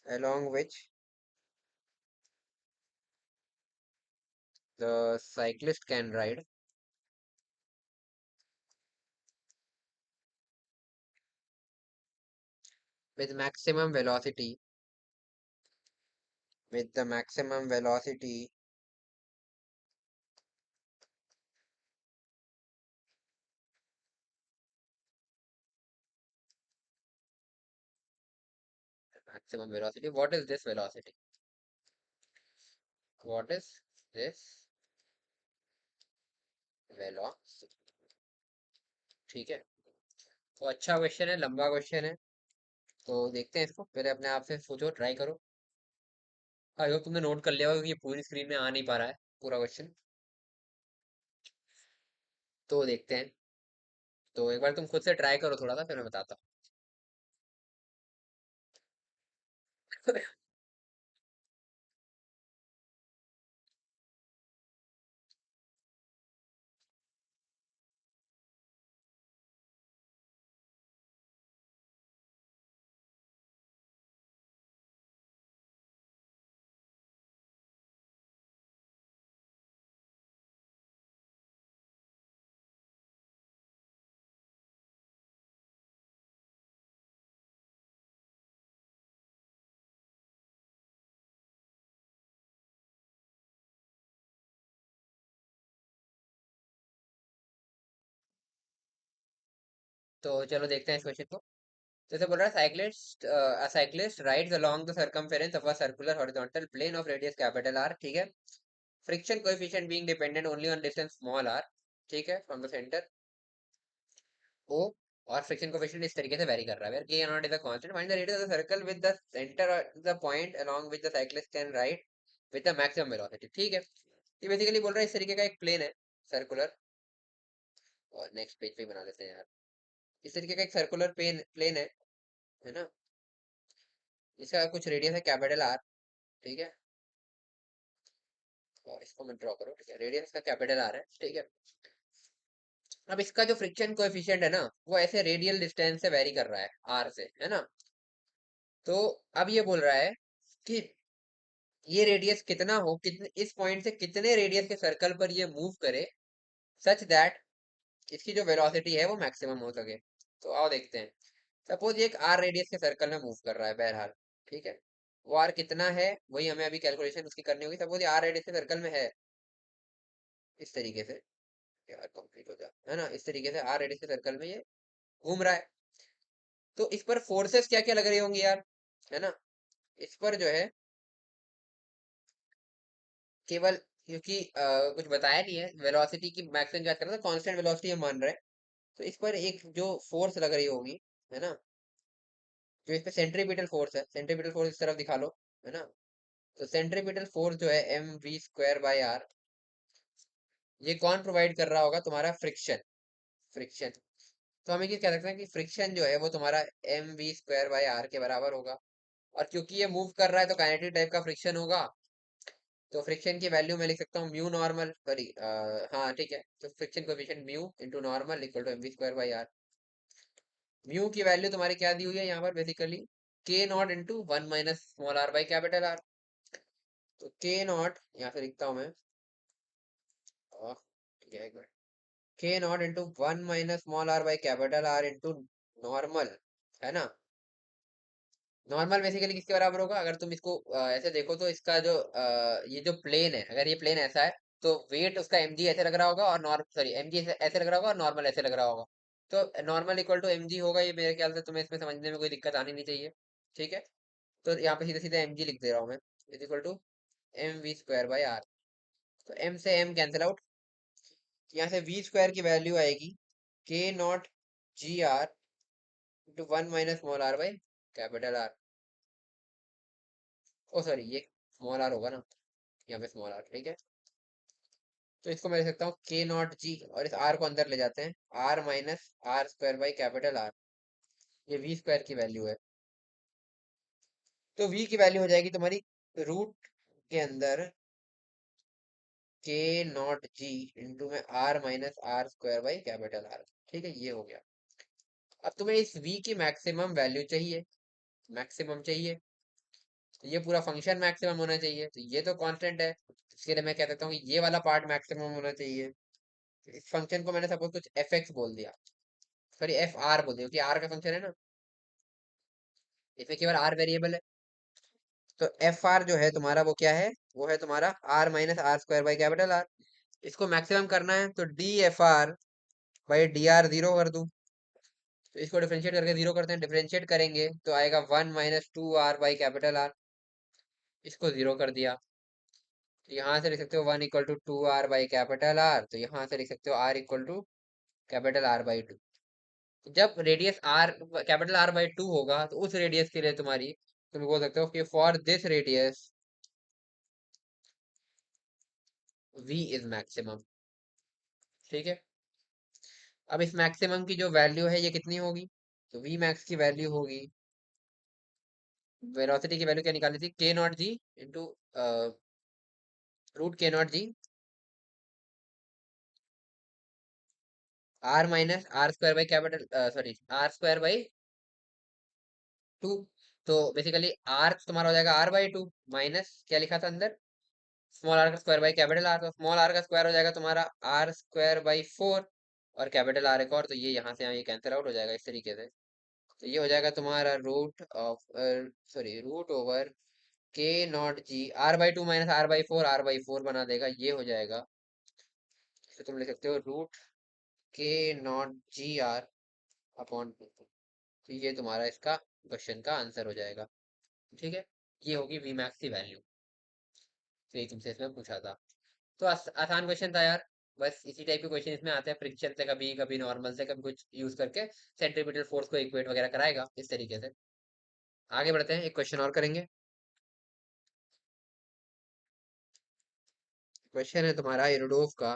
along which the cyclist can ride with maximum velocity, with the maximum velocity maximum velocity, what is this velocity, what is this velocity, ठीक है। तो अच्छा क्वेश्चन है, लंबा क्वेश्चन है। तो देखते हैं इसको, पहले अपने आप से सोचो, ट्राई करो। आई होप तुमने नोट कर लिया होगा क्योंकि ये पूरी स्क्रीन में आ नहीं पा रहा है पूरा क्वेश्चन। तो देखते हैं। तो एक बार तुम खुद से ट्राई करो थोड़ा सा, फिर मैं बताता हूँ। तो चलो देखते हैं इस क्वेश्चन को। जैसे बोल रहा है cyclist a cyclist rides along the circumference of a circular horizontal plane of radius capital R, ठीक है। Friction coefficient being dependent only on distance small r, ठीक है, फ्रॉम द सेंटर ओ। और फ्रिक्शन कोएफिशिएंट इस तरीके से वेरी कर रहा है, वेयर के not is a constant, find the radius of the circle with the centre the point along which the cyclist can ride with the maximum velocity, ठीक है। ये बेसिकली बोल रहा है इस तरीके का एक प्लेन है सर्कुलर। और नेक्स्ट पेज पे बना लेते हैं यार। इस तरीके का एक सर्कुलर प्लेन है ना। इसका कुछ रेडियस है कैपिटल आर, ठीक है। और इसको मैं ड्रॉ करो, ठीक है, रेडियस का कैपिटल आर है, ठीक है। अब इसका जो फ्रिक्शन कोएफिशिएंट है ना, वो ऐसे रेडियल डिस्टेंस से वेरी कर रहा है आर से, है ना। तो अब ये बोल रहा है कि ये रेडियस कितना हो, कितने इस पॉइंट से कितने रेडियस के सर्कल पर ये मूव करे सच दैट इसकी जो वेलोसिटी है वो मैक्सिमम हो सके। तो आओ देखते हैं। सपोज ये एक आर रेडियस के सर्कल में मूव कर रहा है बहरहाल, ठीक है। वो आर कितना है वही हमें अभी कैलकुलेशन उसकी करनी होगी। सपोज ये आर रेडियस के सर्कल में है इस तरीके से, यार कंप्लीट हो जाए, है ना, इस तरीके से आर रेडियस के सर्कल में ये घूम रहा है। तो इस पर फोर्सेस क्या क्या लग रही होंगी यार, है ना। इस पर जो है केवल, क्योंकि कुछ बताया नहीं है वेलोसिटी की मैक्सिमम जांच करना, तो कांस्टेंट वेलोसिटी हम मान रहे हैं। तो इस पर एक जो फोर्स लग रही होगी, है ना, जो इस पे सेंट्रीपिटल फोर्स है, सेंट्रीपिटल फोर्स इस तरफ दिखा लो, है ना। तो सेंट्रीपिटल फोर्स जो है m v square by r, ये कौन प्रोवाइड कर रहा होगा, तुम्हारा फ्रिक्शन। फ्रिक्शन। तो हम ये कह सकते हैं कि फ्रिक्शन जो है वो तुम्हारा m v square by r के बराबर होगा। और क्योंकि ये मूव कर रहा है तो काइनेटिक टाइप का फ्रिक्शन होगा। तो फ्रिक्शन की वैल्यू मैं लिख सकता हूँ म्यू नॉर्मल, सॉरी, हाँ ठीक है, तो friction coefficient mu into normal equal to m v square by r. Mu की वैल्यू तुम्हारी क्या दी हुई है यहाँ पर, basically k naught into one minus small r by capital R. तो के नॉट यहाँ से लिखता हूँ मैं, ठीक है, एक मिनट। K naught into one minus small r by capital R into normal, है ना। नॉर्मल बेसिकली किसके बराबर होगा, अगर तुम इसको ऐसे देखो तो इसका जो ये जो प्लेन है, अगर ये प्लेन ऐसा है तो वेट उसका एम जी ऐसे लग रहा होगा, और नॉर्म सॉरी एम जी ऐसे लग रहा होगा और नॉर्मल ऐसे लग रहा होगा। तो normal equal to m g होगा, ये मेरे ख्याल से तुम्हें इसमें समझने में कोई दिक्कत आनी नहीं चाहिए, ठीक है। तो यहाँ पे सीधे सीधे एम जी लिख दे रहा हूँ मैं, is equal to m v square by r. तो एम से एम कैंसिल आउट, यहाँ से वी स्क्वायर की वैल्यू आएगी k naught ji r into one minus small r by capital R. Oh sorry, ये स्मॉल आर होगा ना, यहाँ पे स्मॉल आर, ठीक है। तो इसको मैं लिख सकता हूँ के नॉट जी, और इस आर को अंदर ले जाते हैं, r minus are square by capital R. ये वी स्क्वायर की वैल्यू है। तो वी की वैल्यू हो जाएगी तुम्हारी रूट के अंदर के नॉट जी इंटू में r minus are square by capital R, ठीक है, ये हो गया। अब तुम्हें इस वी की मैक्सिमम वैल्यू चाहिए, मैक्सिमम चाहिए। तो ये पूरा फंक्शन मैक्सिमम होना चाहिए, तो ये तो कांस्टेंट है, इसके लिए मैं कह सकता हूँ कि ये वाला पार्ट मैक्सिमम होना चाहिए। इस फंक्शन को मैंने सपोज कुछ एफ एक्स बोल दिया, सॉरी एफ आर बोल दिया, क्योंकि आर का फंक्शन है ना, इसमें केवल आर वेरिएबल है। तो एफ आर जो है तुम्हारा वो क्या है, वो है तुम्हारा r minus are square by capital R. इसको मैक्सिमम करना है तो d f r by d r zero कर दूं। तो इसको डिफरेंशिएट करके जीरो करते हैं, डिफरेंशिएट करेंगे तो आएगा one minus two R by capital R. इसको जीरो कर दिया, तो यहाँ से लिख सकते हो one equal to two R by capital R, तो यहाँ से लिख सकते हो R equal to capital R by two. जब radius R capital R by two होगा तो उस रेडियस के लिए तुम्हारी, तुम बोल सकते हो कि for this radius v is maximum. ठीक है, अब इस मैक्सिमम की जो वैल्यू है ये कितनी होगी? तो v मैक्स की वैल्यू होगी, वेलोसिटी की वैल्यू क्या निकाली थी, k naught g into root k naught ji R minus are square by capital, sorry R square by 2। तो बेसिकली आर तुम्हारा हो जाएगा आर बाई 2 माइनस क्या लिखा था अंदर, स्मॉल आर का स्क्वायर बाई कैपिटल आर, तो स्मॉल आर का स्क्वायर हो जाएगा तुम्हारा आर स्क्वायर बाई 4, और कैपिटल आर एक और, तो ये यहाँ से यहाँ ये कैंसिल आउट हो जाएगा इस तरीके से। तो ये हो जाएगा तुम्हारा root of, sorry root over K naught ji R by 2 minus R by four बना देगा, ये हो जाएगा। तो तुम लिख सकते हो रूट के नॉट जी आर अपॉन 2। तो ये तुम्हारा इसका क्वेश्चन का आंसर हो जाएगा। ठीक है, ये होगी वी मैक्स की वैल्यू। तो ये तुमसे इसमें पूछा था, तो आसान क्वेश्चन था यार। बस इसी टाइप के क्वेश्चन इसमें आते हैं, फ्रिक्शन से कभी कभी नॉर्मल से कभी कुछ यूज करके सेंट्रीपिटल फोर्स को इक्वेट वगैरह कराएगा इस तरीके से। आगे बढ़ते हैं, एक क्वेश्चन और करेंगे। क्वेश्चन है तुम्हारा इरोडोव का,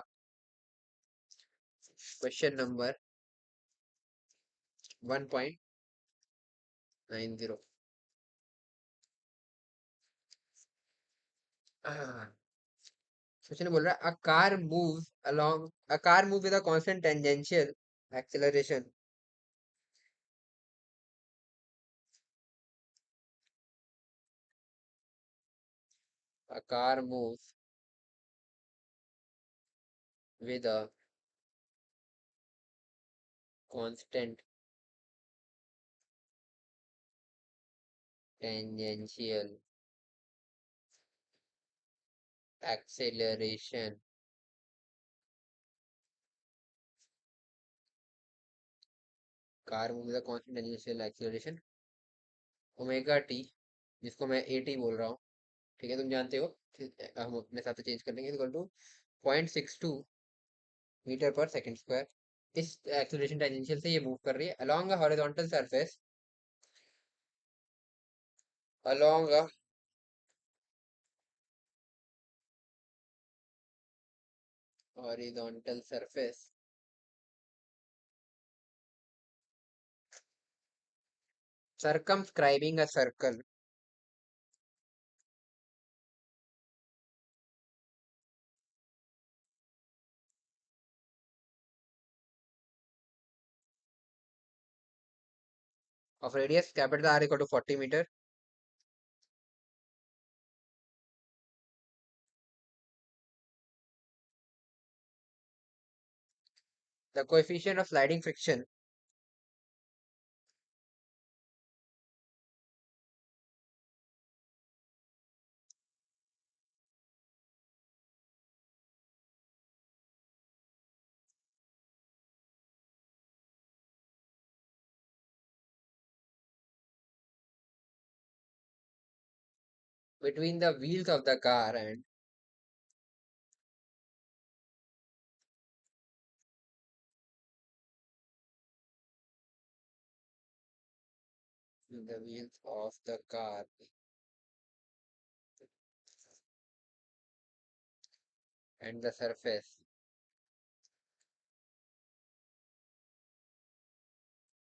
क्वेश्चन नंबर 1.90। क्वेश्चन बोल रहा है, a car move with a constant tangential acceleration, a car moves with a constant tangential acceleration, car move with a constant tangential acceleration omega T, जिसको मैं ए टी बोल रहा हूँ, ठीक है तुम जानते हो, हम अपने साथ चेंज कर लेंगे, equal to 0.62 metre per second square. इस एक्सेलरेशन टेंजेंशियल से ये मूव कर रही है along a horizontal surface, along a horizontal surface circumscribing a circle of radius capital R equal to 40 meter. The coefficient of sliding friction between the wheels of the car and the wheels of the car and the surface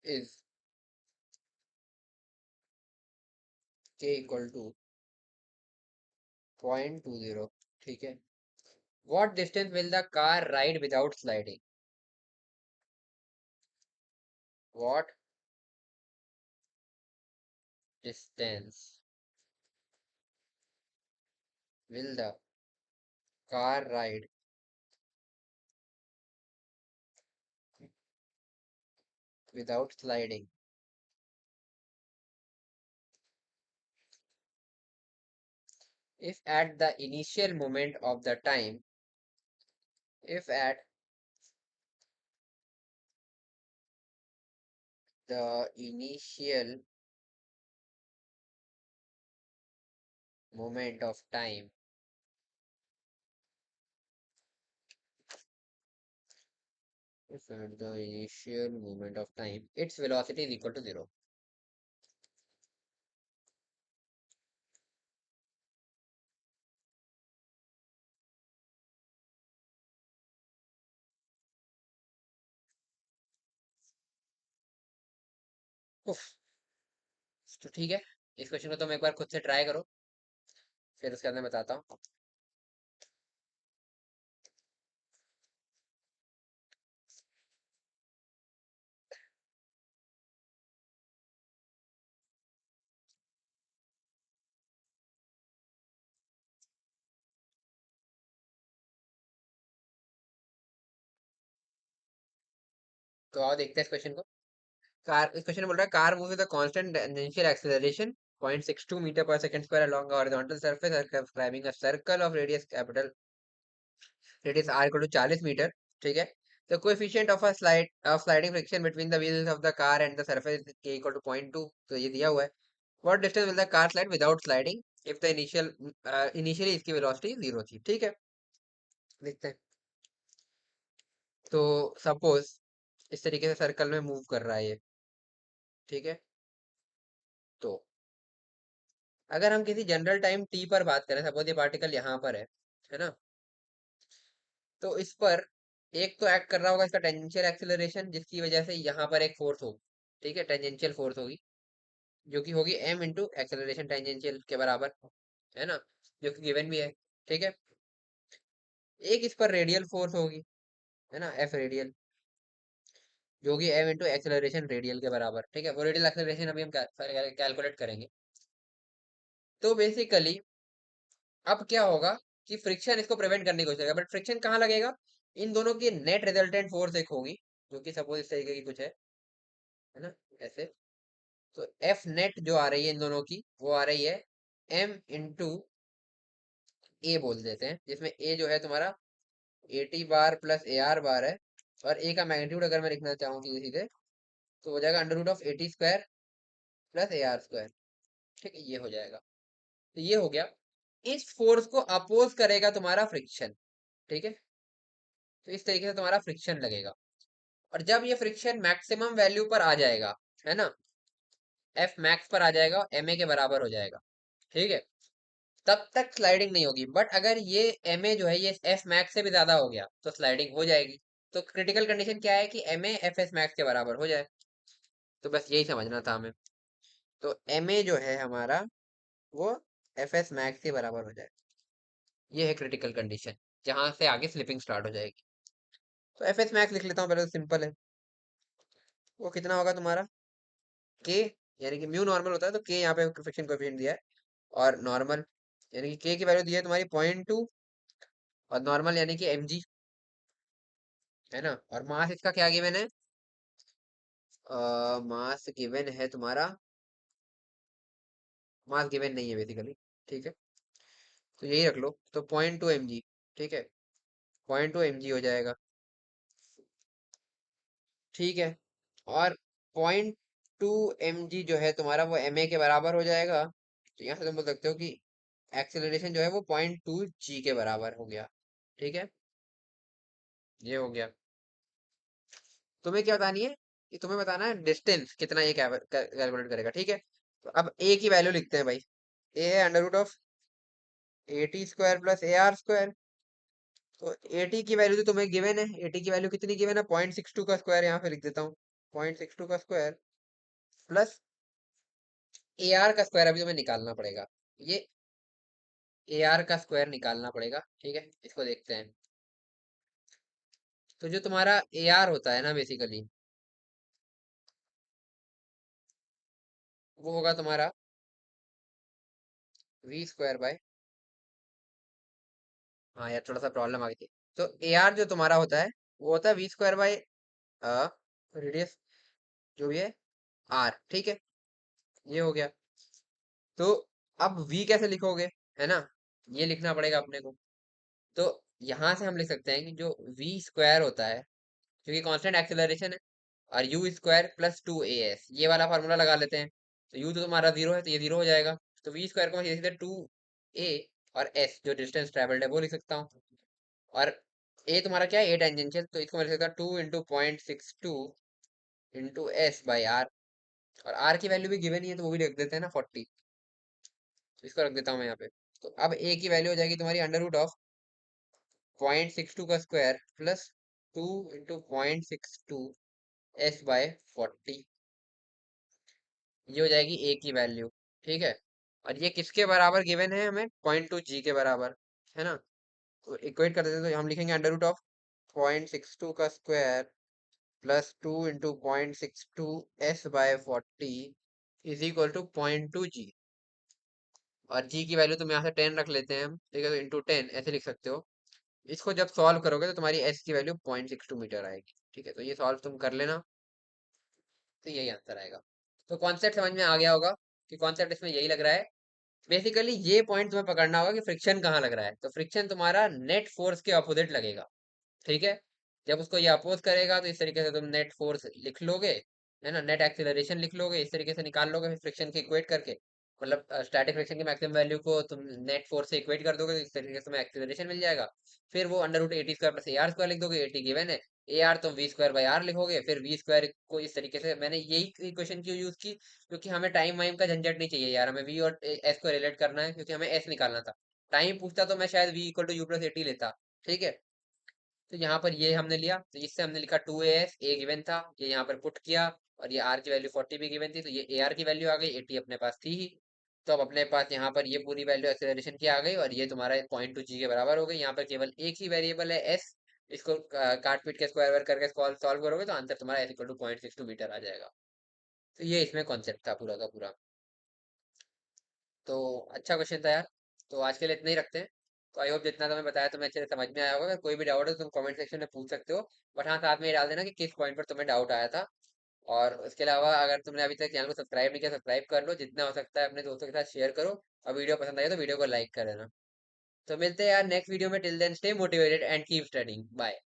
is k equal to 0.20। ठीक है, what distance will the car ride without sliding? What distance will the car ride without sliding if at the initial moment of the time, if at the initial moment of time if at the initial moment of time its velocity is equal to 0। उफ, तो ठीक है, इस क्वेश्चन को तुम एक बार खुद से ट्राई करो, फिर उसके अंदर बताता हूँ। तो आओ देखते हैं इस क्वेश्चन को। कार इस क्वेश्चन में बोल रहा है car move with a constant initial acceleration 0.62 metre per second square along a horizontal surface describing a circle of radius capital radius r equal to 40 metre, ठीक है। The coefficient of a sliding friction between the wheels of the car and the surface is k equal to 0.2, तो ये दिया हुआ है। What distance will the car slide without sliding if the initially इसकी velocity 0 थी, ठीक है। देखते हैं। तो सपोज इस तरीके से सर्कल में मूव कर रहा है ये, ठीक है। तो अगर हम किसी जनरल टाइम टी पर बात करें, सपोज ये पार्टिकल यहाँ पर है ना, तो इस पर एक तो एक्ट कर रहा होगा इसका टेंजेंशियल एक्सेलरेशन, जिसकी वजह से यहाँ पर एक फोर्स होगी, ठीक है, टेंजेंशियल फोर्स होगी, जो कि होगी m इंटू एक्सेलरेशन टेंजेंशियल के बराबर, है ना, जो कि गिवन भी है, ठीक है। एक इस पर रेडियल फोर्स होगी, है ना, f रेडियल, जो कि m इंटू एक्सेलरेशन रेडियल के बराबर, ठीक है। वो रेडियल एक्सेलरेशन अभी हम कैलकुलेट करेंगे। तो बेसिकली अब क्या होगा कि फ्रिक्शन इसको प्रिवेंट करने की कोशिश करेगा, बट फ्रिक्शन कहाँ लगेगा, इन दोनों की नेट रिजल्टेंट फोर्स एक होगी, जो कि सपोज इस तरीके की कुछ है ना, ऐसे। तो एफ नेट जो आ रही है इन दोनों की, वो आ रही है एम इंटू ए बोल देते हैं, जिसमें ए जो है तुम्हारा A T bar plus A are बार है, और ए का मैग्नीट्यूड अगर मैं लिखना चाहूँ सीधे सीधे, तो हो जाएगा under root of A T square plus A R square, ठीक है, ये हो जाएगा। तो ये हो गया, इस फोर्स को अपोज करेगा तुम्हारा फ्रिक्शन, ठीक है। तो इस तरीके से तुम्हारा फ्रिक्शन लगेगा, और जब ये फ्रिक्शन मैक्सिमम वैल्यू पर आ जाएगा, है ना, एफ मैक्स पर आ जाएगा, एम ए के बराबर हो जाएगा, ठीक है, तब तक स्लाइडिंग नहीं होगी। बट अगर ये एम ए जो है ये एफ मैक्स से भी ज्यादा हो गया तो स्लाइडिंग हो जाएगी। तो क्रिटिकल कंडीशन क्या है कि M A F S max के बराबर हो जाए। तो बस यही समझना था हमें। तो एम ए जो है हमारा, वो एफ एस मैक्स के बराबर हो जाए, ये है क्रिटिकल कंडीशन, जहां से आगे स्लिपिंग स्टार्ट हो जाएगी। तो एफ एस मैक्स लिख लेता हूँ पहले, तो सिंपल है। वो कितना होगा तुम्हारा, के, यानी कि म्यू नॉर्मल होता है, तो के यहाँ पे फ्रिक्शन कोएफिशिएंट दिया है, और नॉर्मल यानी कि के की वैल्यू दी है तुम्हारी 0.2, और नॉर्मल यानी कि mg, है ना। और मास इसका क्या गिवन है, मास गिवन है तुम्हारा, मास गिवन नहीं है बेसिकली, ठीक है। तो यही रख लो, तो 0.2 mg, ठीक है, 0.2 mg हो जाएगा, ठीक है। और 0.2 mg जो है तुम्हारा, वो ma के बराबर हो जाएगा। तो यहाँ से तुम बोल सकते हो कि एक्सेलरेशन जो है वो 0.2 g के बराबर हो गया, ठीक है, ये हो गया। तुम्हें क्या बतानी है, कि तुम्हें बताना है डिस्टेंस कितना ये कैलकुलेट करेगा, ठीक है। तो अब ए की वैल्यू लिखते हैं भाई। ए है under root of A T square plus A R square. तो ए टी की वैल्यू तो तुम्हें गिवन है, ए टी की वैल्यू कितनी गिवन है, 0.62 का स्क्वायर, यहाँ पे लिख देता हूँ, 0.62 का स्क्वायर प्लस ए आर का स्क्वायर अभी तुम्हें निकालना पड़ेगा। ये ए आर का स्क्वायर निकालना पड़ेगा, ठीक है, इसको देखते हैं। तो जो तुम्हारा ए आर होता है ना बेसिकली, वो होगा तुम्हारा वी स्क्वायर बाय, हाँ यार थोड़ा सा प्रॉब्लम आ गई थी। तो ए आर जो तुम्हारा होता है, वो होता है वी स्क्वायर बाय रेडियस, जो भी है, आर, ठीक है, ये हो गया। तो अब v कैसे लिखोगे, है ना, ये लिखना पड़ेगा अपने को। तो यहां से हम लिख सकते हैं कि जो v स्क्वायर होता है, क्योंकि कांस्टेंट एक्सेलरेशन है, और u स्क्वायर प्लस 2as, ये वाला फार्मूला लगा लेते हैं। तो u तो तुम्हारा 0 है, तो ये 0 हो जाएगा। तो v स्क्वायर को मैं सीधे सीधे 2a और s जो डिस्टेंस ट्रेवल्ड है वो लिख सकता हूँ। और a तुम्हारा क्या है, a टेंजेंशियल, तो इसको मैं लिख सकता हूँ 2 into 0.62 into S by R. और r की वैल्यू भी गिवन ही है, तो वो भी लिख देते हैं ना, 40। तो इसको रख देता हूँ मैं यहाँ पे। तो अब a की वैल्यू हो जाएगी तुम्हारी अंडर रूट ऑफ 0.62 का square plus 2 into 0.62 S by 40, ये हो जाएगी ए की वैल्यू। ठीक है, और ये किसके बराबर गिवन है हमें, 0.2 g के बराबर, है ना। तो इक्वेट कर देते हैं, तो हम लिखेंगे अंडर रूट ऑफ 0.62 का square plus 2 × 0.62 s/40 is equal to 0.2 g। और g की वैल्यू तुम यहाँ से 10 रख लेते हैं हम, ठीक है, तो इंटू 10 ऐसे लिख सकते हो। इसको जब सॉल्व करोगे तो तुम्हारी s की वैल्यू 0.62 मीटर आएगी। ठीक है, तो ये सॉल्व तुम कर लेना, तो यही आंसर आएगा। तो कॉन्सेप्ट समझ में आ गया होगा कि कॉन्सेप्ट इसमें यही लग रहा है। बेसिकली ये पॉइंट तुम्हें पकड़ना होगा कि फ्रिक्शन कहाँ लग रहा है। तो फ्रिक्शन तुम्हारा नेट फोर्स के अपोजिट लगेगा। ठीक है, जब उसको ये अपोज करेगा तो इस तरीके से तुम नेट फोर्स लिख लोगे, है ना, नेट एक्सीलरेशन लिख लोगे, इस तरीके से निकाल लोगे फिर फ्रिक्शन की इक्वेट करके। मतलब स्टैटिक फ्रिक्शन की मैक्सिमम वैल्यू को तुम नेट फोर्स से इक्वेट कर दोगे, तो इस तरीके से तुम्हें एक्सीलरेशन मिल जाएगा। फिर वो अंडर रूट 80² प्लस AR² लिख दोगे, 80 गिवन है, AR तुम V² R लिखोगे। फिर V² को इस तरीके से, मैंने यही इक्वेशन क्यों यूज की, क्योंकि हमें टाइम वाइम का झंझट नहीं चाहिए यार, हमें V और S को रिलेट करना है, क्योंकि हमें S निकालना था। टाइम पूछता तो मैं शायद V = U + 80 लेता। ठीक है, तो यहाँ पर ये हमने लिया, तो इससे हमने लिखा 2as, a गिवन था, ये यहाँ पर पुट किया, और ये r की वैल्यू 40 भी गिवन थी, तो ये ar की वैल्यू आ गई, 80 अपने पास थी ही। तो अब अपने पास यहाँ पर ये पूरी वैल्यू एक्सेलरेशन की आ गई, और ये तुम्हारा 0.2 g के बराबर हो गई। यहाँ पर केवल एक ही वेरिएबल है s, इसको काट पीट के स्क्वायर वर्ग करके सॉल्व करोगे तो आंसर तुम्हारा s = 0.62 मीटर आ जाएगा। तो ये इसमें कॉन्सेप्ट था पूरा का पूरा। तो अच्छा क्वेश्चन था यार। तो आज के लिए इतना ही रखते हैं। तो आई होप जितना तुम्हें बताया तुम्हें अच्छे से समझ में आया होगा। अगर कोई भी डाउट है तो तुम कमेंट सेक्शन में पूछ सकते हो। बट हाँ, साथ में ये डाल देना कि किस पॉइंट पर तुम्हें डाउट आया था। और उसके अलावा अगर तुमने अभी तक चैनल को सब्सक्राइब नहीं किया, सब्सक्राइब कर लो, जितना हो सकता है अपने दोस्तों के साथ शेयर करो। और वीडियो पसंद आई तो वीडियो को लाइक कर देना। तो मिलते हैं यार नेक्स्ट वीडियो में। Till then stay motivated and keep studying. Bye.